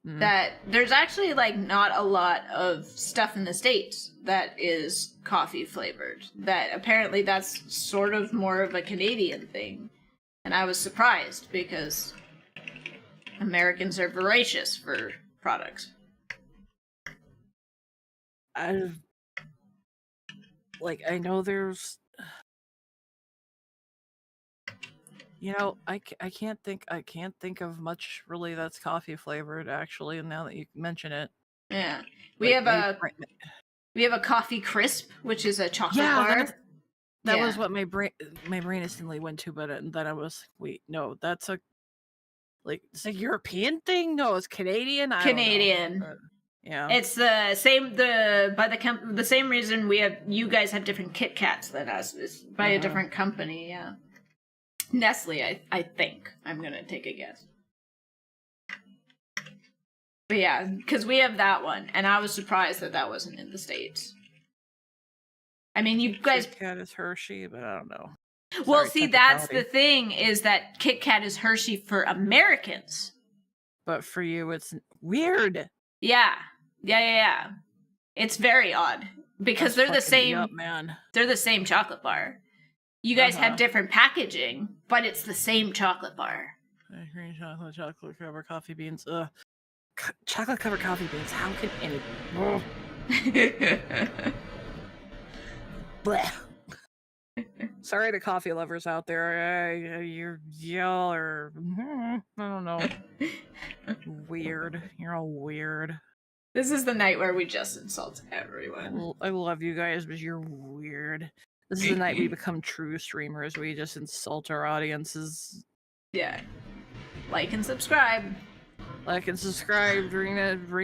that there's actually like not a lot of stuff in the States that is coffee flavored. That apparently that's sort of more of a Canadian thing. And I was surprised because Americans are voracious for products. I know there's, I can't think of much really that's coffee flavored actually. Now that you mention it, yeah, we have a coffee crisp, which is a chocolate bar. That was what my brain instantly went to, but then I was wait, no, that's it's a European thing. No, it's Canadian. Canadian. Yeah, it's the same. The same reason you guys have different Kit Kats than us is by a different company. Yeah, Nestle. I think I'm gonna take a guess. But yeah, because we have that one, and I was surprised that wasn't in the States. I mean, you guys. Kit Kat is Hershey, but I don't know. Well, see, that's the thing, is that Kit Kat is Hershey for Americans. But for you, it's weird. Yeah. It's very odd because they're the same. They're the same chocolate bar. You guys have different packaging, but it's the same chocolate bar. Green chocolate covered coffee beans. Chocolate covered coffee beans. How can any? Blech. Sorry to coffee lovers out there. Y'all are, I don't know, weird. You're all weird. This is the night where we just insult everyone. I love you guys, but you're weird. This is the night we become true streamers. We just insult our audiences. Yeah. Like and subscribe. Ring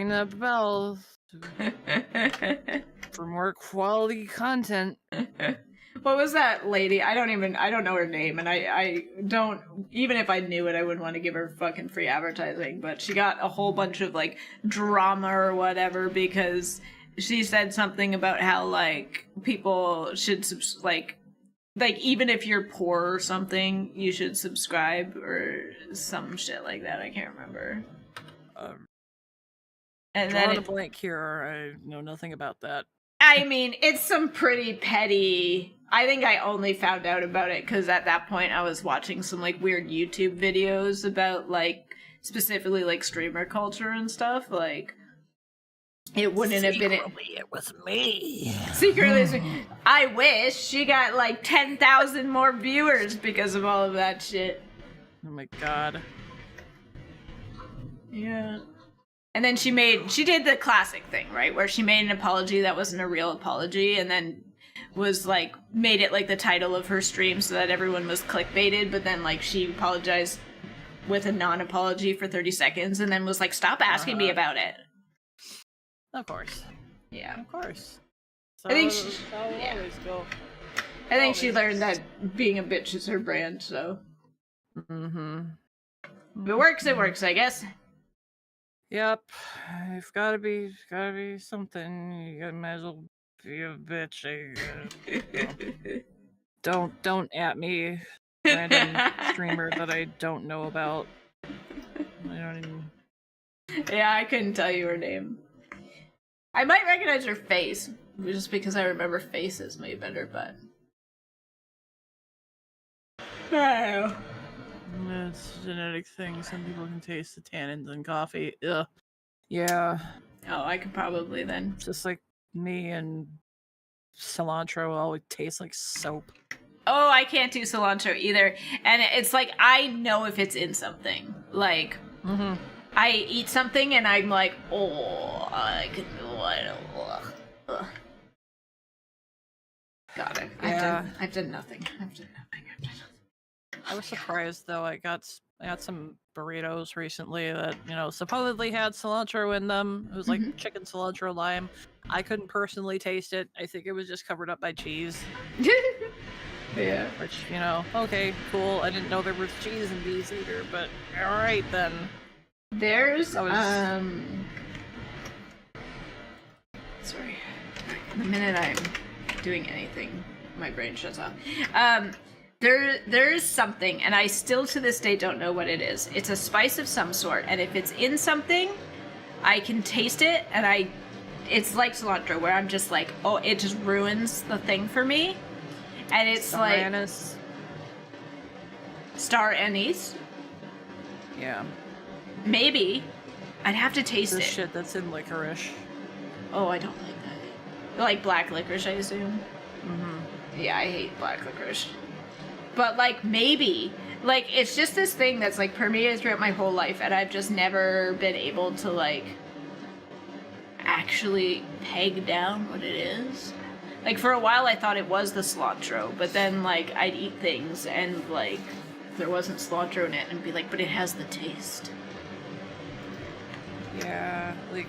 that bell. For more quality content. What was that lady? I don't know her name, and I don't, even if I knew it, I wouldn't want to give her fucking free advertising, but she got a whole bunch of, like, drama or whatever because she said something about how, like, people should, like, even if you're poor or something, you should subscribe or some shit like that. I can't remember. And then a blank here. I know nothing about that. I mean, it's some pretty petty. I think I only found out about it because at that point I was watching some like weird YouTube videos about like specifically like streamer culture and stuff. Like, it wouldn't have been. It was me. Secretly, it was me. I wish she got like 10,000 more viewers because of all of that shit. Oh my god. Yeah. And then she did the classic thing, right? Where she made an apology that wasn't a real apology and then was like, made it like the title of her stream so that everyone was clickbaited, but then like she apologized with a non-apology for 30 seconds and then was like, stop asking me about it. Of course. Yeah. Of course. I think she learned that being a bitch is her brand, so. Mm-hmm. If it works, I guess. Yep, it's gotta be something. You might as well be a bitch. Don't at me, random streamer that I don't know about. I don't even. Yeah, I couldn't tell you her name. I might recognize her face, just because I remember faces way better, but Wow. It's a genetic thing. Some people can taste the tannins in coffee. Ugh. Yeah. Oh, I could probably then. Just like me and cilantro always taste like soap. Oh, I can't do cilantro either. And it's like, I know if it's in something. Like, I eat something and I'm like, oh, I could do it. Ugh. God, I've done nothing. I was surprised though. I got some burritos recently that supposedly had cilantro in them. It was like chicken cilantro lime. I couldn't personally taste it. I think it was just covered up by cheese. Yeah. Which okay, cool. I didn't know there was cheese in these either. But all right then. There's sorry. The minute I'm doing anything, my brain shuts off. There is something, and I still to this day don't know what it is. It's a spice of some sort, and if it's in something, I can taste it, and it's like cilantro, where I'm just like, oh, it just ruins the thing for me. And it's star anise. Yeah. Maybe. I'd have to taste it. Shit that's in licorice. Oh, I don't like that. Like black licorice, I assume. Yeah, I hate black licorice. But like maybe, like it's just this thing that's like permeated throughout my whole life, and I've just never been able to like actually peg down what it is. Like for a while I thought it was the cilantro, but then like I'd eat things and like if there wasn't cilantro in it and be like, but it has the taste. Yeah, like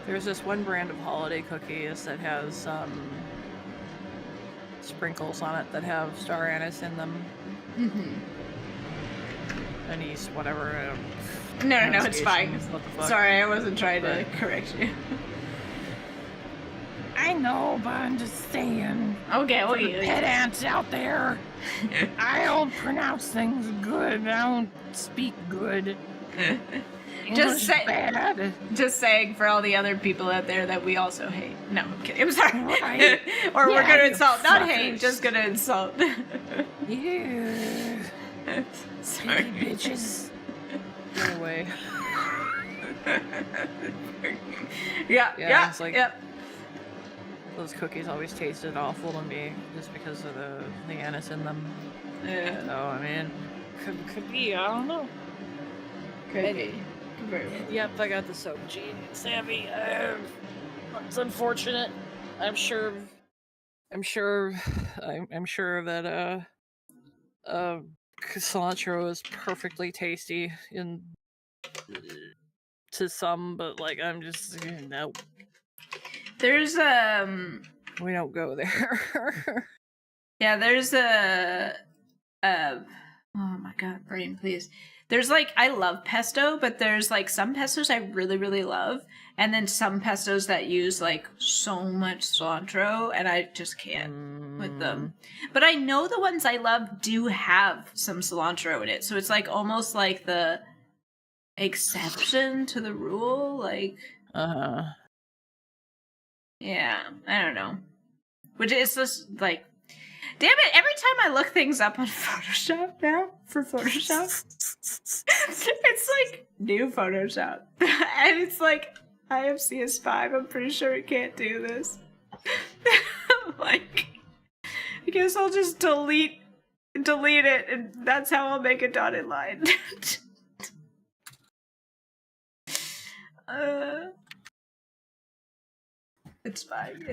there's this one brand of holiday cookies that has sprinkles on it that have star anise in them. Anise, whatever. No, it's fine. Sorry, I wasn't trying to correct you. I know, but I'm just saying. Okay, well, you pedants out there. I don't pronounce things good. I don't speak good. Just saying for all the other people out there that we also hate. No, I'm kidding. I'm sorry. Right. Or we're gonna insult. Not hate, just gonna insult. Yeah. Sorry, bitches. Anyway. Yeah. It's like, yep. Those cookies always tasted awful to me just because of the anise in them. Yeah. So I mean, could be. I don't know. Could be. Very well. Yep, I got the soap gene savvy. It's unfortunate. I'm sure that cilantro is perfectly tasty to some, but like I'm just no. There's we don't go there. Yeah, there's oh my god, brain, please. There's like, I love pesto, but there's like some pestos I really, really love, and then some pestos that use like so much cilantro, and I just can't with them. But I know the ones I love do have some cilantro in it, so it's like almost like the exception to the rule, like. Yeah, I don't know. Which is just like, damn it, every time I look things up on Photoshop now, for Photoshop, it's like new Photoshop. And it's like, I have CS5, I'm pretty sure it can't do this. Like, I guess I'll just delete it, and that's how I'll make a dotted line. It's fine.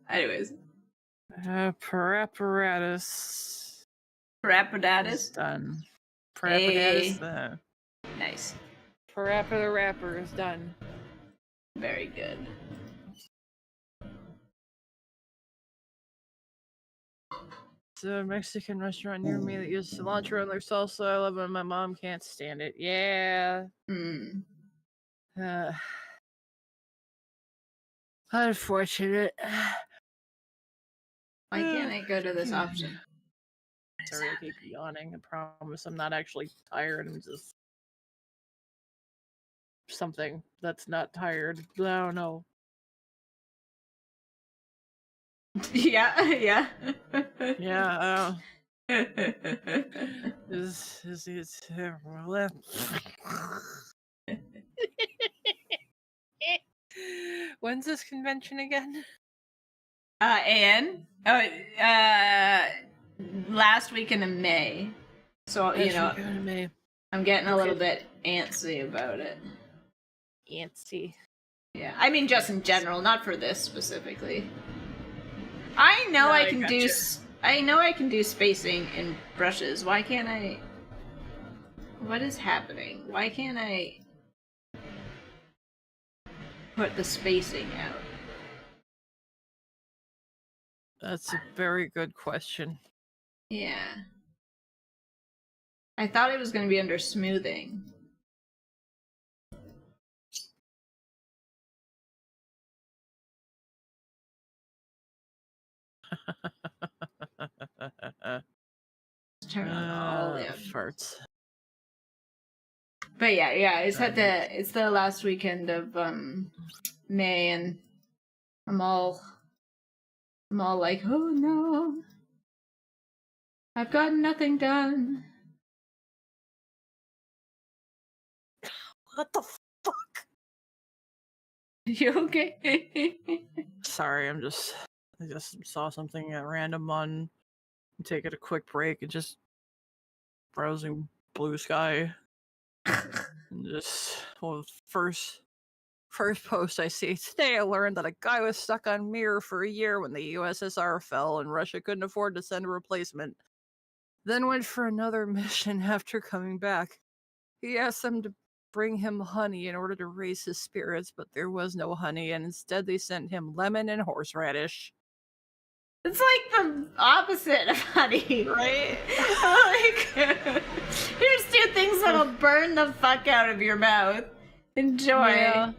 Anyways. Parapparatus. Parapparatus? Done. Parapparatus done. Nice. Parappa the Rapper is done. Very good. It's a Mexican restaurant near me that uses cilantro in their salsa. I love it. My mom can't stand it. Yeah. Unfortunate. Why can't I go to this option? Sorry, I keep yawning. I promise I'm not actually tired. I'm just something that's not tired. I don't know. Yeah, yeah. Yeah. Is well, when's this convention again? And last weekend in May. So May. I'm getting a Okay. little bit antsy about it. Antsy. Yeah, I mean just in general, not for this specifically. I know I can do. I know I can do spacing in brushes. Why can't I? What is happening? Why can't I put the spacing out? That's a very good question. Yeah. I thought it was going to be under smoothing. Turn on all the farts. But yeah, it's the last weekend of May, and I'm all like, oh no, I've got nothing done. What the fuck? You okay? Sorry, I just saw something at random on taking a quick break and just browsing Blue Sky. And just first post I see today, I learned that a guy was stuck on Mir for a year when the USSR fell and Russia couldn't afford to send a replacement. Then went for another mission after coming back. He asked them to bring him honey in order to raise his spirits, but there was no honey, and instead they sent him lemon and horseradish. It's like the opposite of honey. Right? Like, here's two things that'll burn the fuck out of your mouth. Enjoy. Yeah.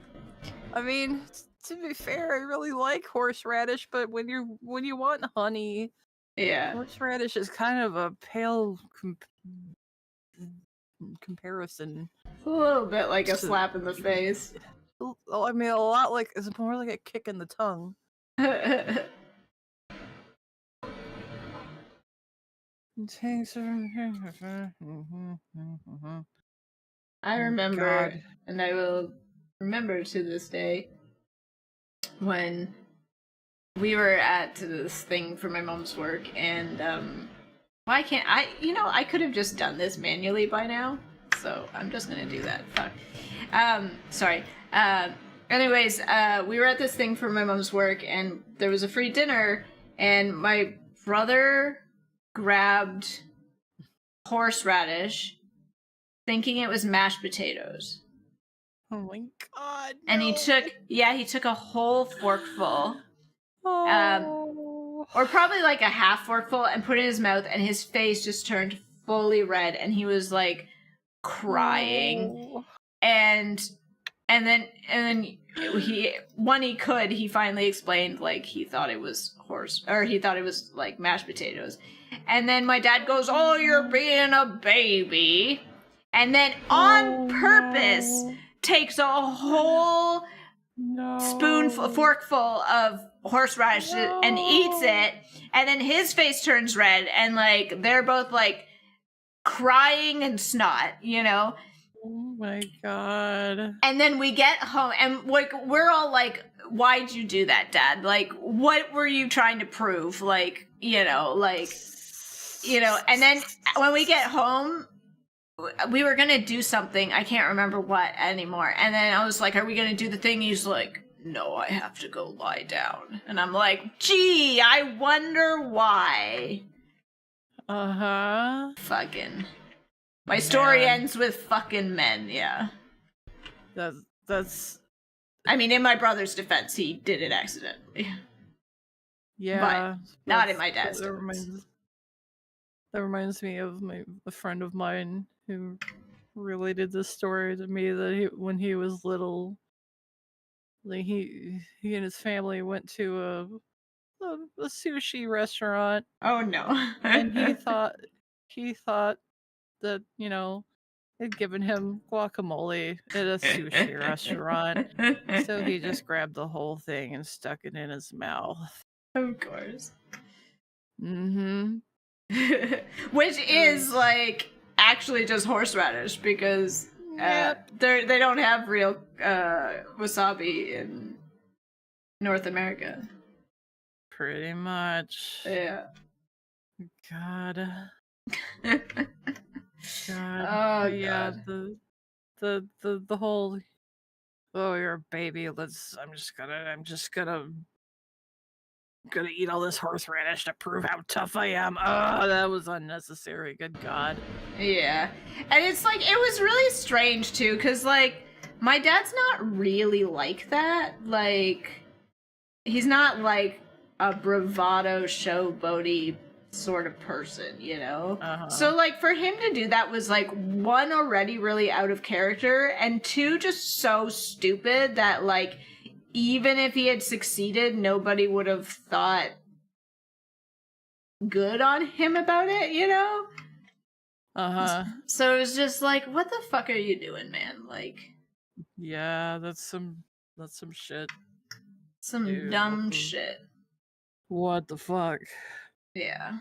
I mean, to be fair, I really like horseradish, but when you want honey, yeah, horseradish is kind of a pale comparison. It's a little bit like a slap in the face. I mean, a lot like it's more like a kick in the tongue. I remember, and I will remember to this day, when we were at this thing for my mom's work, and why can't I? I could have just done this manually by now, so I'm just gonna do that. Fuck. Sorry. Anyways, we were at this thing for my mom's work, and there was a free dinner, and my brother grabbed horseradish, thinking it was mashed potatoes. Oh my god! And no. he took a whole forkful. Or probably like a half forkful, and put it in his mouth, and his face just turned fully red, and he was like crying. Oh. And then he finally explained, like, he thought it was like mashed potatoes. And then my dad goes, "Oh, you're being a baby." And then on purpose takes a whole forkful of horseradish and eats it, and then his face turns red, and like they're both like crying and snot, Oh my god. And then we get home, and like we're all like, "Why'd you do that, Dad? Like, what were you trying to prove?" And then when we get home, we were gonna do something, I can't remember what anymore, and then I was like, "Are we gonna do the thing?" He's like, "No, I have to go lie down." And I'm like, "Gee, I wonder why." Fucking my story ends with fucking men. Yeah, that's I mean, in my brother's defense, he did it accidentally. Yeah, but not in my dad's defense. That reminds me of a friend of mine who related this story to me, that when he was little, like he and his family went to a sushi restaurant. Oh no. And he thought that, they'd given him guacamole at a sushi restaurant. So he just grabbed the whole thing and stuck it in his mouth. Of course. Mm-hmm. Which is like actually just horseradish because they don't have real wasabi in North America. Pretty much. Yeah. God. God. Oh Yeah, God. the whole oh, you're a baby. I'm just gonna eat all this horseradish to prove how tough I am. Oh, that was unnecessary. Good God. Yeah. And it's like, it was really strange too, because like, my dad's not really like that. Like, he's not like a bravado, showboaty sort of person, you know? So like, for him to do that was like, one, already really out of character, and two, just so stupid that like, even if he had succeeded, nobody would have thought good on him about it, you know? So it was just like, what the fuck are you doing, man? Like, yeah, that's some shit. Some Dude, dumb shit. What the fuck? Yeah.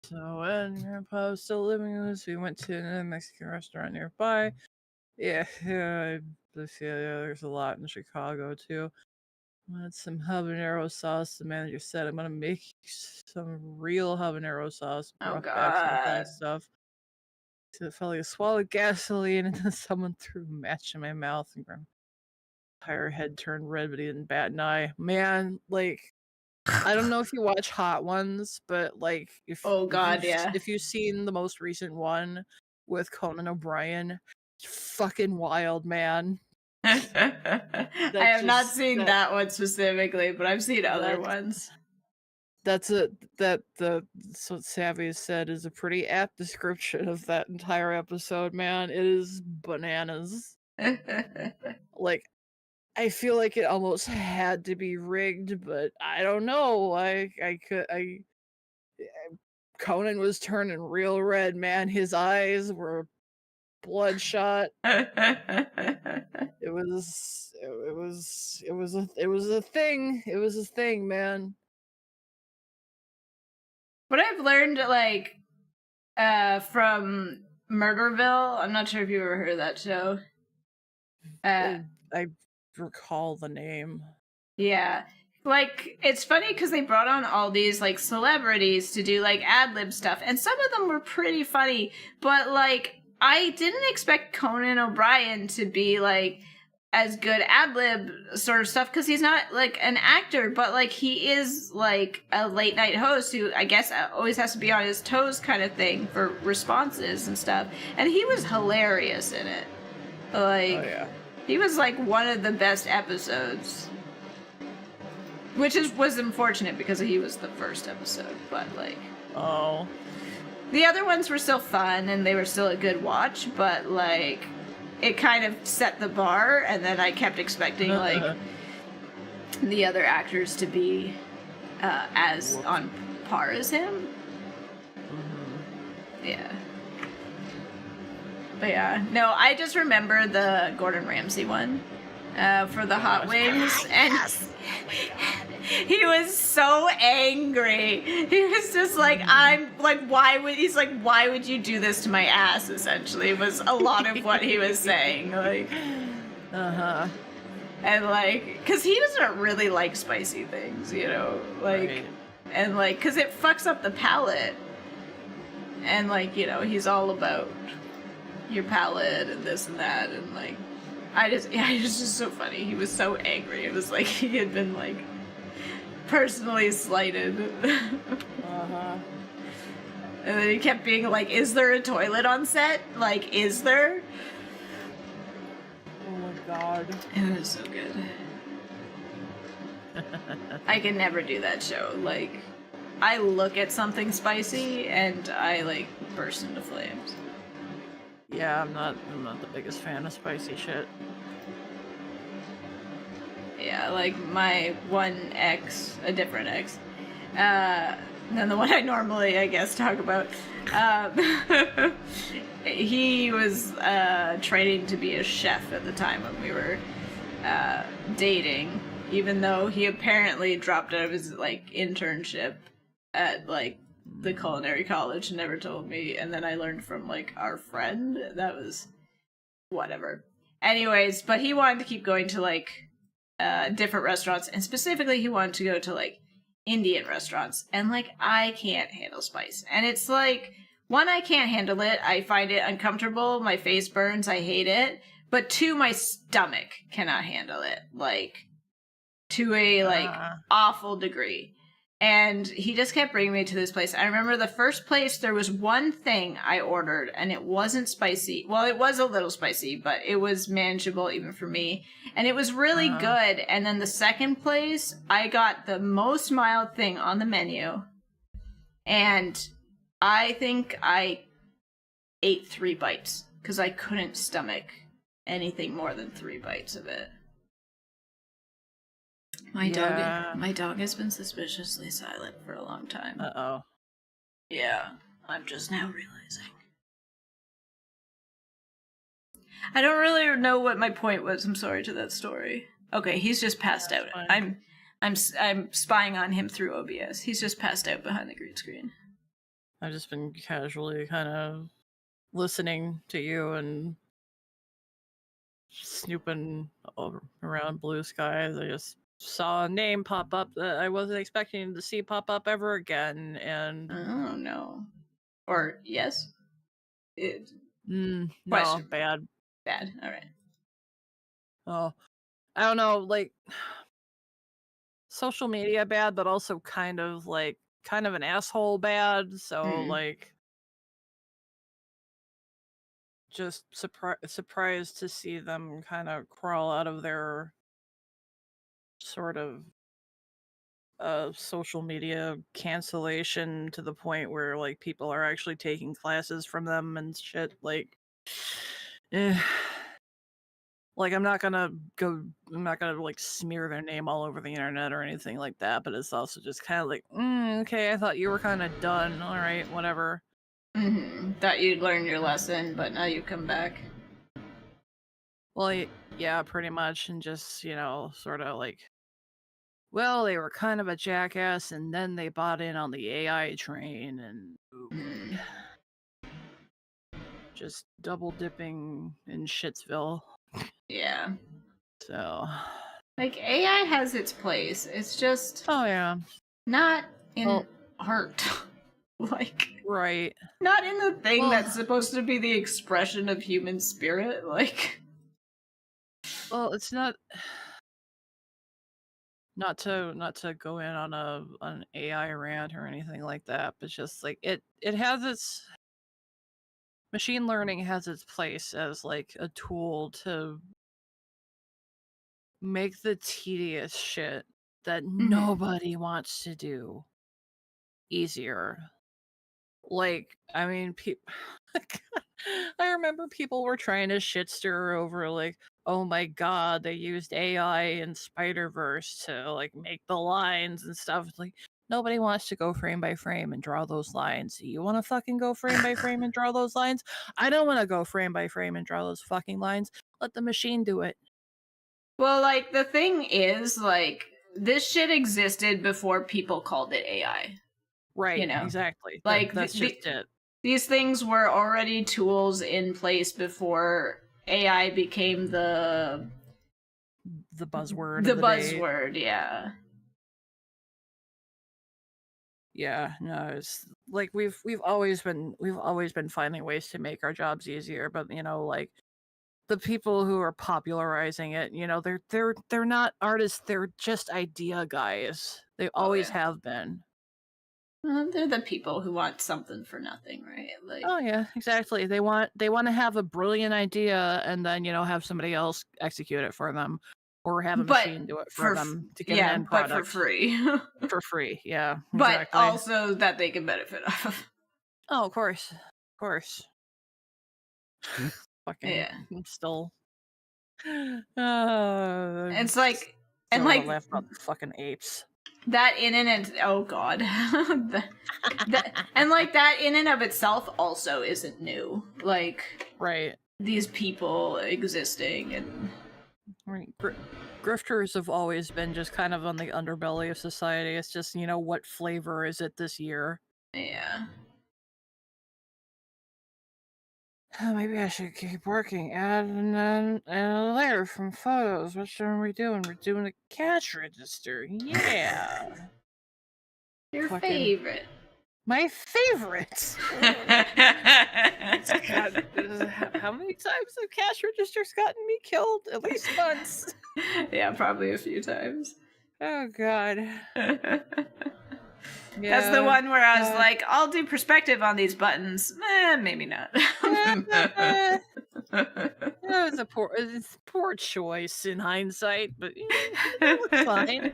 So when Grandpa was still living with us, we went to a Mexican restaurant nearby. Yeah, there's a lot in Chicago too. I had some habanero sauce. The manager said, "I'm gonna make some real habanero sauce, brought back some of that stuff." So it felt like a swallow of gasoline, and then someone threw a match in my mouth, and Grandpa's entire head turned red, but he didn't bat an eye. Man, like, I don't know if you watch Hot Ones, but like, if you've seen the most recent one with Conan O'Brien, fucking wild, man. I have not seen that one specifically, but I've seen other ones. So what Savvy said is a pretty apt description of that entire episode, man. It is bananas. Like, I feel like it almost had to be rigged, but I don't know. Conan was turning real red, man. His eyes were bloodshot. It was a thing. It was a thing, man. What I've learned, like, from Murderville, I'm not sure if you ever heard of that show. I recall the name. Yeah. Like, it's funny because they brought on all these, like, celebrities to do, like, ad-lib stuff, and some of them were pretty funny, but, like, I didn't expect Conan O'Brien to be, like, as good ad-lib sort of stuff, because he's not, like, an actor, but, like, he is, like, a late-night host who, I guess, always has to be on his toes kind of thing for responses and stuff, and he was hilarious in it. Like, he was, like, one of the best episodes. Which was unfortunate because he was the first episode, but like... Oh. The other ones were still fun and they were still a good watch, but like... It kind of set the bar, and then I kept expecting like... the other actors to be as on par as him. Yeah. But yeah. No, I just remember the Gordon Ramsay one. For the hot wings, and he was so angry. He was just like, why would you do this to my ass, essentially, was a lot of what he was saying, like, and like, because he doesn't really like spicy things, you know, like, and like, because it fucks up the palate, and like, you know, he's all about your palate and this and that, and like, it was just so funny. He was so angry. It was like he had been, like, personally slighted. And then he kept being like, is there a toilet on set? Like, is there? Oh my god. It was so good. I can never do that show. Like, I look at something spicy and I, like, burst into flames. Yeah, I'm not the biggest fan of spicy shit. Yeah, like my one ex, a different ex, than the one I normally, I guess, talk about. He was training to be a chef at the time when we were dating, even though he apparently dropped out of his like internship at like the culinary college and never told me. And then I learned from like our friend that was whatever. Anyways, but he wanted to keep going to like different restaurants, and specifically he wanted to go to like Indian restaurants, and like I can't handle spice, and it's like, one, I can't handle it, I find it uncomfortable, my face burns, I hate it, but two, my stomach cannot handle it, like to a like awful degree. And he just kept bringing me to this place. I remember the first place, there was one thing I ordered, and it wasn't spicy. Well, it was a little spicy, but it was manageable even for me. And it was really good. And then the second place, I got the most mild thing on the menu. And I think I ate 3 bites, because I couldn't stomach anything more than 3 bites of it. My dog has been suspiciously silent for a long time. Uh-oh. Yeah, I'm just now realizing. I don't really know what my point was. I'm sorry to that story. Okay, he's just passed out. Fine. I'm spying on him through OBS. He's just passed out behind the green screen. I've just been casually kind of listening to you and snooping around blue skies. I just saw a name pop up that I wasn't expecting to see pop up ever again, and oh no, or yes, no, bad. All right. Oh, I don't know, like social media bad, but also kind of an asshole bad. So like, just surprised to see them kind of crawl out of their sort of social media cancellation to the point where like people are actually taking classes from them and shit. Like, like I'm not gonna like smear their name all over the internet or anything like that, but it's also just kind of like, okay, I thought you were kind of done. All right, whatever. Thought you'd learn your lesson, but now you come back. Well, yeah, pretty much, and just, sort of like, well, they were kind of a jackass, and then they bought in on the AI train, and just double dipping in Shitsville. Yeah. So, like, AI has its place. It's just, oh yeah, not in art. Like, right, not in the thing that's supposed to be the expression of human spirit. Like, well, it's not to go in on an AI rant or anything like that, but just like it has its machine learning has its place as like a tool to make the tedious shit that nobody wants to do easier. Like, I mean, I remember people were trying to shit stir over like, oh my god, they used AI in Spider-Verse to like make the lines and stuff. It's like, nobody wants to go frame by frame and draw those lines. You want to fucking go frame by frame and draw those lines? I don't want to go frame by frame and draw those fucking lines. Let the machine do it. Well, like, the thing is, like, this shit existed before people called it AI. Right, exactly. Like, that's just it. These things were already tools in place before AI became the buzzword. The buzzword, yeah. Yeah, no, it's like we've always been finding ways to make our jobs easier, but like the people who are popularizing it, they're not artists, they're just idea guys. They always have been. They're the people who want something for nothing, right? Like, oh yeah, exactly. They want to have a brilliant idea and then have somebody else execute it for them, or have a machine do it for them to get an end product. But for free. For free, yeah. But also that they can benefit off of. Oh, of course. Fucking still. It's like, and like, laugh about the fucking apes. That in and oh god, and like that in and of itself also isn't new. Like, right, these people existing and right. grifters have always been just kind of on the underbelly of society. It's just, what flavor is it this year? Yeah. Maybe I should keep working. Add a layer from photos. What are we doing? We're doing the cash register. Yeah. Your Fucking favorite. my favorite. God, how many times have cash registers gotten me killed? At least once. Yeah, probably a few times. Oh God. That's the one where I was like, I'll do perspective on these buttons. Maybe not. That was a poor choice in hindsight, but it looks fine.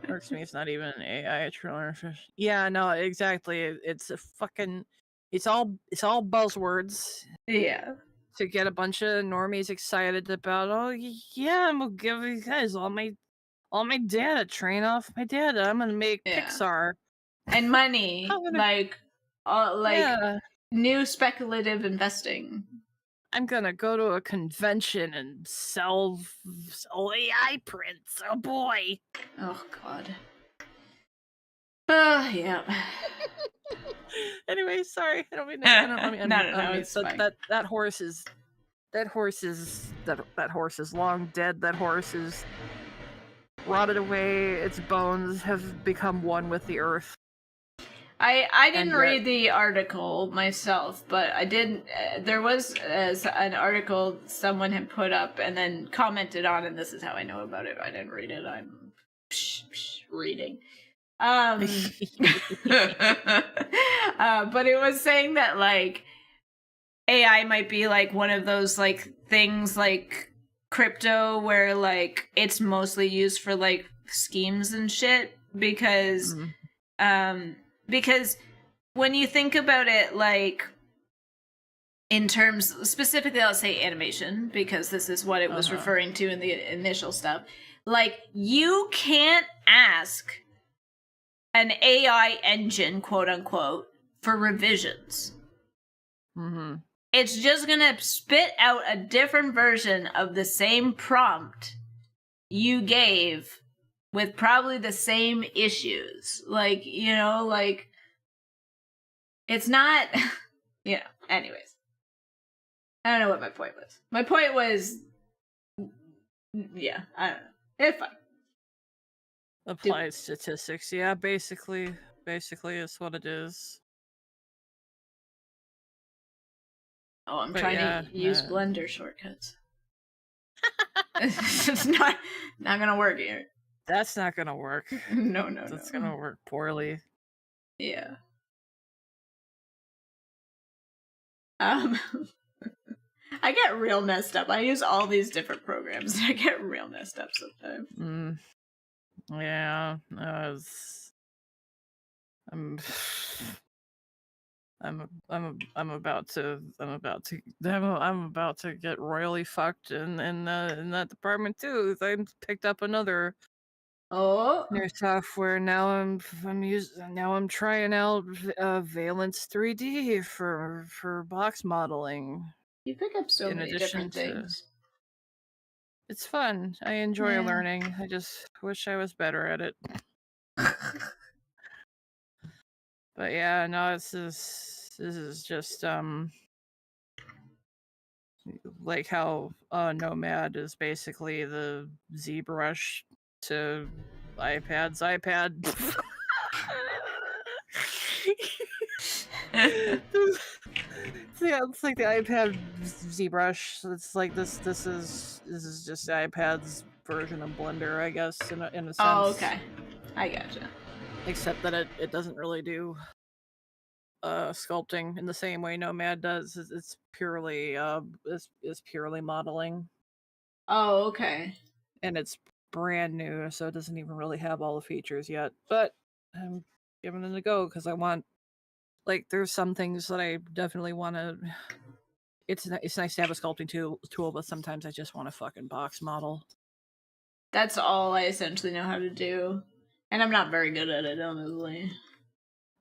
Works me, it's not even an AI trailer. Yeah, no, exactly. It's a fucking. It's all buzzwords. Yeah. To get a bunch of normies excited about. Oh yeah, I'm gonna give you guys all my data. Train off my data. I'm gonna make Pixar. And money, like yeah. new speculative investing. I'm gonna go to a convention and sell AI prints. Oh boy. Oh God. Yeah. Anyway, sorry. I don't mean No, it's fine. That horse is long dead. That horse is rotted away. Its bones have become one with the earth. I didn't read the article myself, but I did. There was an article someone had put up and then commented on, and this is how I know about it. I didn't read it. I'm reading. But it was saying that like AI might be like one of those like things like crypto where like it's mostly used for like schemes and shit because when you think about it like in terms specifically let's say animation because this is what it was referring to in the initial stuff, like you can't ask an AI engine, quote unquote, for revisions. Mm-hmm. It's just gonna spit out a different version of the same prompt you gave with probably the same issues. Like, like it's not anyways. I don't know what my point was. My point was I don't know. It's fine. Applied statistics, yeah, basically is what it is. Oh, I'm trying to use Blender shortcuts. It's not gonna work here. That's not gonna work. No. That's gonna work poorly. Yeah. I get real messed up. I use all these different programs. I get real messed up sometimes. Yeah. I'm about to get royally fucked in that department too. I picked up another new software. Now I'm trying out Valence 3D for box modeling. You pick up so many different things. It's fun. I enjoy learning. I just wish I was better at it. But yeah, no, this is just like how Nomad is basically the ZBrush to iPad's iPad. Yeah, it's like the iPad ZBrush. It's like this is just iPad's version of Blender, I guess, in a sense. Oh, okay. I gotcha. Except that it doesn't really do sculpting in the same way Nomad does. It's purely purely modeling. Oh, okay. And it's brand new, so it doesn't even really have all the features yet. But I'm giving it a go because I want, like, there's some things that I definitely want to. It's nice to have a sculpting tool, but sometimes I just want to fucking box model. That's all I essentially know how to do, and I'm not very good at it, honestly.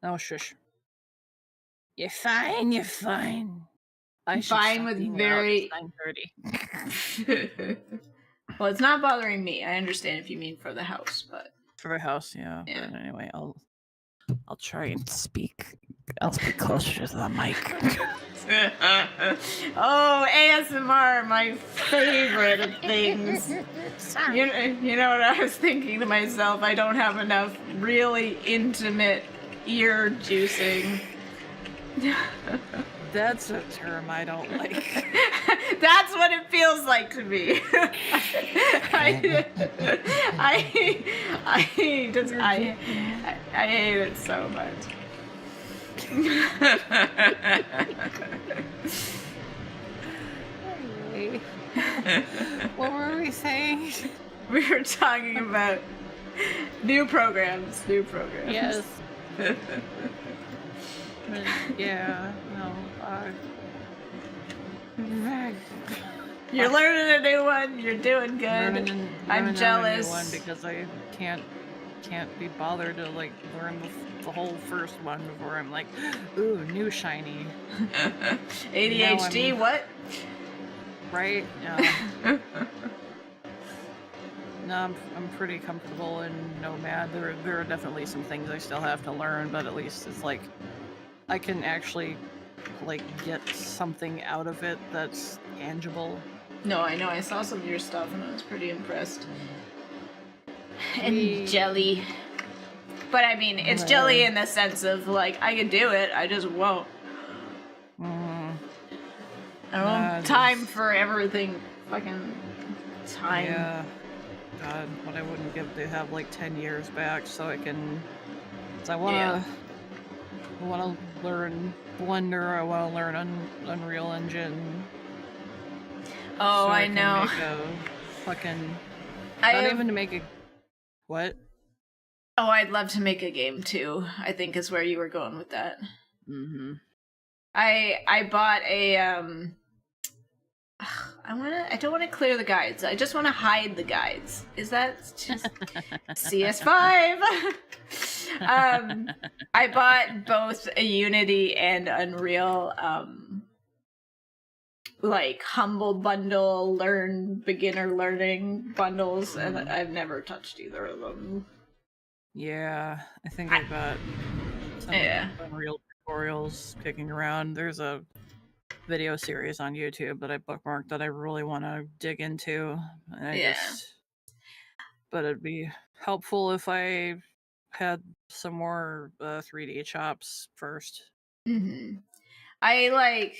Oh shush. You're fine. You're fine. I'm fine with very 9:30. Well, it's not bothering me. I understand if you mean for the house, but For the house, yeah. yeah. But anyway, I'll try and speak. I'll speak closer to the mic. Oh, ASMR, my favorite of things. You know what I was thinking to myself? I don't have enough really intimate ear juicing. That's a term I don't like. That's what it feels like to me. I hate it so much. What were we saying? We were talking about new programs. Yes. Yeah, no. You're learning a new one. You're doing good. I'm jealous. A new one because I can't be bothered to like learn the whole first one before I'm like, ooh, new shiny. ADHD, what? Right? Yeah. No, I'm pretty comfortable in Nomad. There are definitely some things I still have to learn, but at least it's like I can actually like get something out of it that's tangible. No, I know. I saw some of your stuff and I was pretty impressed. And jelly. But I mean, it's jelly in the sense of like I can do it, I just won't. I don't have time for everything. Fucking time. Yeah. God, what I wouldn't give to have like 10 years back so I can. So I wanna learn Blender. I wanna learn Unreal Engine. Oh, so I know. Make a fucking. Not even to make a. What? Oh, I'd love to make a game too. I think is where you were going with that. Mm-hmm. I bought a I don't want to clear the guides. I just want to hide the guides. Is that just CS5? I bought both a Unity and Unreal like humble bundle beginner learning bundles, and I've never touched either of them. Yeah, I think I got some Unreal tutorials kicking around. There's a video series on YouTube that I bookmarked that I really want to dig into. And but it'd be helpful if I had some more 3D chops first. Mm-hmm. I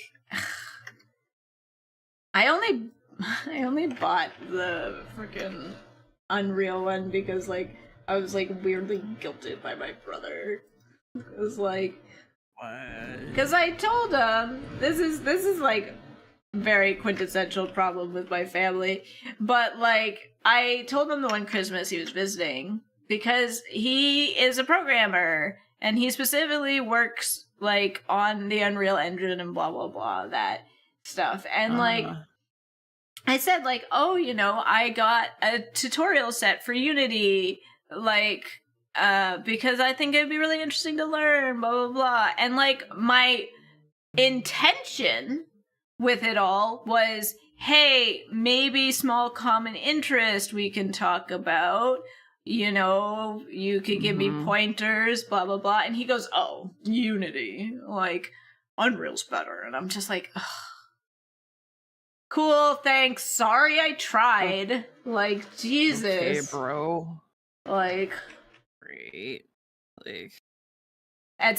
only bought the freaking Unreal one because like I was like weirdly guilted by my brother. It was like, because I told him this is like very quintessential problem with my family, but like I told him the one Christmas he was visiting because he is a programmer and he specifically works like on the Unreal Engine and blah blah blah that stuff, and like I said like, oh, you know, I got a tutorial set for Unity, like because I think it'd be really interesting to learn, blah blah blah, and like my intention with it all was, hey, maybe small common interest we can talk about, you know, you could give me pointers, blah blah blah, and he goes, oh, Unity, like Unreal's better, and I'm just like, ugh. Cool, thanks, sorry I tried. Like, Jesus. Okay, bro. Like, great. Like, I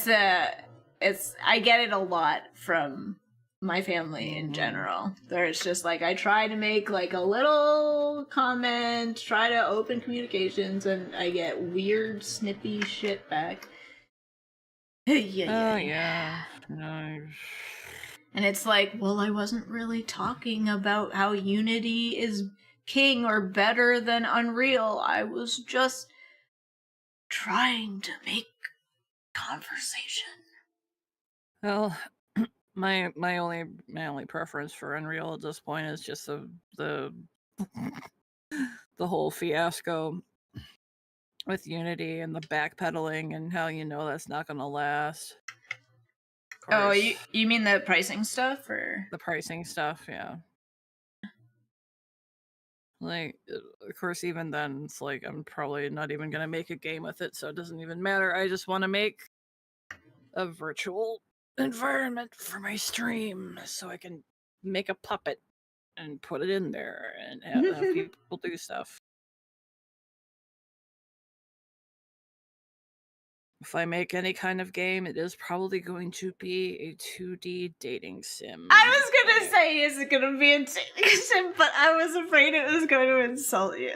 get it a lot from my family in general. There's just like, I try to make like a little comment, try to open communications, and I get weird snippy shit back. yeah. No. And it's like, well, I wasn't really talking about how Unity is king or better than Unreal. I was just trying to make conversation. Well, my only preference for Unreal at this point is just the whole fiasco with Unity and the backpedaling and how you know that's not going to last. Oh, you mean the pricing stuff, or the pricing stuff? Yeah. Like, of course, even then, it's like I'm probably not even gonna make a game with it, so it doesn't even matter. I just want to make a virtual environment for my stream so I can make a puppet and put it in there and have people do stuff. If I make any kind of game, it is probably going to be a 2D dating sim. I was gonna say, is it gonna be a dating sim? But I was afraid it was going to insult you.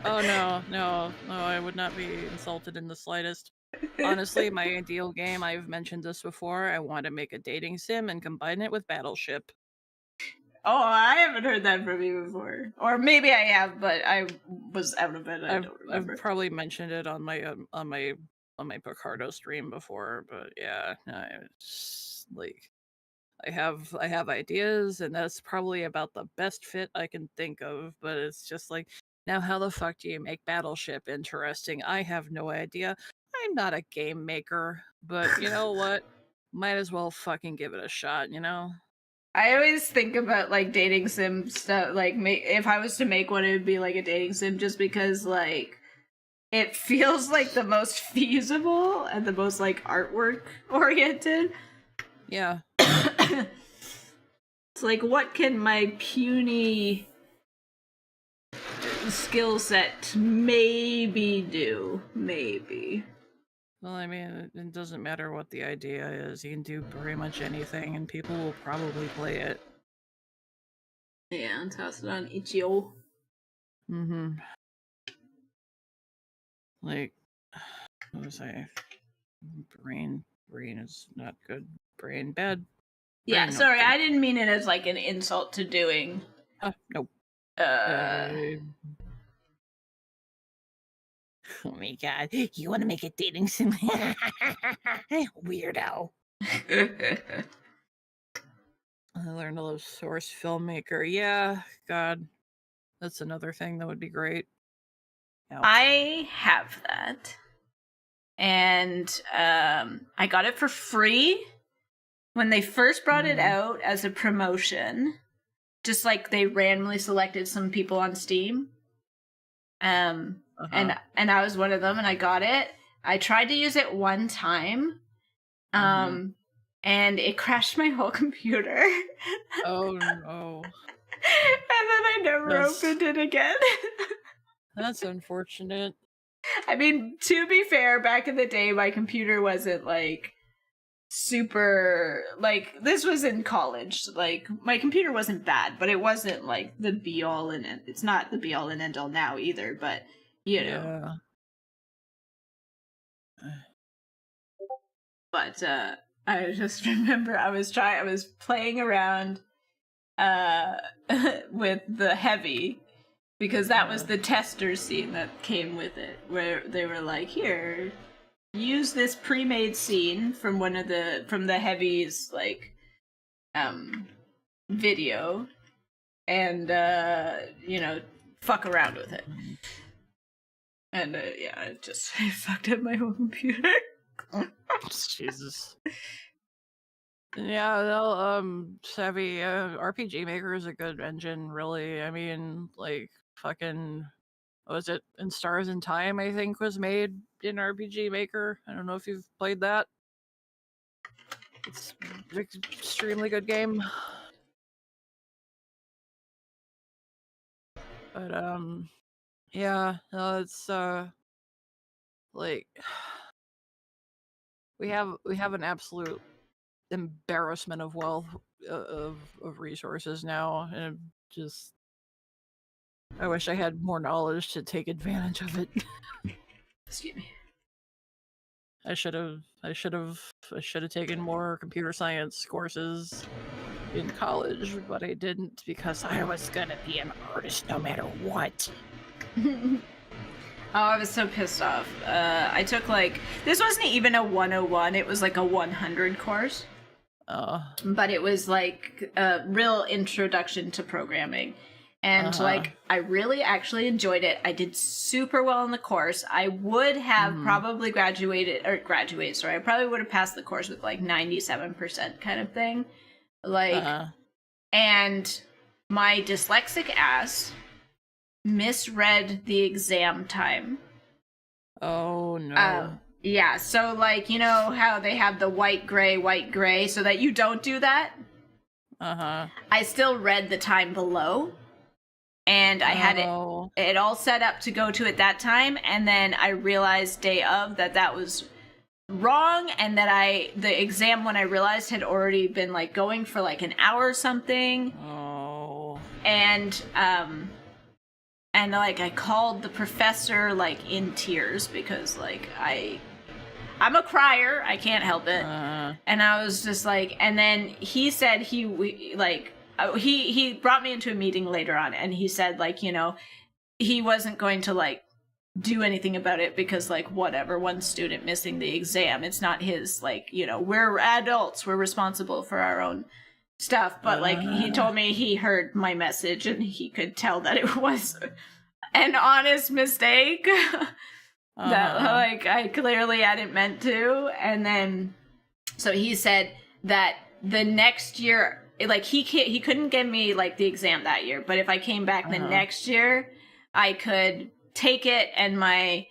Oh no, I would not be insulted in the slightest. Honestly, my ideal game, I've mentioned this before, I want to make a dating sim and combine it with Battleship. Oh, I haven't heard that from you before. Or maybe I have, but I was out of it. I don't remember. I've probably mentioned it on my Picardo stream before, but yeah, it's like I have ideas, and that's probably about the best fit I can think of. But it's just like, now how the fuck do you make Battleship interesting? I have no idea. I'm not a game maker, but you know what? Might as well fucking give it a shot, you know? I always think about like dating sim stuff. Like, if I was to make one, it would be like a dating sim, just because like it feels like the most feasible and the most like artwork oriented. Yeah. It's like, what can my puny skill set maybe do? Maybe. Well, I mean, it doesn't matter what the idea is. You can do pretty much anything, and people will probably play it. Yeah, and toss it on Itch.io. Mm-hmm. Like, what was I? Brain is not good. Brain bad. Yeah, Brain, sorry, okay. I didn't mean it as like an insult to doing. Nope. Oh my god, you want to make a dating sim? Weirdo. I learned a little source filmmaker. Yeah, god. That's another thing that would be great. Ouch. I have that. And I got it for free when they first brought it out as a promotion. Just like they randomly selected some people on Steam. And I was one of them, and I got it. I tried to use it one time. And it crashed my whole computer. Oh no. And then I never opened it again. That's unfortunate. I mean, to be fair, back in the day, my computer wasn't like super, like, this was in college. Like, my computer wasn't bad, but it wasn't like the be all and end. It's not the be all and end all now either, but you know. But I just remember I was playing around with the heavy, because that was the tester scene that came with it, where they were like, here, use this pre-made scene from the heavy's like video, and you know, fuck around with it. And yeah, I fucked up my whole computer. Jesus. Yeah, well, Savvy RPG Maker is a good engine, really. I mean, like, fucking, what was it? In Stars in Time, I think, was made in RPG Maker. I don't know if you've played that. It's an extremely good game. But, yeah, no, it's, like, we have an absolute embarrassment of wealth of resources now, and just, I wish I had more knowledge to take advantage of it. Excuse me. I should have taken more computer science courses in college, but I didn't, because I was gonna be an artist no matter what. Oh, I was so pissed off. I took this wasn't even a 101, it was like a 100 course. But it was like a real introduction to programming. And I really actually enjoyed it. I did super well in the course. I would have probably I probably would have passed the course with like 97% kind of thing. And my dyslexic ass misread the exam time. Oh, no. Yeah, so, like, you know how they have the white, gray, so that you don't do that? Uh-huh. I still read the time below, and I had it all set up to go to at that time, and then I realized day of that was wrong, and that the exam, when I realized, had already been, like, going for, like, an hour or something. Oh. And like, I called the professor, like, in tears, because, like, I'm a crier. I can't help it. And I was just like, and then he said he brought me into a meeting later on, and he said, like, you know, he wasn't going to, like, do anything about it because, like, whatever, one student missing the exam, it's not his, like, you know, we're adults, we're responsible for our own stuff. But, like, he told me he heard my message and he could tell that it was an honest mistake. That, like, I clearly hadn't meant to. And then, so he said that the next year, like, he couldn't give me, like, the exam that year, but if I came back the next year, I could take it and my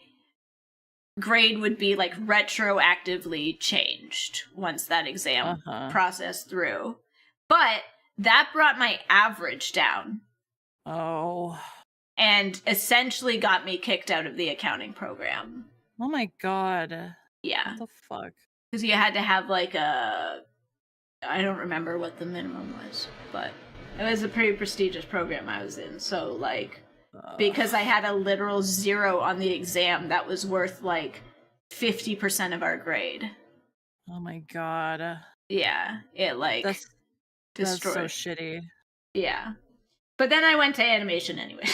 grade would be, like, retroactively changed once that exam processed through. But that brought my average down. Oh. And essentially got me kicked out of the accounting program. Oh my god. Yeah. What the fuck? Because you had to have, like, I don't remember what the minimum was, but it was a pretty prestigious program I was in. So, like, because I had a literal 0 on the exam, that was worth, like, 50% of our grade. Oh my god. Yeah. It, like, destroyed. That's so shitty. Yeah. But then I went to animation anyway.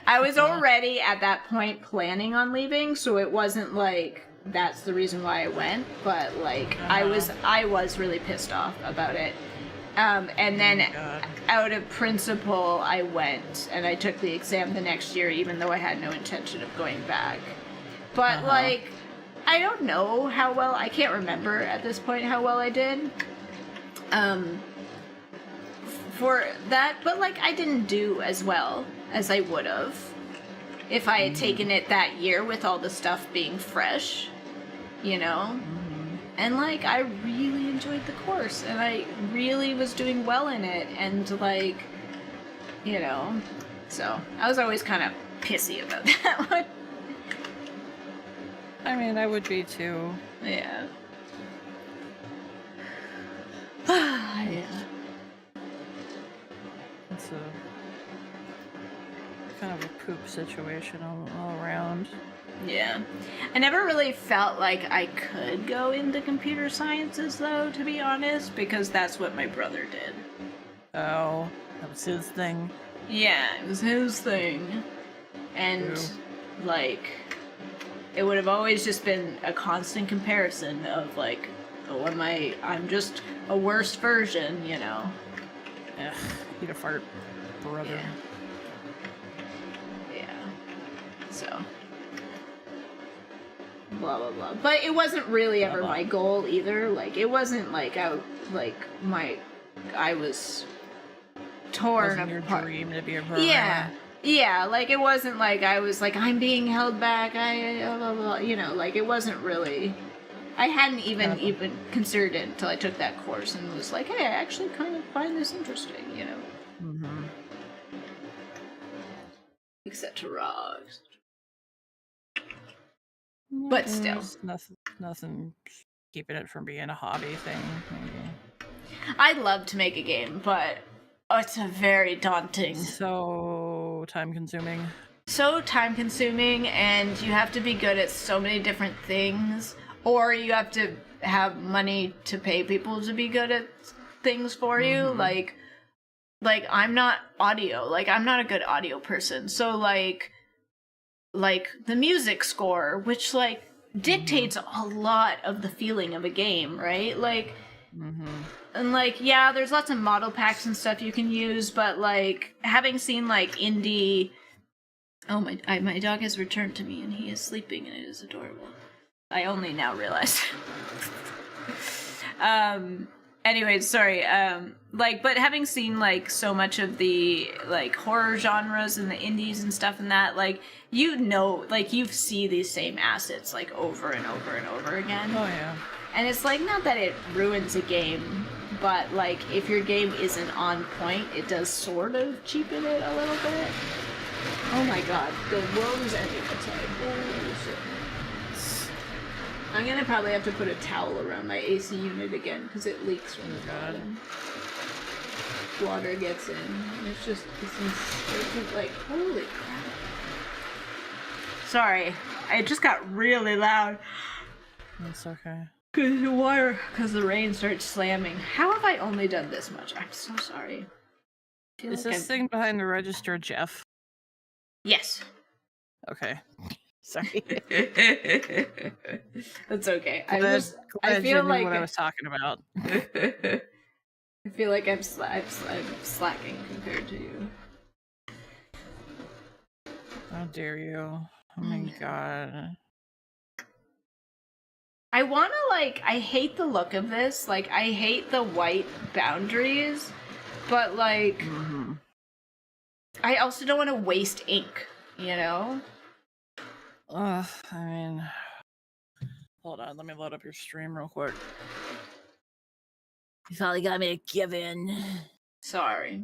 I was already at that point planning on leaving, so it wasn't like that's the reason why I went, but, like, I was really pissed off about it. And then out of principle, I went and I took the exam the next year, even though I had no intention of going back. But like, I don't know how well, I can't remember at this point how well I did. For that, but, like, I didn't do as well as I would have if I had taken it that year with all the stuff being fresh, you know? And, like, I really enjoyed the course, and I really was doing well in it, and, like, you know, so I was always kind of pissy about that one. I mean, I would be too. Yeah. Yeah. It's a kind of a poop situation all around. Yeah. I never really felt like I could go into computer sciences, though, to be honest, because that's what my brother did. Oh, that was his thing. Yeah, it was his thing. And, like, it would have always just been a constant comparison of, like, oh, I'm just a worse version, you know? Ugh, eat a fart, brother. Yeah. So. Blah, blah, blah. But it wasn't really ever my goal either. Like, it wasn't like I was torn apart. Your dream to be a programmer. Yeah. Yeah, like, it wasn't like I was like, I'm being held back, blah, blah, blah. You know, like, it wasn't really... I hadn't even considered it until I took that course and was like, hey, I actually kind of find this interesting, you know? Mm-hmm. Etc. But still. Nothing keeping it from being a hobby thing, maybe. I'd love to make a game, but it's a very daunting. So time-consuming. So time-consuming, and you have to be good at so many different things. Or you have to have money to pay people to be good at things for you. Like, I'm not audio. Like, I'm not a good audio person. So, like the music score, which, like, dictates a lot of the feeling of a game, right? Like, and, like, yeah, there's lots of model packs and stuff you can use, but, like, having seen, like, indie... Oh, my dog has returned to me, and he is sleeping, and it is adorable. I only now realize. anyways, sorry. Like, but having seen like so much of the like horror genres and the indies and stuff and that, like, you know, like you see these same assets like over and over and over again. Oh yeah. And it's like, not that it ruins a game, but like if your game isn't on point, it does sort of cheapen it a little bit. Oh my god, the world is ending outside. Holy shit. I'm gonna probably have to put a towel around my AC unit again because it leaks from the bottom. Water gets in. And it's just, it's like, holy crap. Sorry, it just got really loud. That's okay. Because the rain starts slamming. How have I only done this much? I'm so sorry. Is this thing behind the register, Jeff? Yes. Okay. Sorry. That's okay. I feel like what I was talking about. I feel like I'm slacking compared to you. How dare you? Oh my god. I wanna, like, I hate the look of this. Like, I hate the white boundaries, but, like, I also don't want to waste ink, you know? I mean... Hold on, let me load up your stream real quick. You finally got me to give in. Sorry.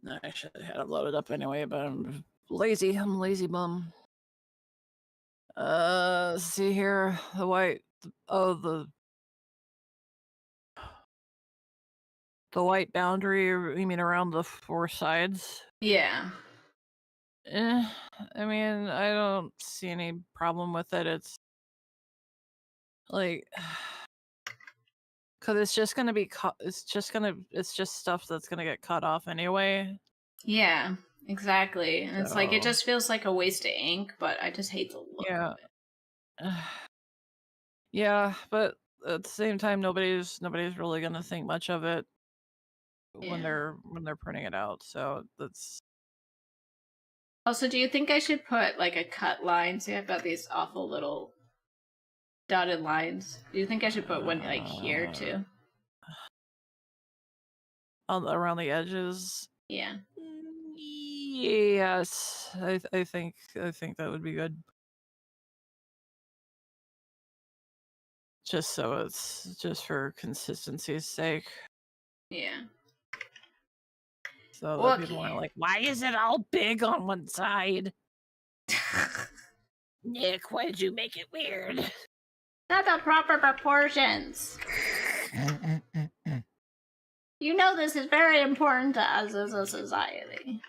I should have had it loaded up anyway, but I'm lazy. I'm a lazy bum. See here, the white. Oh, the white boundary. You mean around the four sides? Yeah. I mean, I don't see any problem with it. It's like, cause it's just gonna be cut. It's just stuff that's gonna get cut off anyway. Yeah, exactly. And it's like, it just feels like a waste of ink, but I just hate the look of it. Yeah, but at the same time, nobody's really gonna think much of it when they're printing it out. So that's. Also, do you think I should put like a cut line? See, I've got these awful little dotted lines. Do you think I should put one like here too? Around the edges. Yeah. Yes, I think that would be good. Just so it's just for consistency's sake. Yeah. So that people aren't like, why is it all big on one side? Nick, why did you make it weird? Not the proper proportions. You know this is very important to us as a society.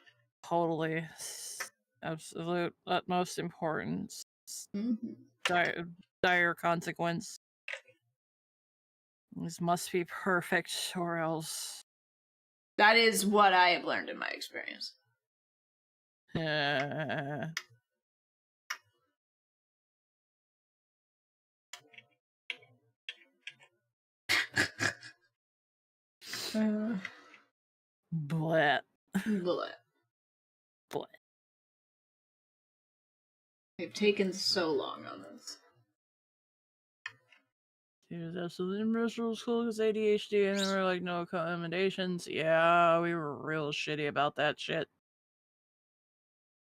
Totally. Absolute utmost importance. Dire consequence. This must be perfect, or else. That is what I have learned in my experience. Blah. Blah. Blah. They've taken so long on this. Dude, that's the middle school because ADHD, and then we're like, no accommodations. Yeah, we were real shitty about that shit.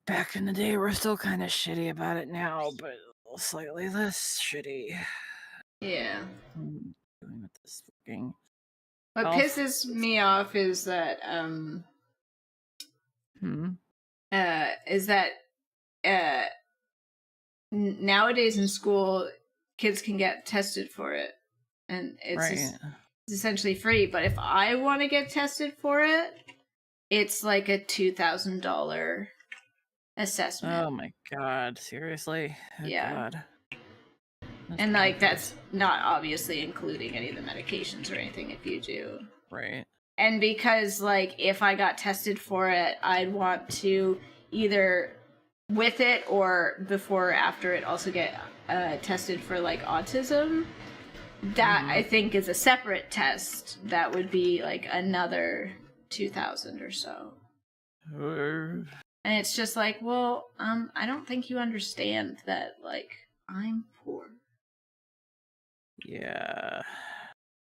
Back in the day, we're still kind of shitty about it now, but slightly less shitty. Yeah. Doing with this fucking. What pisses me off is that nowadays in school kids can get tested for it, and it's essentially free. But if I want to get tested for it, it's like a $2,000 assessment. Oh my god! Seriously? Oh god. And like that's not obviously including any of the medications or anything if you do. Right. And because like if I got tested for it, I'd want to either with it or before or after it also get tested for like autism. That I think is a separate test. That would be like another 2,000 or so. And it's just like, well, I don't think you understand that like I'm poor. Yeah.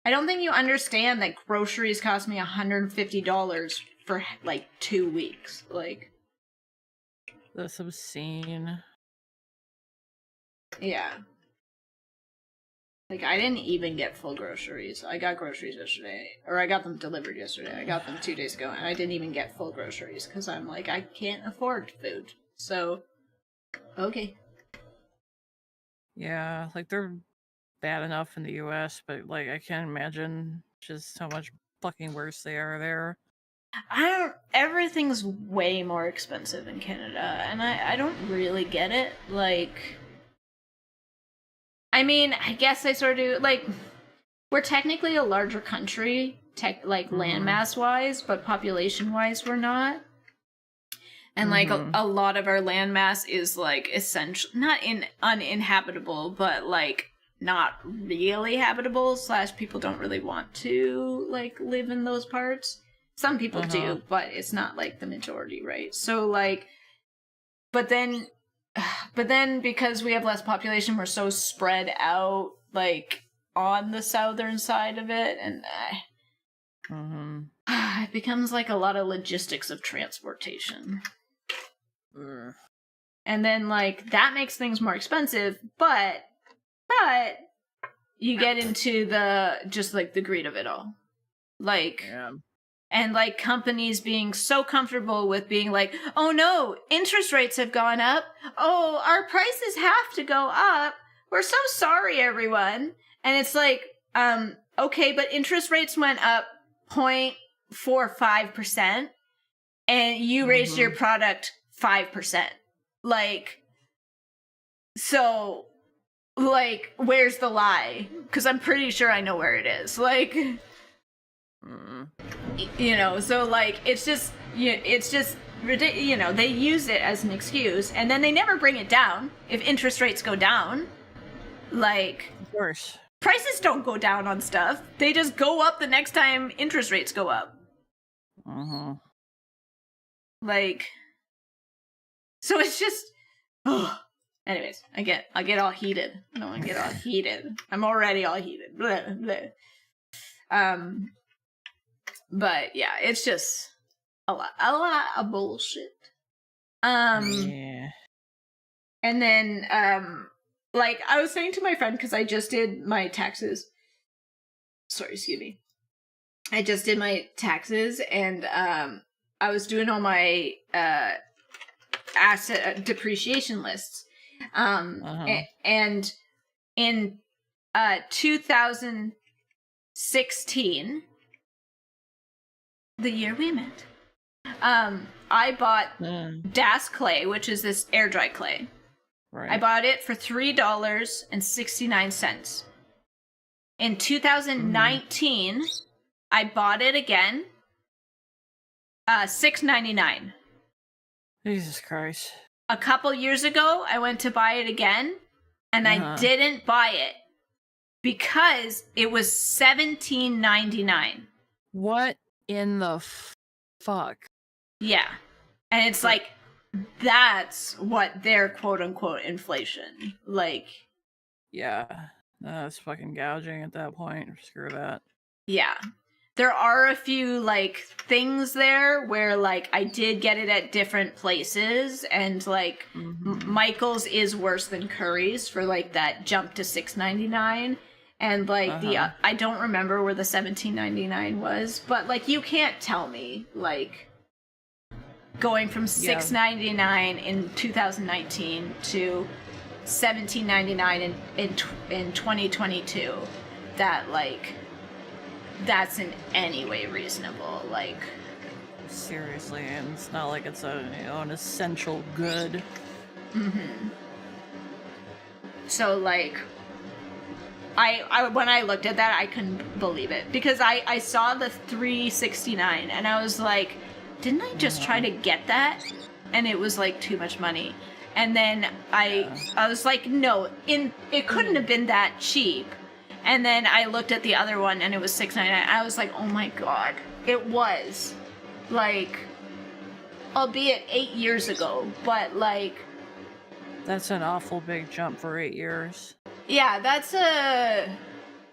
I don't think you understand that groceries cost me $150 for like 2 weeks. Like, that's obscene. Yeah. Like, I didn't even get full groceries. I got groceries yesterday. Or I got them delivered yesterday. I got them 2 days ago, and I didn't even get full groceries because I'm like, I can't afford food. So, okay. Yeah, like, they're bad enough in the US, but, like, I can't imagine just how much fucking worse they are there. Everything's way more expensive in Canada, and I don't really get it. Like, I mean, I guess I sort of, like, we're technically a larger country, landmass-wise, but population-wise, we're not. And, like, a lot of our landmass is, like, essentially, not uninhabitable, but, like, not really habitable, / people don't really want to, like, live in those parts. Some people do, but it's not, like, the majority, right? So, like, but then because we have less population, we're so spread out, like, on the southern side of it, and it becomes like a lot of logistics of transportation. And then, like, that makes things more expensive, but you get into the greed of it all. Like, and, like, companies being so comfortable with being like, oh no, interest rates have gone up. Oh, our prices have to go up. We're so sorry, everyone. And it's like, okay, but interest rates went up 0.45%, and you raised your product 5%. Like, so, like, where's the lie? Because I'm pretty sure I know where it is. Like, you know, so, like, it's just ridiculous. You know, they use it as an excuse, and then they never bring it down if interest rates go down. Like, of course. Prices don't go down on stuff. They just go up the next time interest rates go up. Like, so it's just, anyways, I get all heated. I don't want to get all heated. I'm already all heated. Blah, blah. But yeah, it's just a lot of bullshit. Yeah. And then, like, I was saying to my friend, because I just did my taxes. Sorry, excuse me. I just did my taxes, and I was doing all my asset depreciation lists. And in 2016, the year we met, I bought Das clay, which is this air dry clay. Right. I bought it for $3.69. In 2019, I bought it again, $6.99. Jesus Christ. A couple years ago, I went to buy it again, and I didn't buy it because it was $17.99. What in the fuck? Yeah. And it's like, that's what their quote-unquote inflation. Like... Yeah. That's fucking gouging at that point. Screw that. Yeah. There are a few, like, things there where, like, I did get it at different places, and, like, Michael's is worse than Curry's for, like, that jump to $6.99. And, like, I don't remember where the $17.99 was, but, like, you can't tell me, like... going from $6.99 in 2019 to $17.99 in 2022, that, like, that's in any way reasonable. Like, seriously, and it's not like it's an essential good. So, like, I when I looked at that, I couldn't believe it, because I saw the $3.69 and I was like, didn't I just try to get that? And it was, like, too much money. And then I was like, no, it couldn't have been that cheap. And then I looked at the other one, and it was $6.99. I was like, oh my god. It was. Like, albeit 8 years ago, but, like... That's an awful big jump for 8 years. Yeah, that's a...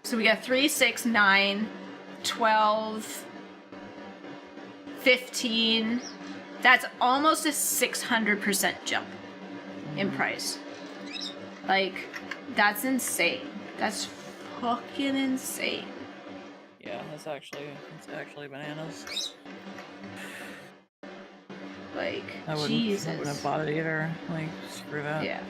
So we got 3, 6, 9, 12, 15. That's almost a 600% jump in price. Like, that's insane. That's fucking insane. Yeah, it's actually bananas. Like, Jesus. I wouldn't have bought it either. Like, screw that. Yeah.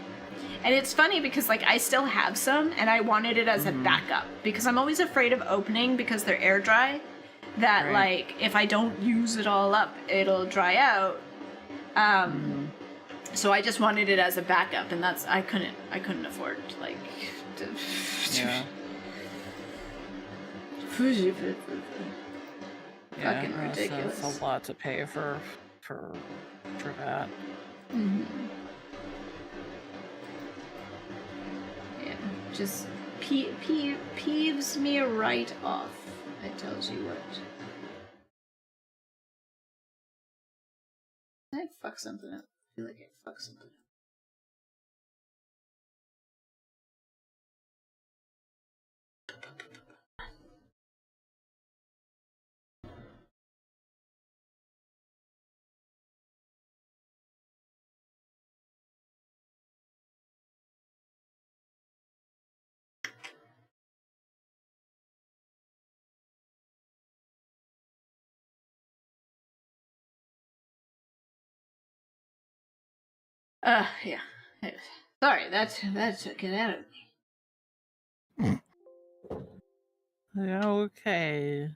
And it's funny because, like, I still have some, and I wanted it as a backup. Because I'm always afraid of opening because they're air dry. That, like, if I don't use it all up, it'll dry out. So I just wanted it as a backup, and that's, I couldn't afford, like, to... Yeah. Fucking ridiculous. That's a lot to pay for that. Yeah, just peeves me right off. I tells you what. Did I fuck something up? I feel like I fucked something up. Yeah. Sorry, that took it out of me. Yeah, okay.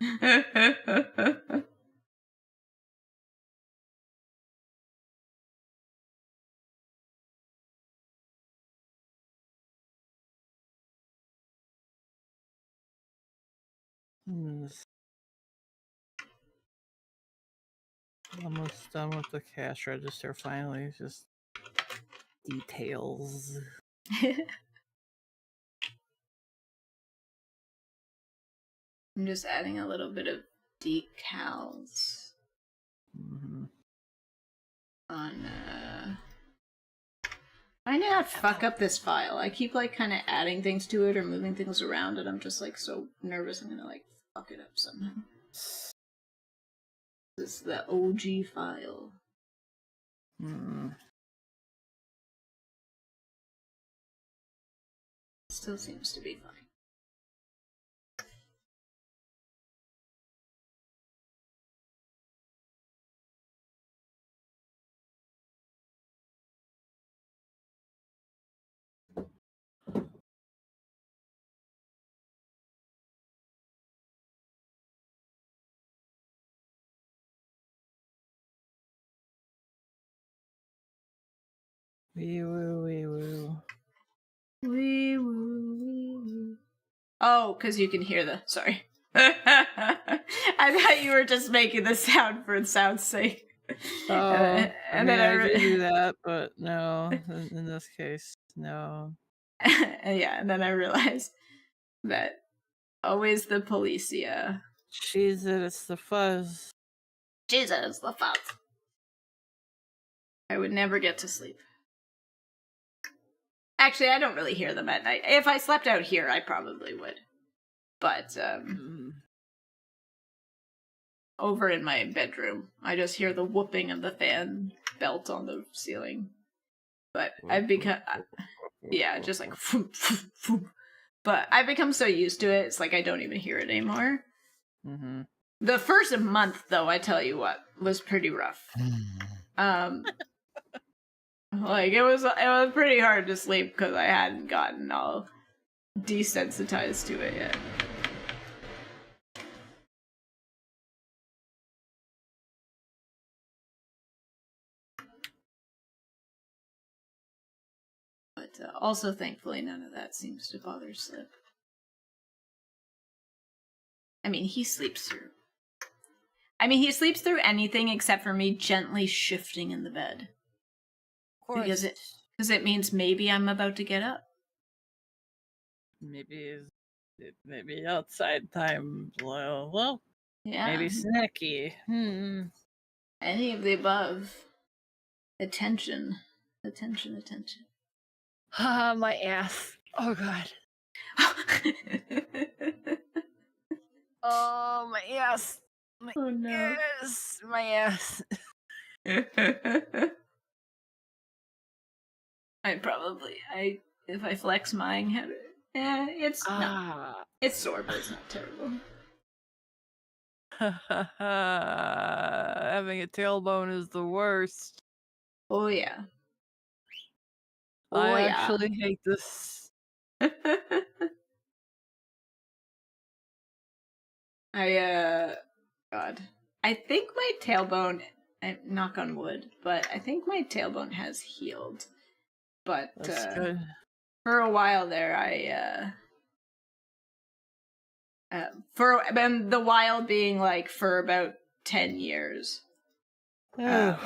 Almost done with the cash register finally. Just details. I'm just adding a little bit of decals on I need not fuck up this file. I keep like kind of adding things to it or moving things around, and I'm just like so nervous I'm gonna like fuck it up somehow. This is the OG file. Still seems to be fine. Wee woo, wee woo. Wee woo, wee woo. Oh, because you can hear the... Sorry. I thought you were just making the sound for its sound's sake. Oh, I did do that, but no, in this case, no. Yeah, and then I realized that always the policia. Jesus, it's the fuzz. Jesus, the fuzz. I would never get to sleep. Actually, I don't really hear them at night. If I slept out here, I probably would. But, over in my bedroom, I just hear the whooping of the fan belt on the ceiling. But I've become... yeah, just like... But I've become so used to it, it's like I don't even hear it anymore. The first month, though, I tell you what, was pretty rough. Like, it was pretty hard to sleep because I hadn't gotten all desensitized to it yet. But also, thankfully, none of that seems to bother Slip. I mean, he sleeps through anything except for me gently shifting in the bed. Of course. Because it means maybe I'm about to get up. Maybe outside time. Well, yeah. Maybe snacky. Any of the above. Attention. Ah, my ass. Oh, God. Oh, my ass. My Oh no. ass. My ass. If I flex mine, it's not. Ah. It's sore, but it's not terrible. Having a tailbone is the worst. Oh yeah. I Oh yeah. actually hate this. God. I think my tailbone, knock on wood, but I think my tailbone has healed. But That's good. for a while there, and the while being like for about 10 years, I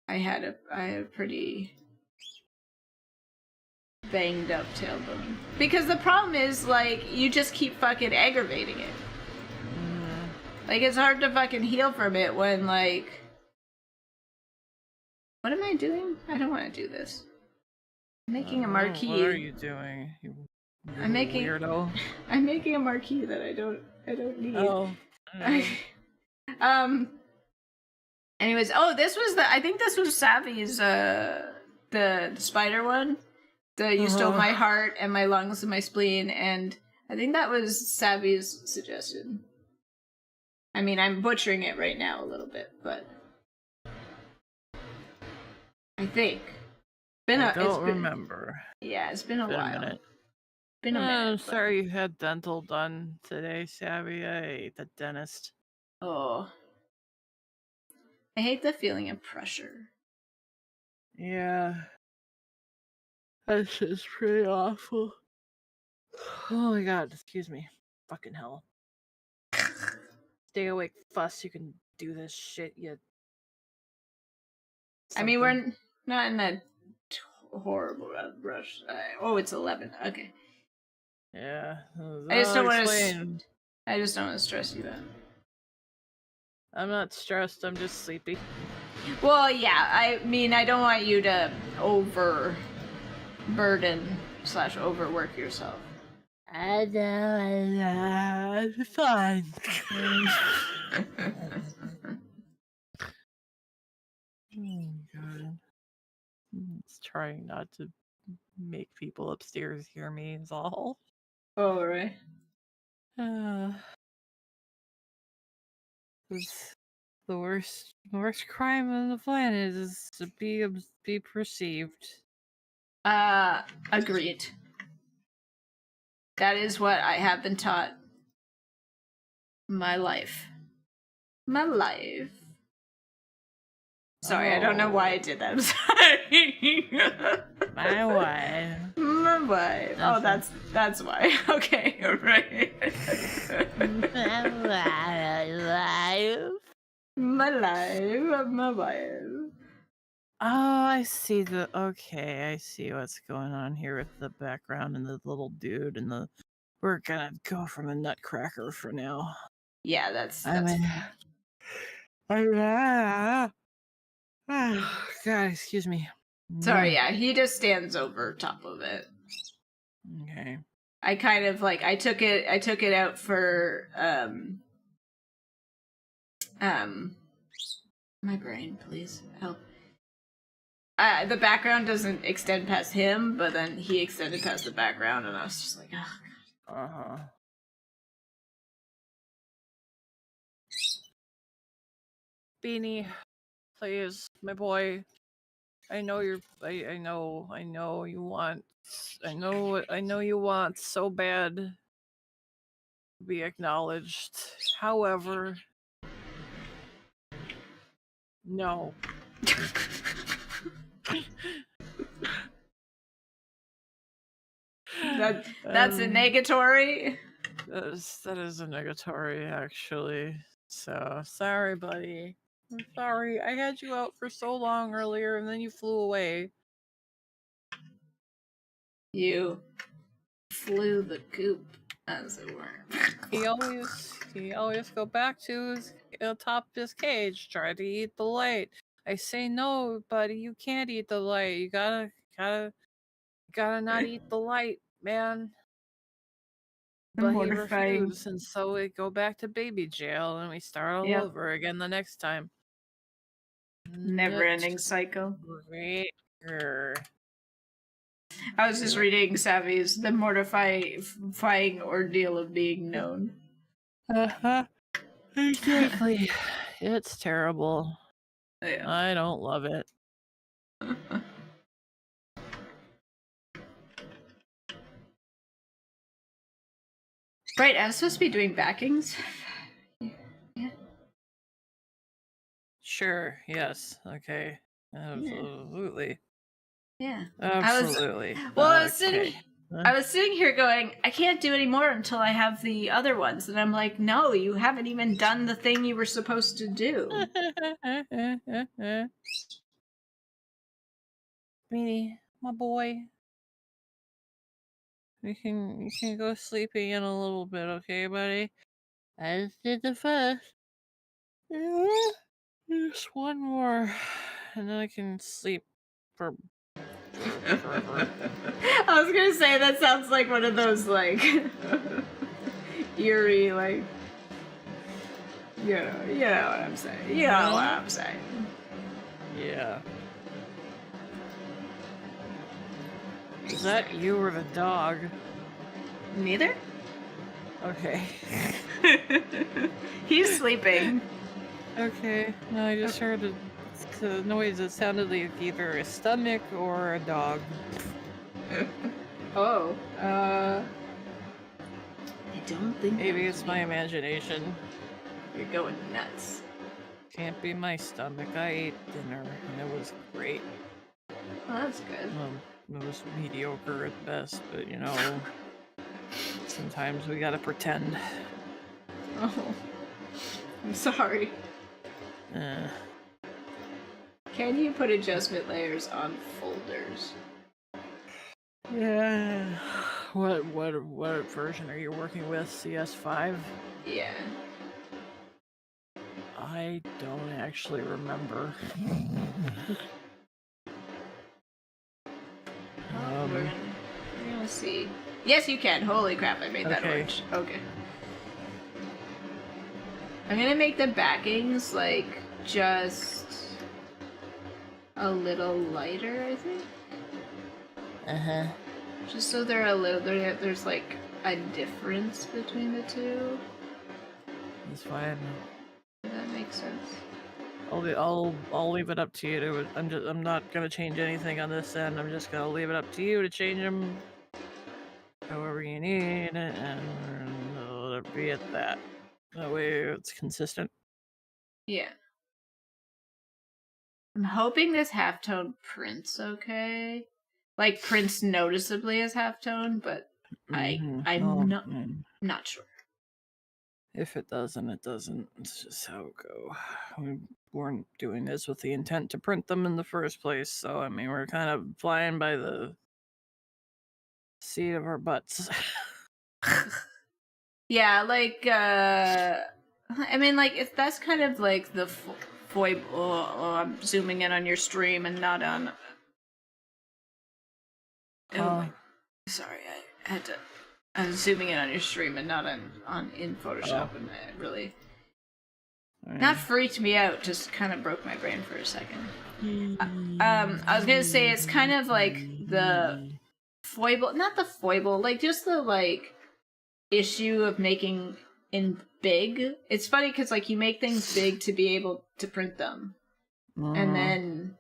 had a pretty banged up tailbone. Because the problem is, like, you just keep fucking aggravating it. Like, it's hard to fucking heal from it when, like... What am I doing? I don't want to do this. I'm making a marquee. What are you doing? I'm making weirdo. I'm making a marquee that I don't need. Oh. Anyways, this was I think this was Savvy's the spider one. You stole my heart and my lungs and my spleen, and I think that was Savvy's suggestion. I mean, I'm butchering it right now a little bit, but I think. I don't remember. Yeah, it's been a while. Minute. Been a minute. I'm sorry you had dental done today, Savvy. I hate the dentist. Oh. I hate the feeling of pressure. Yeah. This is pretty awful. Oh my god, excuse me. Fucking hell. Stay awake, fuss. You can do this shit, you... I mean, we're not in a horrible rush. It's 11. Okay. Yeah. I just don't want to stress you out. I'm not stressed. I'm just sleepy. Well, yeah. I mean, I don't want you to overburden/overwork yourself. I know. It's fine. Oh god. It's trying not to make people upstairs hear me is all. Oh, right. The worst crime on the planet is to be perceived. Agreed. That is what I have been taught. My life. Sorry, I don't know why I did that. I'm sorry. My wife. My wife. Oh, that's why. Okay, right. My life. My wife. Oh, I see I see what's going on here with the background and the little dude and we're gonna go from a nutcracker for now. Yeah, that's God, excuse me. Sorry, yeah, he just stands over top of it. Okay. I kind of I took it out for my brain, please help. The background doesn't extend past him, but then he extended past the background, and I was just like, oh. Beanie, please, my boy. I know you want so bad to be acknowledged. However, no. That's a negatory. That is a negatory, actually. So sorry, buddy. I'm sorry. I had you out for so long earlier, and then you flew away. You flew the coop, as it were. He always go back to his top of his cage, try to eat the light. I say no, buddy. You can't eat the light. You gotta not eat the light, man. But he refused, and so we go back to baby jail, and we start all over again the next time. Never-ending cycle. Breaker. I was just reading Savvy's The Mortifying Ordeal of Being Known. Exactly. It's terrible. Yeah. I don't love it. Right, I was supposed to be doing backings. Yeah. Sure, yes. Okay. Absolutely. Yeah. Absolutely. I was sitting here going, I can't do any more until I have the other ones. And I'm like, no, you haven't even done the thing you were supposed to do. Beanie, my boy. You can go sleeping in a little bit, okay, buddy? I just did the first. Just one more, and then I can sleep for forever. I was gonna say that sounds like one of those like eerie, like you know what I'm saying. You know what I'm saying. Yeah. Is that you or the dog? Neither? Okay. He's sleeping. Okay. No, I just heard a noise that sounded like either a stomach or a dog. Oh. I don't think maybe it's my imagination. You're going nuts. Can't be my stomach. I ate dinner and it was great. Well, that's good. It was mediocre at best, but you know, sometimes we gotta pretend. Oh. I'm sorry. Can you put adjustment layers on folders? Yeah. What version are you working with? CS5? Yeah. I don't actually remember. We're gonna see. Yes, you can. Holy crap, I made that orange. Okay. I'm gonna make the backings, like, just a little lighter, I think. Uh-huh. Just so they're a little, there's, like, a difference between the two. That's fine. Does that make sense? I'll leave it up to you to. I'm not gonna change anything on this end. I'm just gonna leave it up to you to change them however you need, and let it be at that. That way it's consistent. Yeah. I'm hoping this halftone prints okay. Like, prints noticeably as halftone, but I'm not sure. If it doesn't, it doesn't. It's just how it go. We weren't doing this with the intent to print them in the first place, so I mean, we're kind of flying by the seat of our butts. Yeah, like, I mean, like, if that's kind of like the foible. Oh, I'm zooming in on your stream and not on. Sorry, I had to. I was zooming in on your stream and not in Photoshop, and it really not freaked me out. Just kind of broke my brain for a second. I was gonna say it's kind of like the foible, not the foible, like just the like issue of making in big. It's funny because like you make things big to be able to print them, and then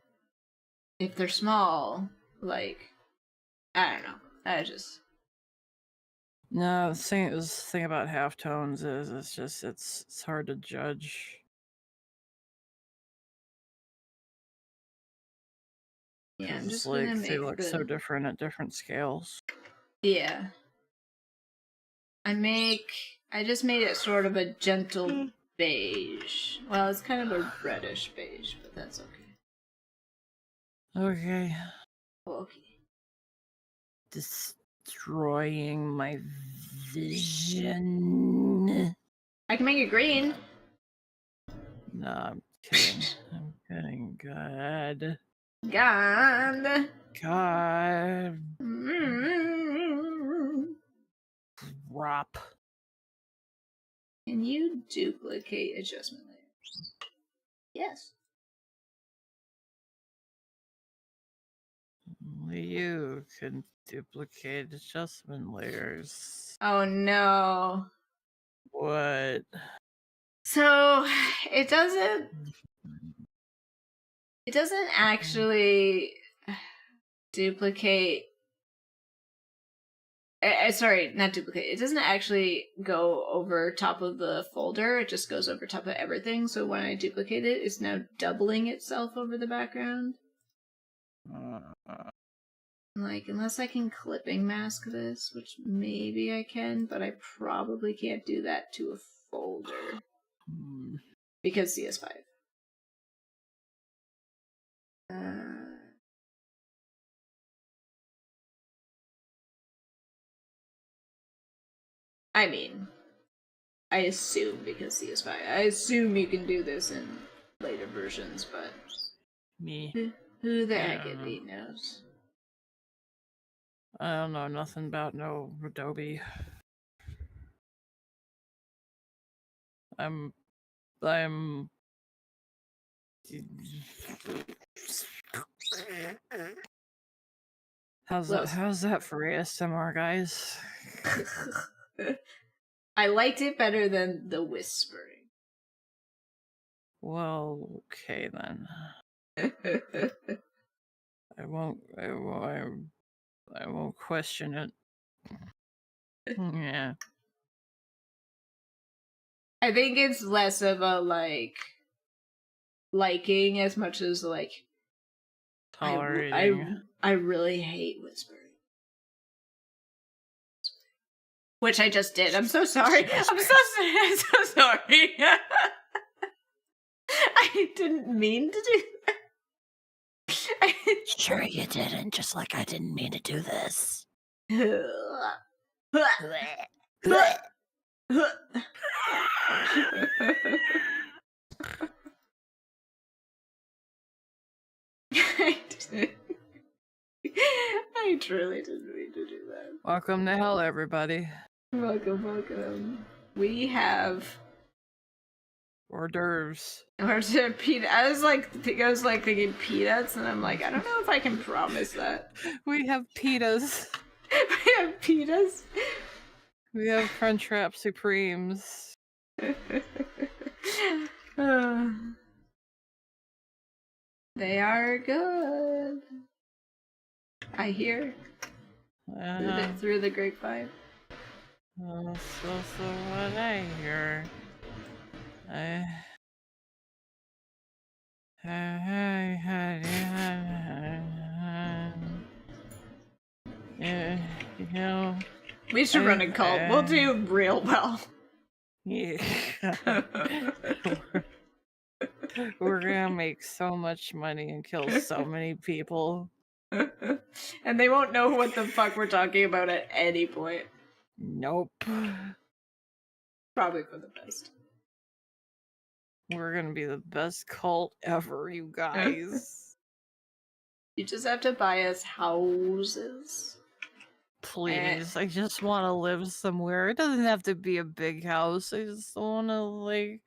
if they're small, like I don't know, I just. No, the thing about halftones is it's hard to judge. Yeah, I'm just like gonna they look so different at different scales. Yeah. I just made it sort of a gentle beige. Well, it's kind of a reddish beige, but that's okay. Okay. Okay. Destroying my vision. I can make it green. No, I'm kidding. I'm kidding. God. God. God. Mm-hmm. Right. drop. Can you duplicate adjustment layers? Yes. Only you can duplicate adjustment layers. Oh no. What? So it doesn't actually duplicate. Sorry, not duplicate. It doesn't actually go over top of the folder. It just goes over top of everything. So when I duplicate it, it's now doubling itself over the background. Like, unless I can clipping mask this, which maybe I can, but I probably can't do that to a folder. Because CS5. I mean, I assume because CS5. I assume you can do this in later versions, but who the heck it be knows? I don't know nothing about no Adobe. I'm how's that for ASMR, guys? I liked it better than the whispering. Well, okay then. I won't question it. Yeah. I think it's less of a liking as much as like tolerating. I really hate whispering. Which I just did. I'm so sorry. I'm so sorry. I didn't mean to do that. Sure you didn't, just like I didn't mean to do this. I truly didn't mean to do that. Welcome to hell, everybody. Welcome. We have hors d'oeuvres. Peanut. I was thinking peanuts, and I'm like, I don't know if I can promise that. We have pitas. We have pitas. We have Crunchwrap Supremes. They are good. I hear. Through the grapevine. So what I hear. You know, we should run a cult. We'll do real well. Yeah. We're gonna make so much money and kill so many people. And they won't know what the fuck we're talking about at any point. Nope. Probably for the best. We're gonna be the best cult ever, you guys. You just have to buy us houses. Please, I just want to live somewhere. It doesn't have to be a big house. I just want to, I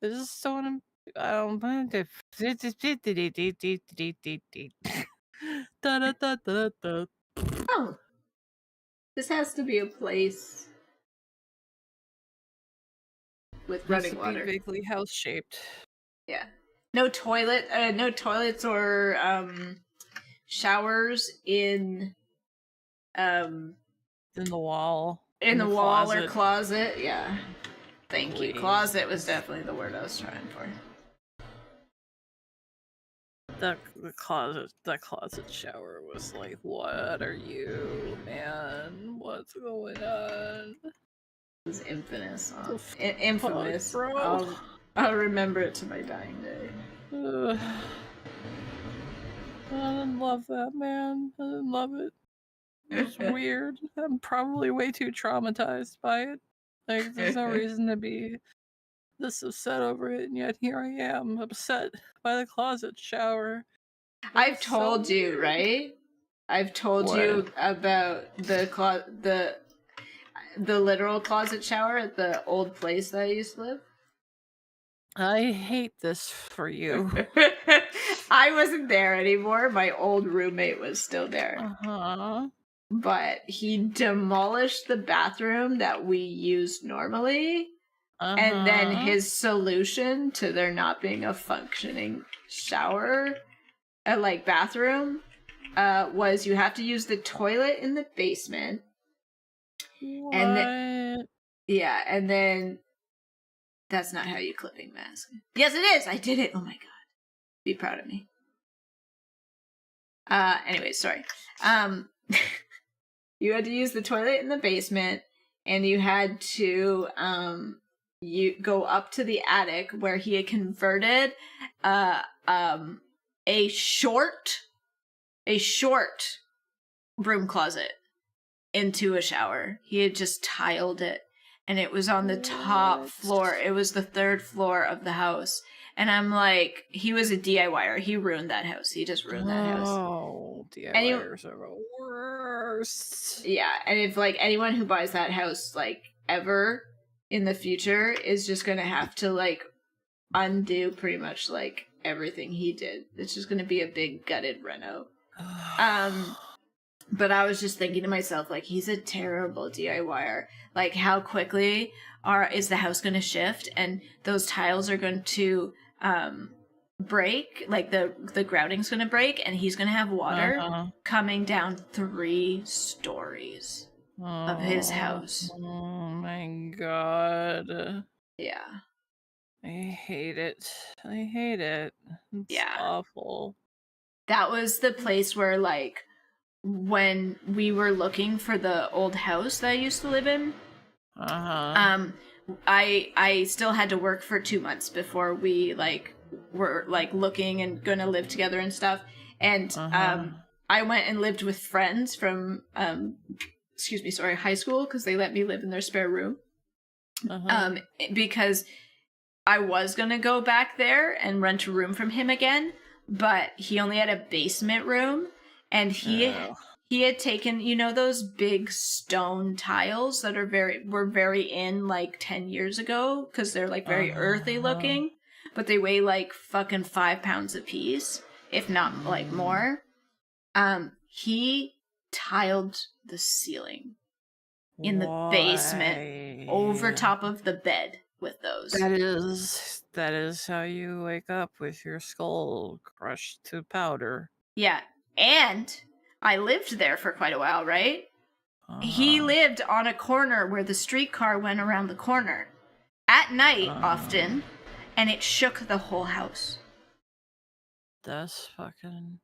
just want to, Oh. This has to be a place with running water. Vaguely house-shaped. Yeah. No toilets or showers in the wall. In the wall or closet, yeah. Thank you. Closet was definitely the word I was trying for. The closet shower was like, what are you, man? What's going on? It was infamous. Infamous. Bro. I'll remember it to my dying day. I didn't love that, man. I didn't love it. It was weird. I'm probably way too traumatized by it. Like, there's no reason to be this upset over it, and yet here I am, upset by the closet shower. I've told you, right? I've told you about the literal closet shower at the old place that I used to live. I hate this for you. I wasn't there anymore. My old roommate was still there. Uh-huh. But he demolished the bathroom that we used normally. And then his solution to there not being a functioning shower, like bathroom, was you have to use the toilet in the basement. What? And and then that's not how you clipping mask. Yes, it is. I did it. Oh my god, be proud of me. Anyway, sorry. You had to use the toilet in the basement, and you had to you go up to the attic where he had converted a short broom closet into a shower. He had just tiled it, and it was on the top floor. It was the 3rd floor of the house. And I'm like, he was a DIYer. He ruined that house. He just ruined that house. Oh, DIYers are the worst. Yeah, and if like anyone who buys that house like ever in the future is just gonna have to like undo pretty much like everything he did. It's just gonna be a big gutted reno. But I was just thinking to myself, like, he's a terrible DIYer. Like, how quickly is the house going to shift, and those tiles are going to break, like the grouting's going to break, and he's going to have water coming down 3 stories of his house. Oh my god. Yeah. I hate it. It's awful. That was the place where, like, when we were looking for the old house that I used to live in, I still had to work for 2 months before we like were like looking and gonna live together and stuff. And I went and lived with friends from high school, because they let me live in their spare room. Because I was gonna go back there and rent a room from him again, but he only had a basement room. And he had taken, you know, those big stone tiles that were very in like 10 years ago, because they're like very earthy looking, but they weigh like fucking 5 pounds a piece, if not like more. He tiled the ceiling in the basement over top of the bed with those. That is how you wake up with your skull crushed to powder. Yeah. And I lived there for quite a while, right? He lived on a corner where the streetcar went around the corner at night often, and it shook the whole house. That's fucking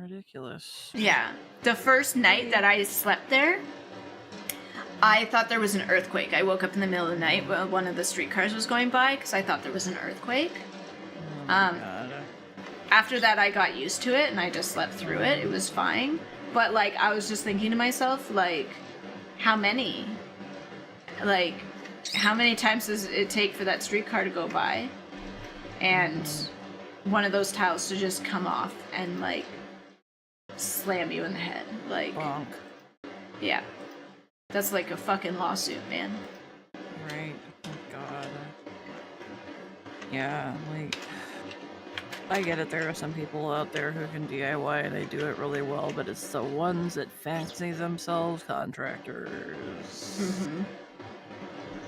ridiculous. Yeah. The first night that I slept there, I thought there was an earthquake. I woke up in the middle of the night when one of the streetcars was going by, because I thought there was an earthquake. Oh my God. After that, I got used to it, and I just slept through it. It was fine. But, like, I was just thinking to myself, like, how many times does it take for that streetcar to go by? And one of those tiles to just come off and, like, slam you in the head. Like, bonk. Yeah. That's like a fucking lawsuit, man. Right. Oh, God. Yeah, like... I get it, there are some people out there who can DIY and they do it really well, but it's the ones that fancy themselves contractors.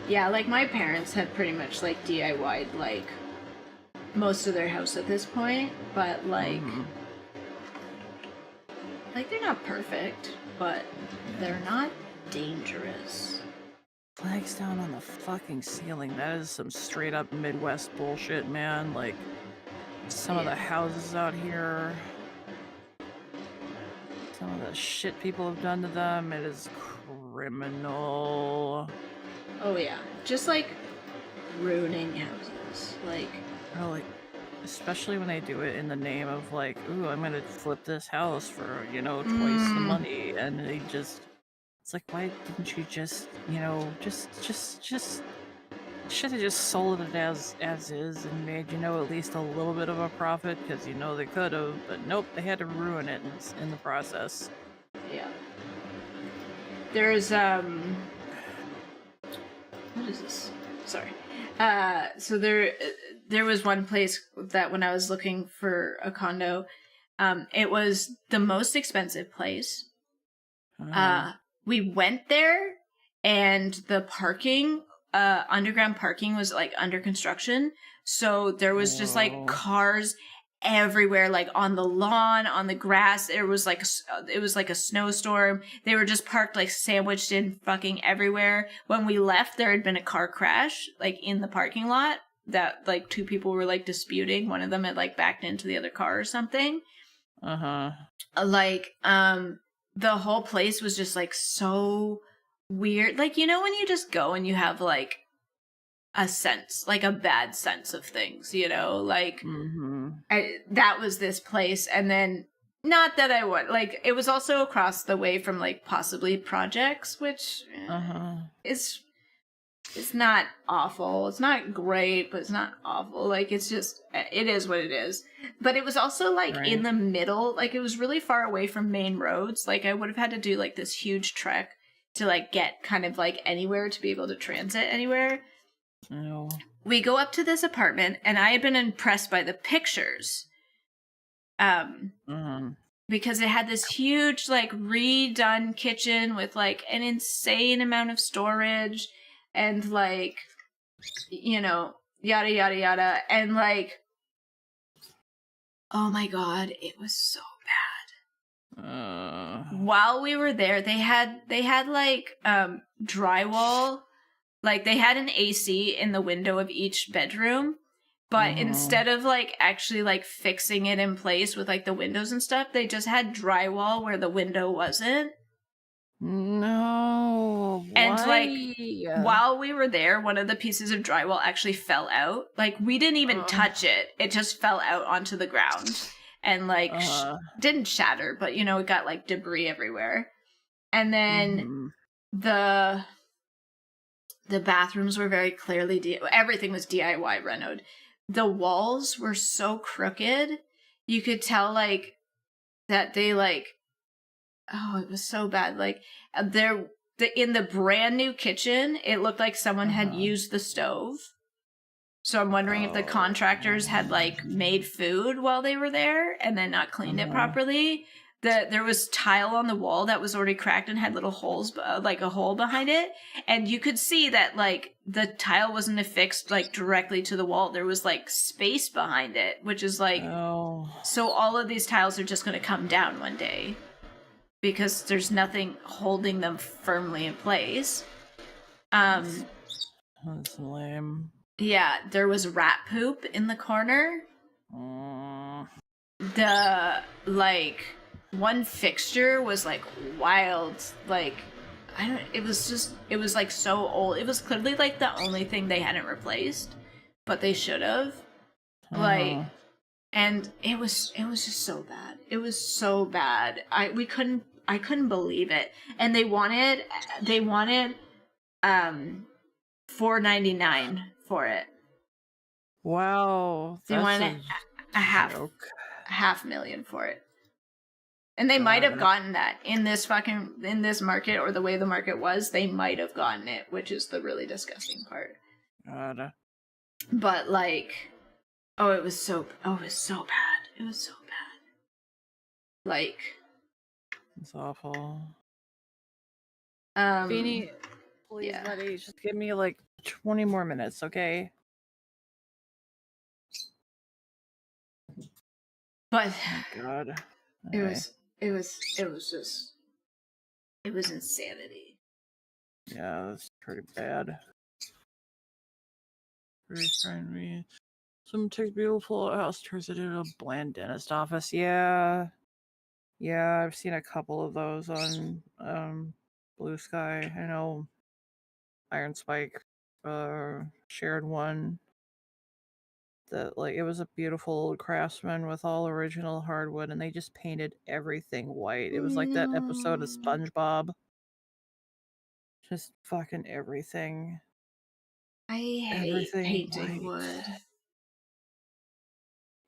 Yeah, like my parents had pretty much like DIY'd like most of their house at this point, but like they're not perfect, but they're not dangerous. Flags down on the fucking ceiling, that is some straight up Midwest bullshit, man. Like, some of the houses out here, some of the shit people have done to them, it is criminal. Oh yeah, just like ruining houses, like... Oh, like, especially when they do it in the name of like, ooh, I'm gonna flip this house for, you know, twice the money, and they just... It's like, why didn't you just, you know, just should have just sold it as is and made, you know, at least a little bit of a profit, because, you know, they could have, but nope, they had to ruin it in the process. Yeah. There's What is this? Sorry. So there was one place that when I was looking for a condo, it was the most expensive place. We went there, and the parking, underground parking was like under construction. So there was just like cars everywhere, like on the lawn, on the grass. It was like a snowstorm. They were just parked like sandwiched in fucking everywhere. When we left, there had been a car crash like in the parking lot that like two people were like disputing. One of them had like backed into the other car or something. Like the whole place was just like so weird. Like, you know when you just go and you have like a sense, like a bad sense of things, you know, like that was this place. And then not that I would like, it was also across the way from like possibly projects, which is it's not awful. It's not great, but it's not awful. Like, it's just, it is what it is. But it was also like in the middle, like it was really far away from main roads. Like I would have had to do like this huge trek to like get kind of like anywhere to be able to transit anywhere. No. We go up to this apartment, and I had been impressed by the pictures. Because it had this huge, like, redone kitchen with, like, an insane amount of storage and, like, you know, yada, yada, yada. And, like, oh my God, it was so bad. While we were there, they had like, drywall. Like, they had an AC in the window of each bedroom. But instead of, like, actually, like, fixing it in place with, like, the windows and stuff, they just had drywall where the window wasn't. No. And, like, while we were there, one of the pieces of drywall actually fell out. Like, we didn't even touch it. It just fell out onto the ground. And, like, didn't shatter, but, you know, it got, like, debris everywhere. And then the bathrooms were very clearly, everything was DIY renoed. The walls were so crooked. You could tell, like, that they, like, oh, it was so bad. Like, in the brand new kitchen, it looked like someone had used the stove. So I'm wondering if the contractors had, like, made food while they were there and then not cleaned it properly. There was tile on the wall that was already cracked and had little holes, like a hole behind it. And you could see that, like, the tile wasn't affixed, like, directly to the wall. There was, like, space behind it, which is, like, so all of these tiles are just going to come down one day because there's nothing holding them firmly in place. That's lame. Yeah, there was rat poop in the corner. The, like, one fixture was, like, wild. Like, it was, like, so old. It was clearly, like, the only thing they hadn't replaced, but they should have. Like, and it was just so bad. It was so bad. I couldn't believe it. And they wanted $4.99 for it. Wow. They wanted a $500,000 for it. And they might have gotten that in this market, or the way the market was, they might have gotten it, which is the really disgusting part. But, like, it was so bad. It was so bad. Like, it's awful. Beanie, please, buddy, just give me like 20 more minutes, okay? But oh God, it was insanity. Yeah, that's pretty bad. Very friendly. Some takes beautiful house turns it into a bland dentist office. Yeah, I've seen a couple of those on Blue Sky. I know Iron Spike shared one that, like, it was a beautiful old craftsman with all original hardwood, and they just painted everything white. It was like that episode of SpongeBob. Just fucking everything. I hate painting wood.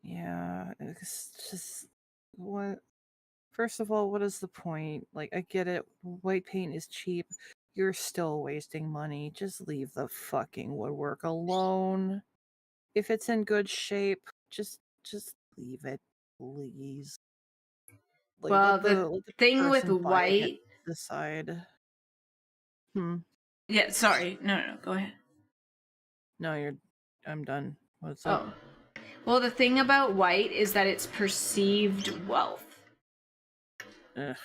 Yeah, it's just what. First of all, what is the point? Like, I get it, white paint is cheap, you're still wasting money. Just leave the fucking woodwork alone. If it's in good shape, just leave it, please. Like Well, let the the thing with person buying it white. decide. Yeah, sorry. No, go ahead. No, I'm done. What's up? Oh. Well, the thing about white is that it's perceived wealth. Ugh.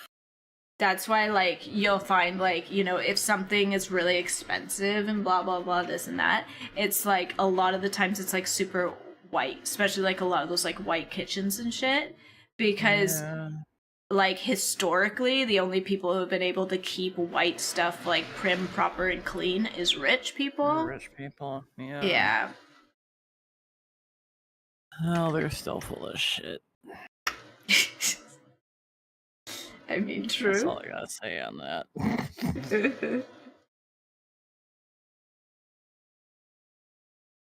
That's why, like, you'll find, like, you know, if something is really expensive and blah, blah, blah, this and that, it's, like, a lot of the times it's, like, super white, especially, like, a lot of those, like, white kitchens and shit, because, like, historically, the only people who have been able to keep white stuff, like, prim, proper, and clean is rich people. Rich people, yeah. Yeah. Oh, they're still full of shit. I mean, true. That's all I gotta say on that.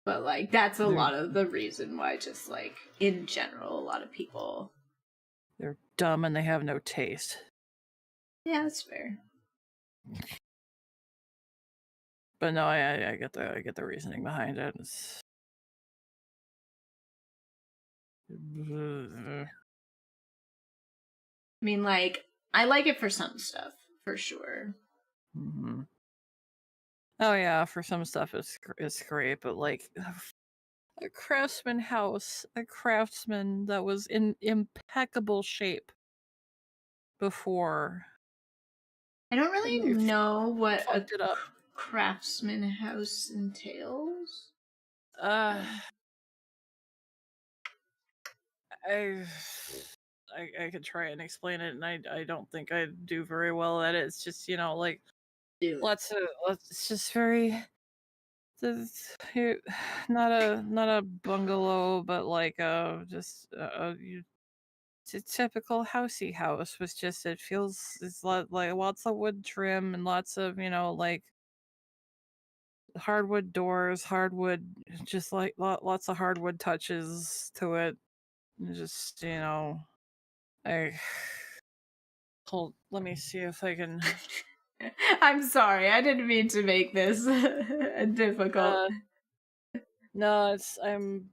But, like, that's a lot of the reason why, just, like, in general, a lot of people... They're dumb and they have no taste. Yeah, that's fair. But no, I get the reasoning behind it. I mean, like, I like it for some stuff, for sure. Mm-hmm. Oh yeah, for some stuff it's great, but like a craftsman house, a craftsman that was in impeccable shape before. I don't really know what a craftsman house entails. I could try and explain it, and I don't think I do very well at it. It's just, you know, like it's just very not a bungalow, but like just it's a typical housey house. Was just it feels it's like lots of wood trim and lots of, you know, like hardwood doors, hardwood, just like lots of hardwood touches to it. Just, you know, let me see if I can. I'm sorry, I didn't mean to make this difficult. No, the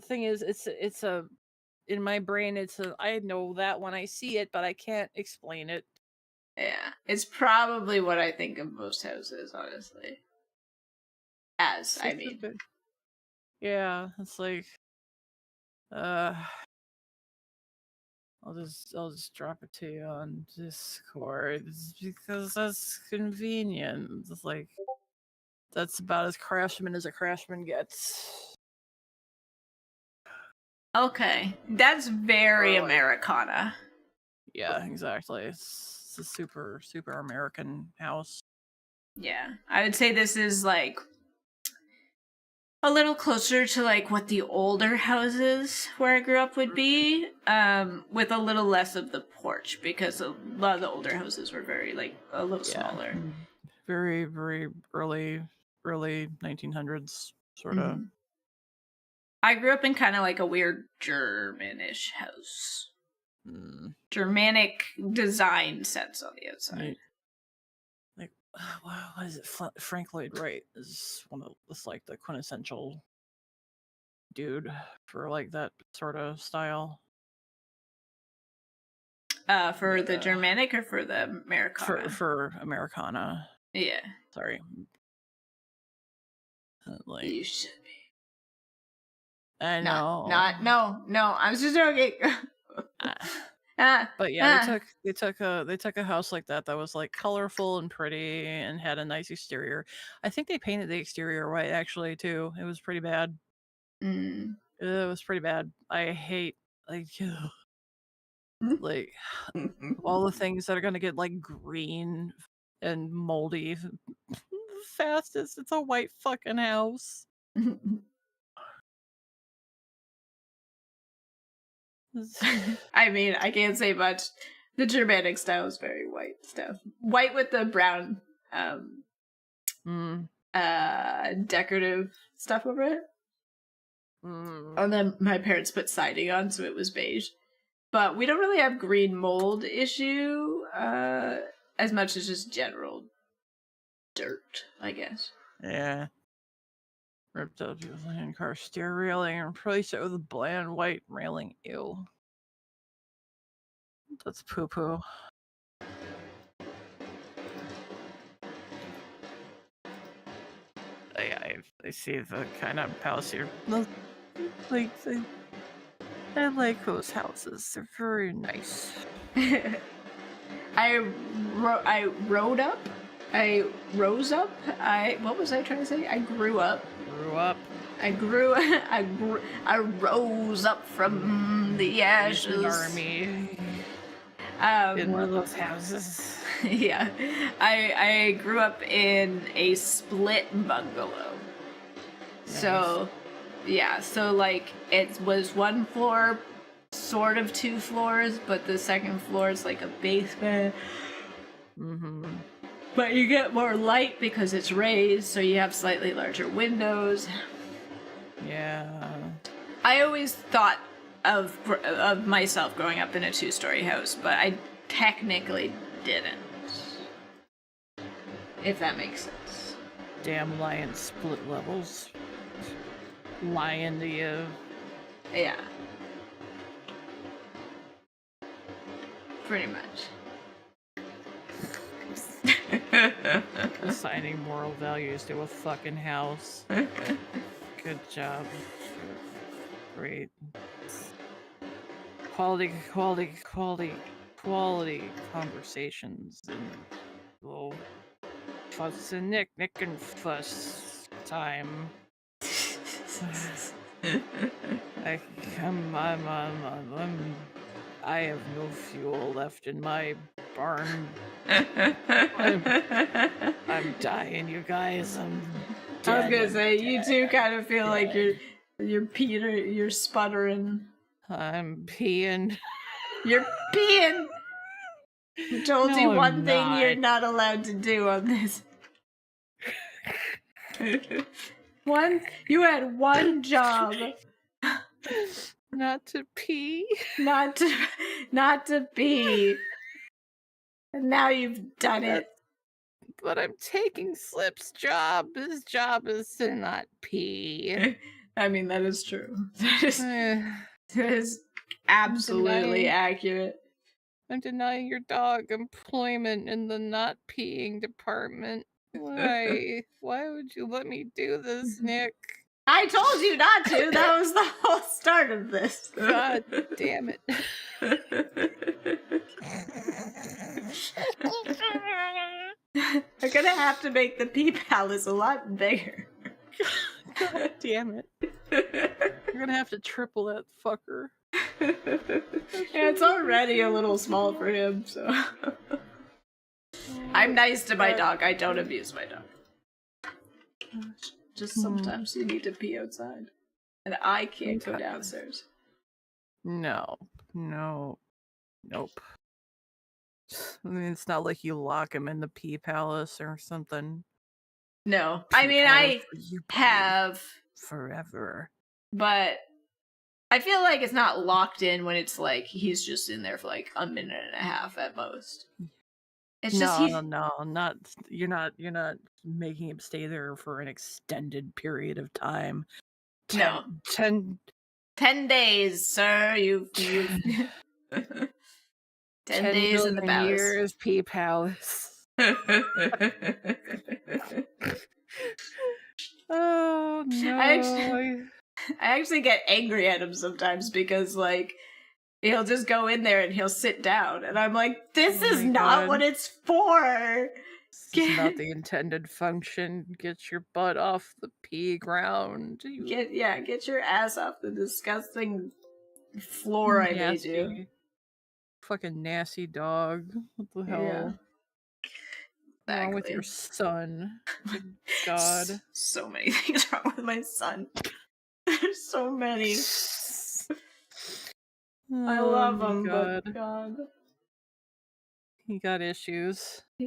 thing is, it's a in my brain. I know that when I see it, but I can't explain it. Yeah, it's probably what I think of most houses, honestly. I mean. Yeah, it's like, I'll just drop it to you on Discord because that's convenient. It's like that's about as craftsman as a craftsman gets. Okay, that's very Americana. Yeah, exactly. It's a super American house. Yeah, I would say this is like a little closer to like what the older houses where I grew up would be, with a little less of the porch because a lot of the older houses were very like a little smaller. Very early 1900s sort of. I grew up in kind of like a weird Germanish house. Germanic design sense on the outside. Like, what is it? Frank Lloyd Wright is one of like the quintessential dude for like that sort of style. For the Germanic or for the Americana? For Americana. Yeah. Sorry. Like, you should be. I know. No. I was just joking. But yeah, they took a house like that was like colorful and pretty and had a nice exterior. I think they painted the exterior white actually too. It was pretty bad. It was pretty bad. I hate like like all the things that are gonna get like green and moldy fastest. It's a white fucking house. I mean, I can't say much. The Germanic style is very white stuff. White with the brown decorative stuff over it. And then my parents put siding on, so it was beige. But we don't really have green mold issue as much as just general dirt, I guess. Yeah. Ripped out his car stair railing and replaced it with a bland white railing. Ew. That's poo-poo. I see the kind of house here. Like, I like those houses. They're very nice. I rose up. What was I trying to say? I grew up. I rose up from the ashes. Army. In one of those houses. Yeah. I grew up in a split bungalow. Nice. So, yeah. So, like, it was one floor, sort of 2 floors, but the second floor is like a basement. Mm-hmm. But you get more light because it's raised, so you have slightly larger windows. Yeah. I always thought of myself growing up in a 2-story house, but I technically didn't. If that makes sense. Damn lion split levels. Lying to you. Yeah. Pretty much. Assigning moral values to a fucking house. Good job. Great. Quality conversations and fuss and Nick and fuss time. I have no fuel left in my barn. I'm dying, you guys. I'm dead. I was gonna say, you two kind of feel like you're sputtering. I'm peeing. You're peeing! I told you one thing you're not allowed to do on this. You had one job. Not to pee. Not to pee. And now you've done it. But I'm taking Slip's job. His job is to not pee. I mean, that is true. That is absolutely accurate. I'm denying your dog employment in the not peeing department. Why? Why would you let me do this, Nick? I told you not to. That was the whole start of this. God damn it. They're gonna have to make the pee palace a lot bigger. God damn it. You're gonna have to triple that fucker. Yeah, it's already a little small for him, so. I'm nice to my dog. I don't abuse my dog. Just sometimes you need to pee outside. And I can't go downstairs. Nope. I mean, it's not like you lock him in the pee palace or something. No. I mean, I have. Forever. But I feel like it's not locked in when it's like he's just in there for like a minute and a half at most. It's you're not making him stay there for an extended period of time. 10 days, sir. You've 10 days in the palace. Years, pee palace. Oh no! I actually get angry at him sometimes because like he'll just go in there and he'll sit down, and I'm like, "This is not what it's for. This is not the intended function. Get your butt off the pee ground. Get your ass off the disgusting floor I made you. Fucking nasty dog. What the hell? Yeah. What's wrong with your son? God. So many things wrong with my son. There's so many. I love him, but God. He got issues. Oh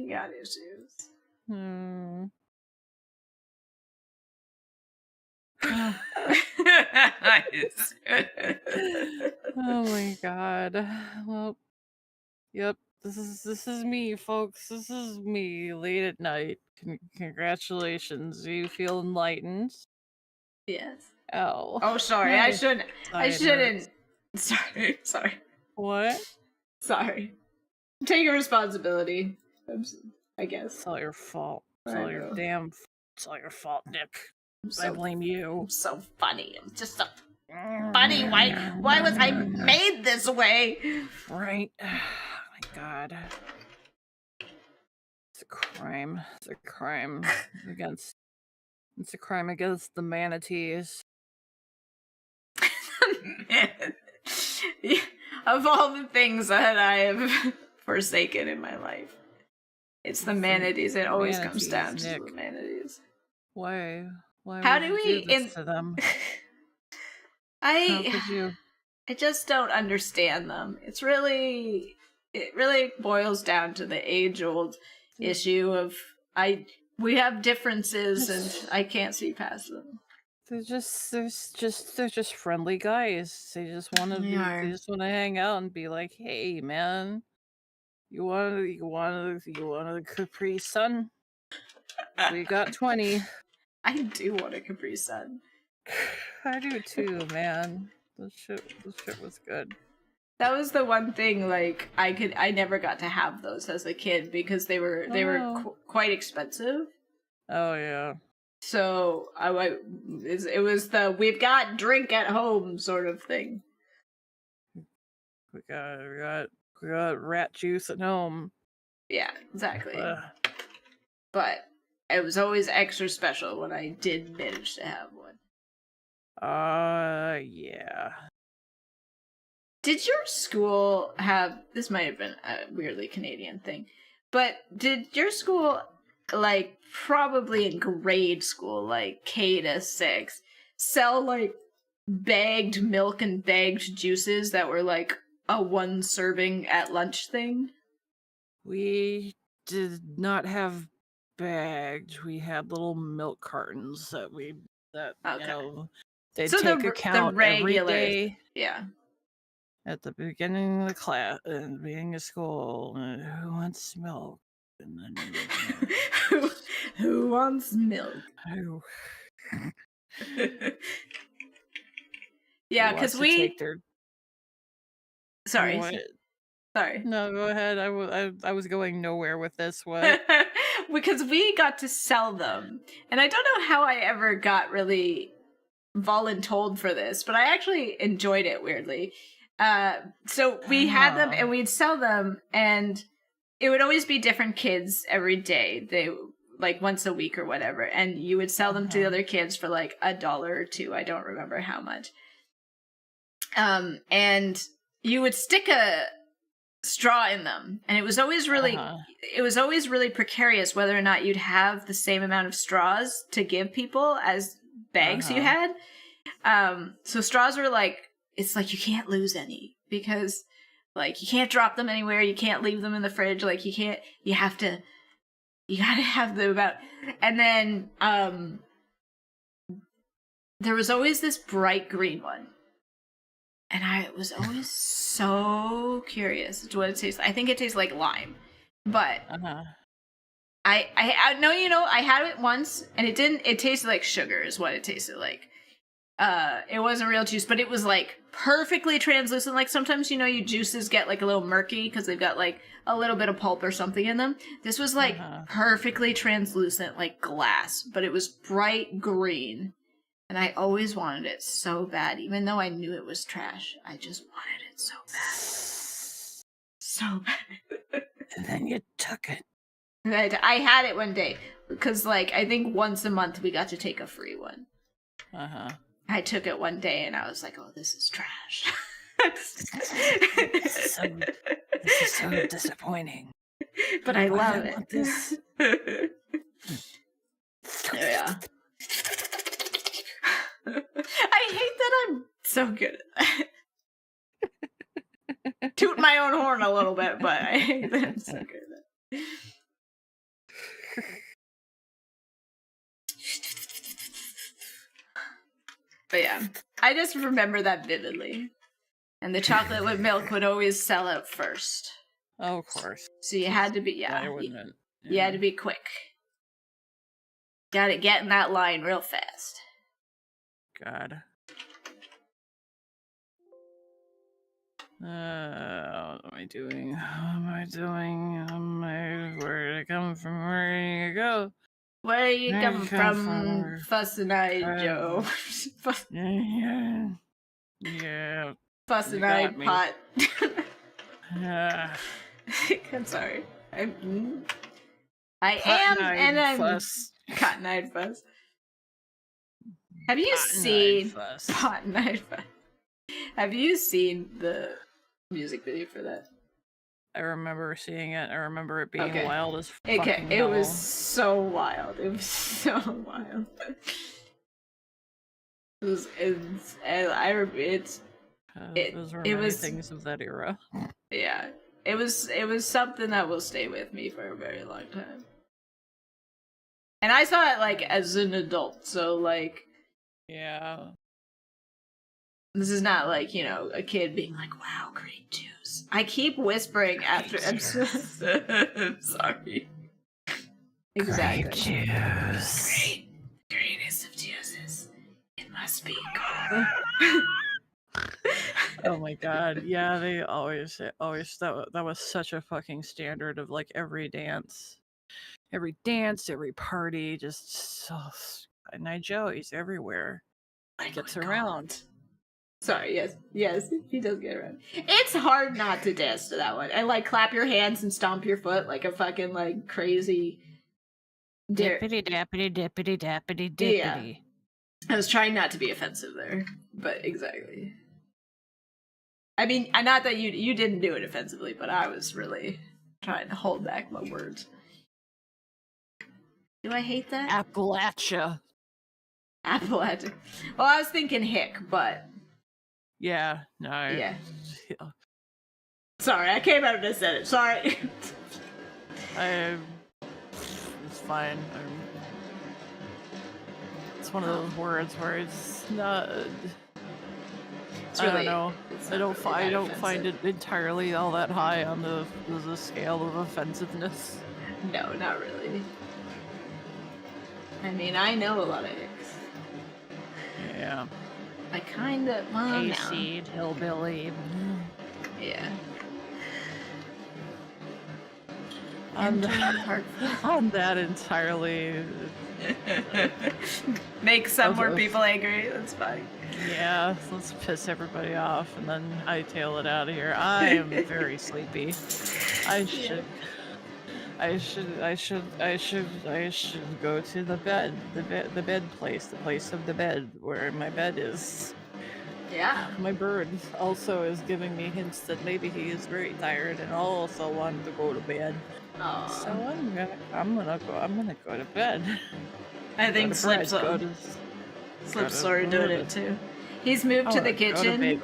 my God. Well, yep. This is me, folks. This is me late at night. Congratulations. You feel enlightened? Yes. Oh. Oh, sorry. My I side shouldn't. hurts. Sorry. What? Sorry. Take responsibility. I guess. It's all your fault. It's I all your know. damn. It's all your fault, Nick. So, I blame you. I'm so funny. I'm just so funny. Why was I made this way? Right. Oh my god. It's a crime. It's a crime against. It's a crime against the manatees. Of all the things that I have forsaken in my life, it's the manatees. It always comes down to the manatees. Why? Why How would do you we do this to them? How could you? I just don't understand them. It really boils down to the age-old issue of we have differences and I can't see past them. They're just friendly guys. They just want to hang out and be like, "Hey, man, you want a Capri Sun? We got 20." I do want a Capri Sun. I do too, man. This shit was good. That was the one thing, like, I never got to have those as a kid because they were quite expensive. Oh yeah. So it was the we've got drink at home sort of thing. We got rat juice at home. Yeah, exactly. But it was always extra special when I did manage to have one. Yeah. Did your school have, this might have been a weirdly Canadian thing, but did your school, like, probably in grade school, like K to 6, sell, like, bagged milk and bagged juices that were, like, a one serving at lunch thing? We did not have bagged. We had little milk cartons that you know, they'd so take account every day. Yeah. At the beginning of the class, and the beginning of school, who wants milk? And then who wants milk? Yeah, because we. Sorry. What? Sorry. No, go ahead. I was going nowhere with this. What? Because we got to sell them, and I don't know how I ever got really voluntold for this, but I actually enjoyed it weirdly. So we had them and we'd sell them, and it would always be different kids every day. They like once a week or whatever, and you would sell them to the other kids for like $1 or $2. I don't remember how much. And you would stick a straw in them, and it was always really precarious whether or not you'd have the same amount of straws to give people as bags you had. So straws were like, it's like you can't lose any because like you can't drop them anywhere, you can't leave them in the fridge, like you gotta have them about. And then there was always this bright green one, and I was always so curious as to what it tastes like. I think it tastes like lime, but I know, you know, I had it once and it tasted like sugar is what it tasted like. It wasn't real juice, but it was like perfectly translucent. Like sometimes, you know, your juices get like a little murky because they've got like a little bit of pulp or something in them. This was like perfectly translucent, like glass, but it was bright green. And I always wanted it so bad, even though I knew it was trash. I just wanted it so bad. So bad. And then you took it. I had it one day because, like, I think once a month we got to take a free one. I took it one day and I was like, oh, this is trash. This is so disappointing. But I love it. This. Yeah. I hate that I'm so good at that. Toot my own horn a little bit, but I hate that I'm so good at that. But yeah, I just remember that vividly. And the chocolate with milk would always sell out first. Oh, of course. So you had to be, you had to be quick. Got to get in that line real fast. God. What am I doing? Where did I come from? Where did I go? Where are you coming from, Fuss-and-eyed Joe? Yeah. Fuss-and-eyed pot. Yeah. I'm sorry. I am, and I'm fuss. Cotton-eyed Fuss. Have you seen Cotton-eyed Fuss? Have you seen the music video for that? I remember seeing it. I rember it being wild as fucking hell. It was so wild. It was so wild. Those were many things of that era. Yeah, it was something that will stay with me for a very long time. And I saw it like as an adult, so like, yeah. This is not like, you know, a kid being like, "Wow, great juice." I keep whispering after. I'm sorry. Exactly. Great juice. Greatest of juices. It must be God. Oh my god, yeah, they always that was such a fucking standard of like every dance, every party, just so. Night Joe, he's everywhere. He gets around. Sorry, yes, he does get around. It's hard not to dance to that one and like clap your hands and stomp your foot like a fucking like crazy. Dippity dappity dippity dappity dippity. Yeah. I was trying not to be offensive there, but exactly. I mean, not that you didn't do it offensively, but I was really trying to hold back my words. Do I hate that? Appalachia. Well, I was thinking hick, but yeah, no. Yeah. Sorry, I came out and said it. Sorry. It's fine. It's one of those words where it's not. It's really, I don't know. I don't find it entirely all that high on the scale of offensive-ness. No, not really. I mean, I know a lot of hicks. Yeah. I kinda, well, Hayseed, hillbilly. Yeah. On that entirely. Make some more people angry, that's fine. Yeah, let's piss everybody off and then hightail it out of here. I am very sleepy. I should go to the place of the bed where my bed is. Yeah. My bird also is giving me hints that maybe he is very tired and also wanted to go to bed. Aww. So I'm gonna go to bed. I think Slip's sort of doing it too. He's moved to the kitchen.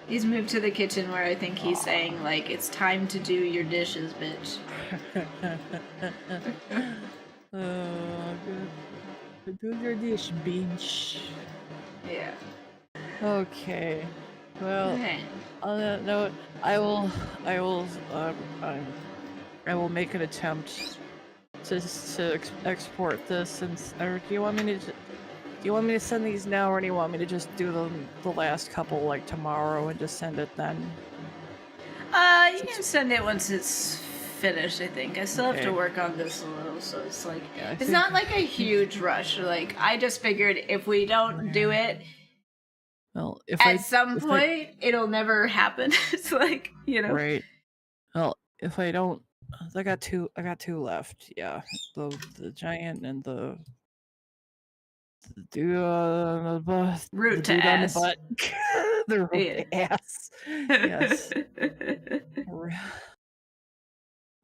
He's moved to the kitchen where I think he's saying, like, it's time to do your dishes, bitch. Do your dish, bitch. Yeah. Okay. Well, on that note, I will make an attempt to export this. Or do you want me to send these now, or do you want me to just do the last couple like tomorrow and just send it then? You can send it once it's finished, I think. I still have to work on this a little, so it's like it's not like a huge rush. Like, I just figured if we don't do it, well, at some point it'll never happen. It's like, you know. Right. Well, if I don't, I got two left. Yeah, the giant and the dude on the root the to dude ass. On the butt. The root to ass. Yes.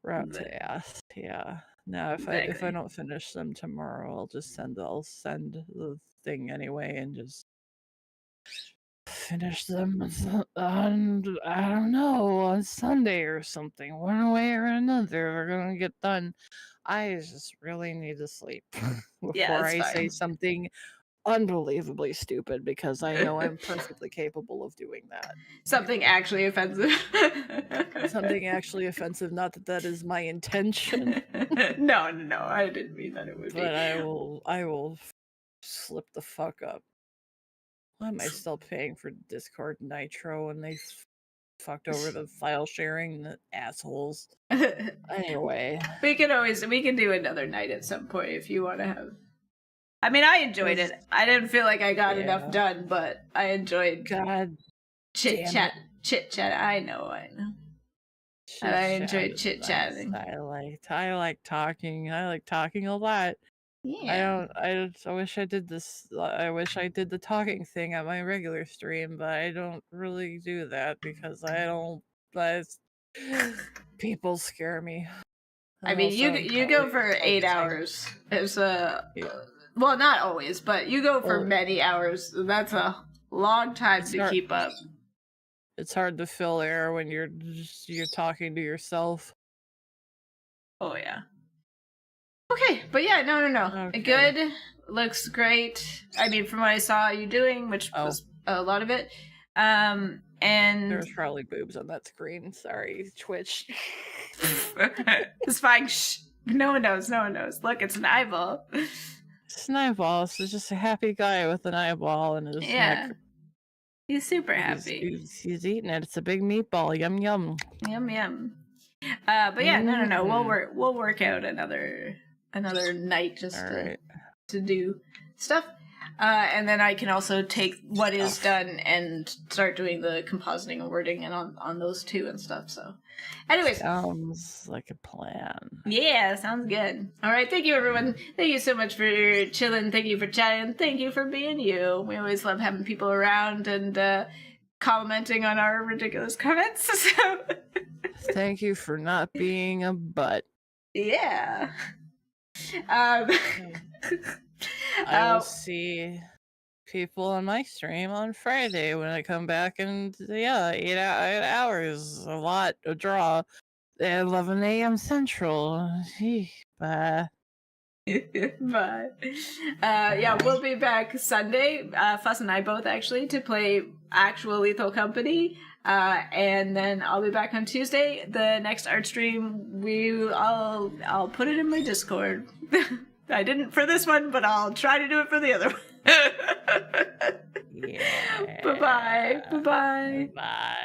Route to ass. Yeah. Now, if I don't finish them tomorrow, I'll send the thing anyway and just finish them on, I don't know, on Sunday or something. One way or another, they're gonna get done. I just really need to sleep before I say something unbelievably stupid because I know I'm perfectly capable of doing that. Something actually offensive. Something actually offensive, not that that is my intention. No, I didn't mean that it would be. But I will slip the fuck up. Why am I still paying for Discord Nitro and they fucked over the file sharing, the assholes. Anyway. We can do another night at some point if you want to have. I mean, I enjoyed it. I didn't feel like I got enough done, but I enjoyed God chit chat. I know. I enjoyed chit chatting. I like talking. I like talking a lot. Yeah. I wish I did this. I wish I did the talking thing at my regular stream, but I don't really do that because I don't. But people scare me. I mean, you go for 8 hours. It's well, not always, but you go for many hours. That's a long time to keep up. It's hard to fill air when you're talking to yourself. Oh yeah. Okay, but yeah, no. Okay. Good, looks great. I mean, from what I saw you doing, which was a lot of it. And there's probably boobs on that screen. Sorry, Twitch. It's fine. Shh. No one knows. Look, it's an eyeball. It's an eyeball. It's just a happy guy with an eyeball in his neck. He's super happy. He's eating it. It's a big meatball. Yum yum. Yum. But yeah, no. We'll work out another night just to do stuff. And then I can also take what is done and start doing the compositing and wording and on those two and stuff. So, anyways. Sounds like a plan. Yeah, sounds good. All right, thank you, everyone. Thank you so much for chilling. Thank you for chatting. Thank you for being you. We always love having people around and commenting on our ridiculous comments. So. Thank you for not being a butt. Yeah. I will see people on my stream on Friday when I come back, and 8 hours, a lot, a draw, at 11 a.m. Central. Bye. Bye. Yeah, we'll be back Sunday, Fuss and I both actually, to play actual Lethal Company. And then I'll be back on Tuesday. The next art stream, I'll put it in my Discord. I didn't for this one, but I'll try to do it for the other one. Yeah. Bye-bye. Bye-bye. Bye.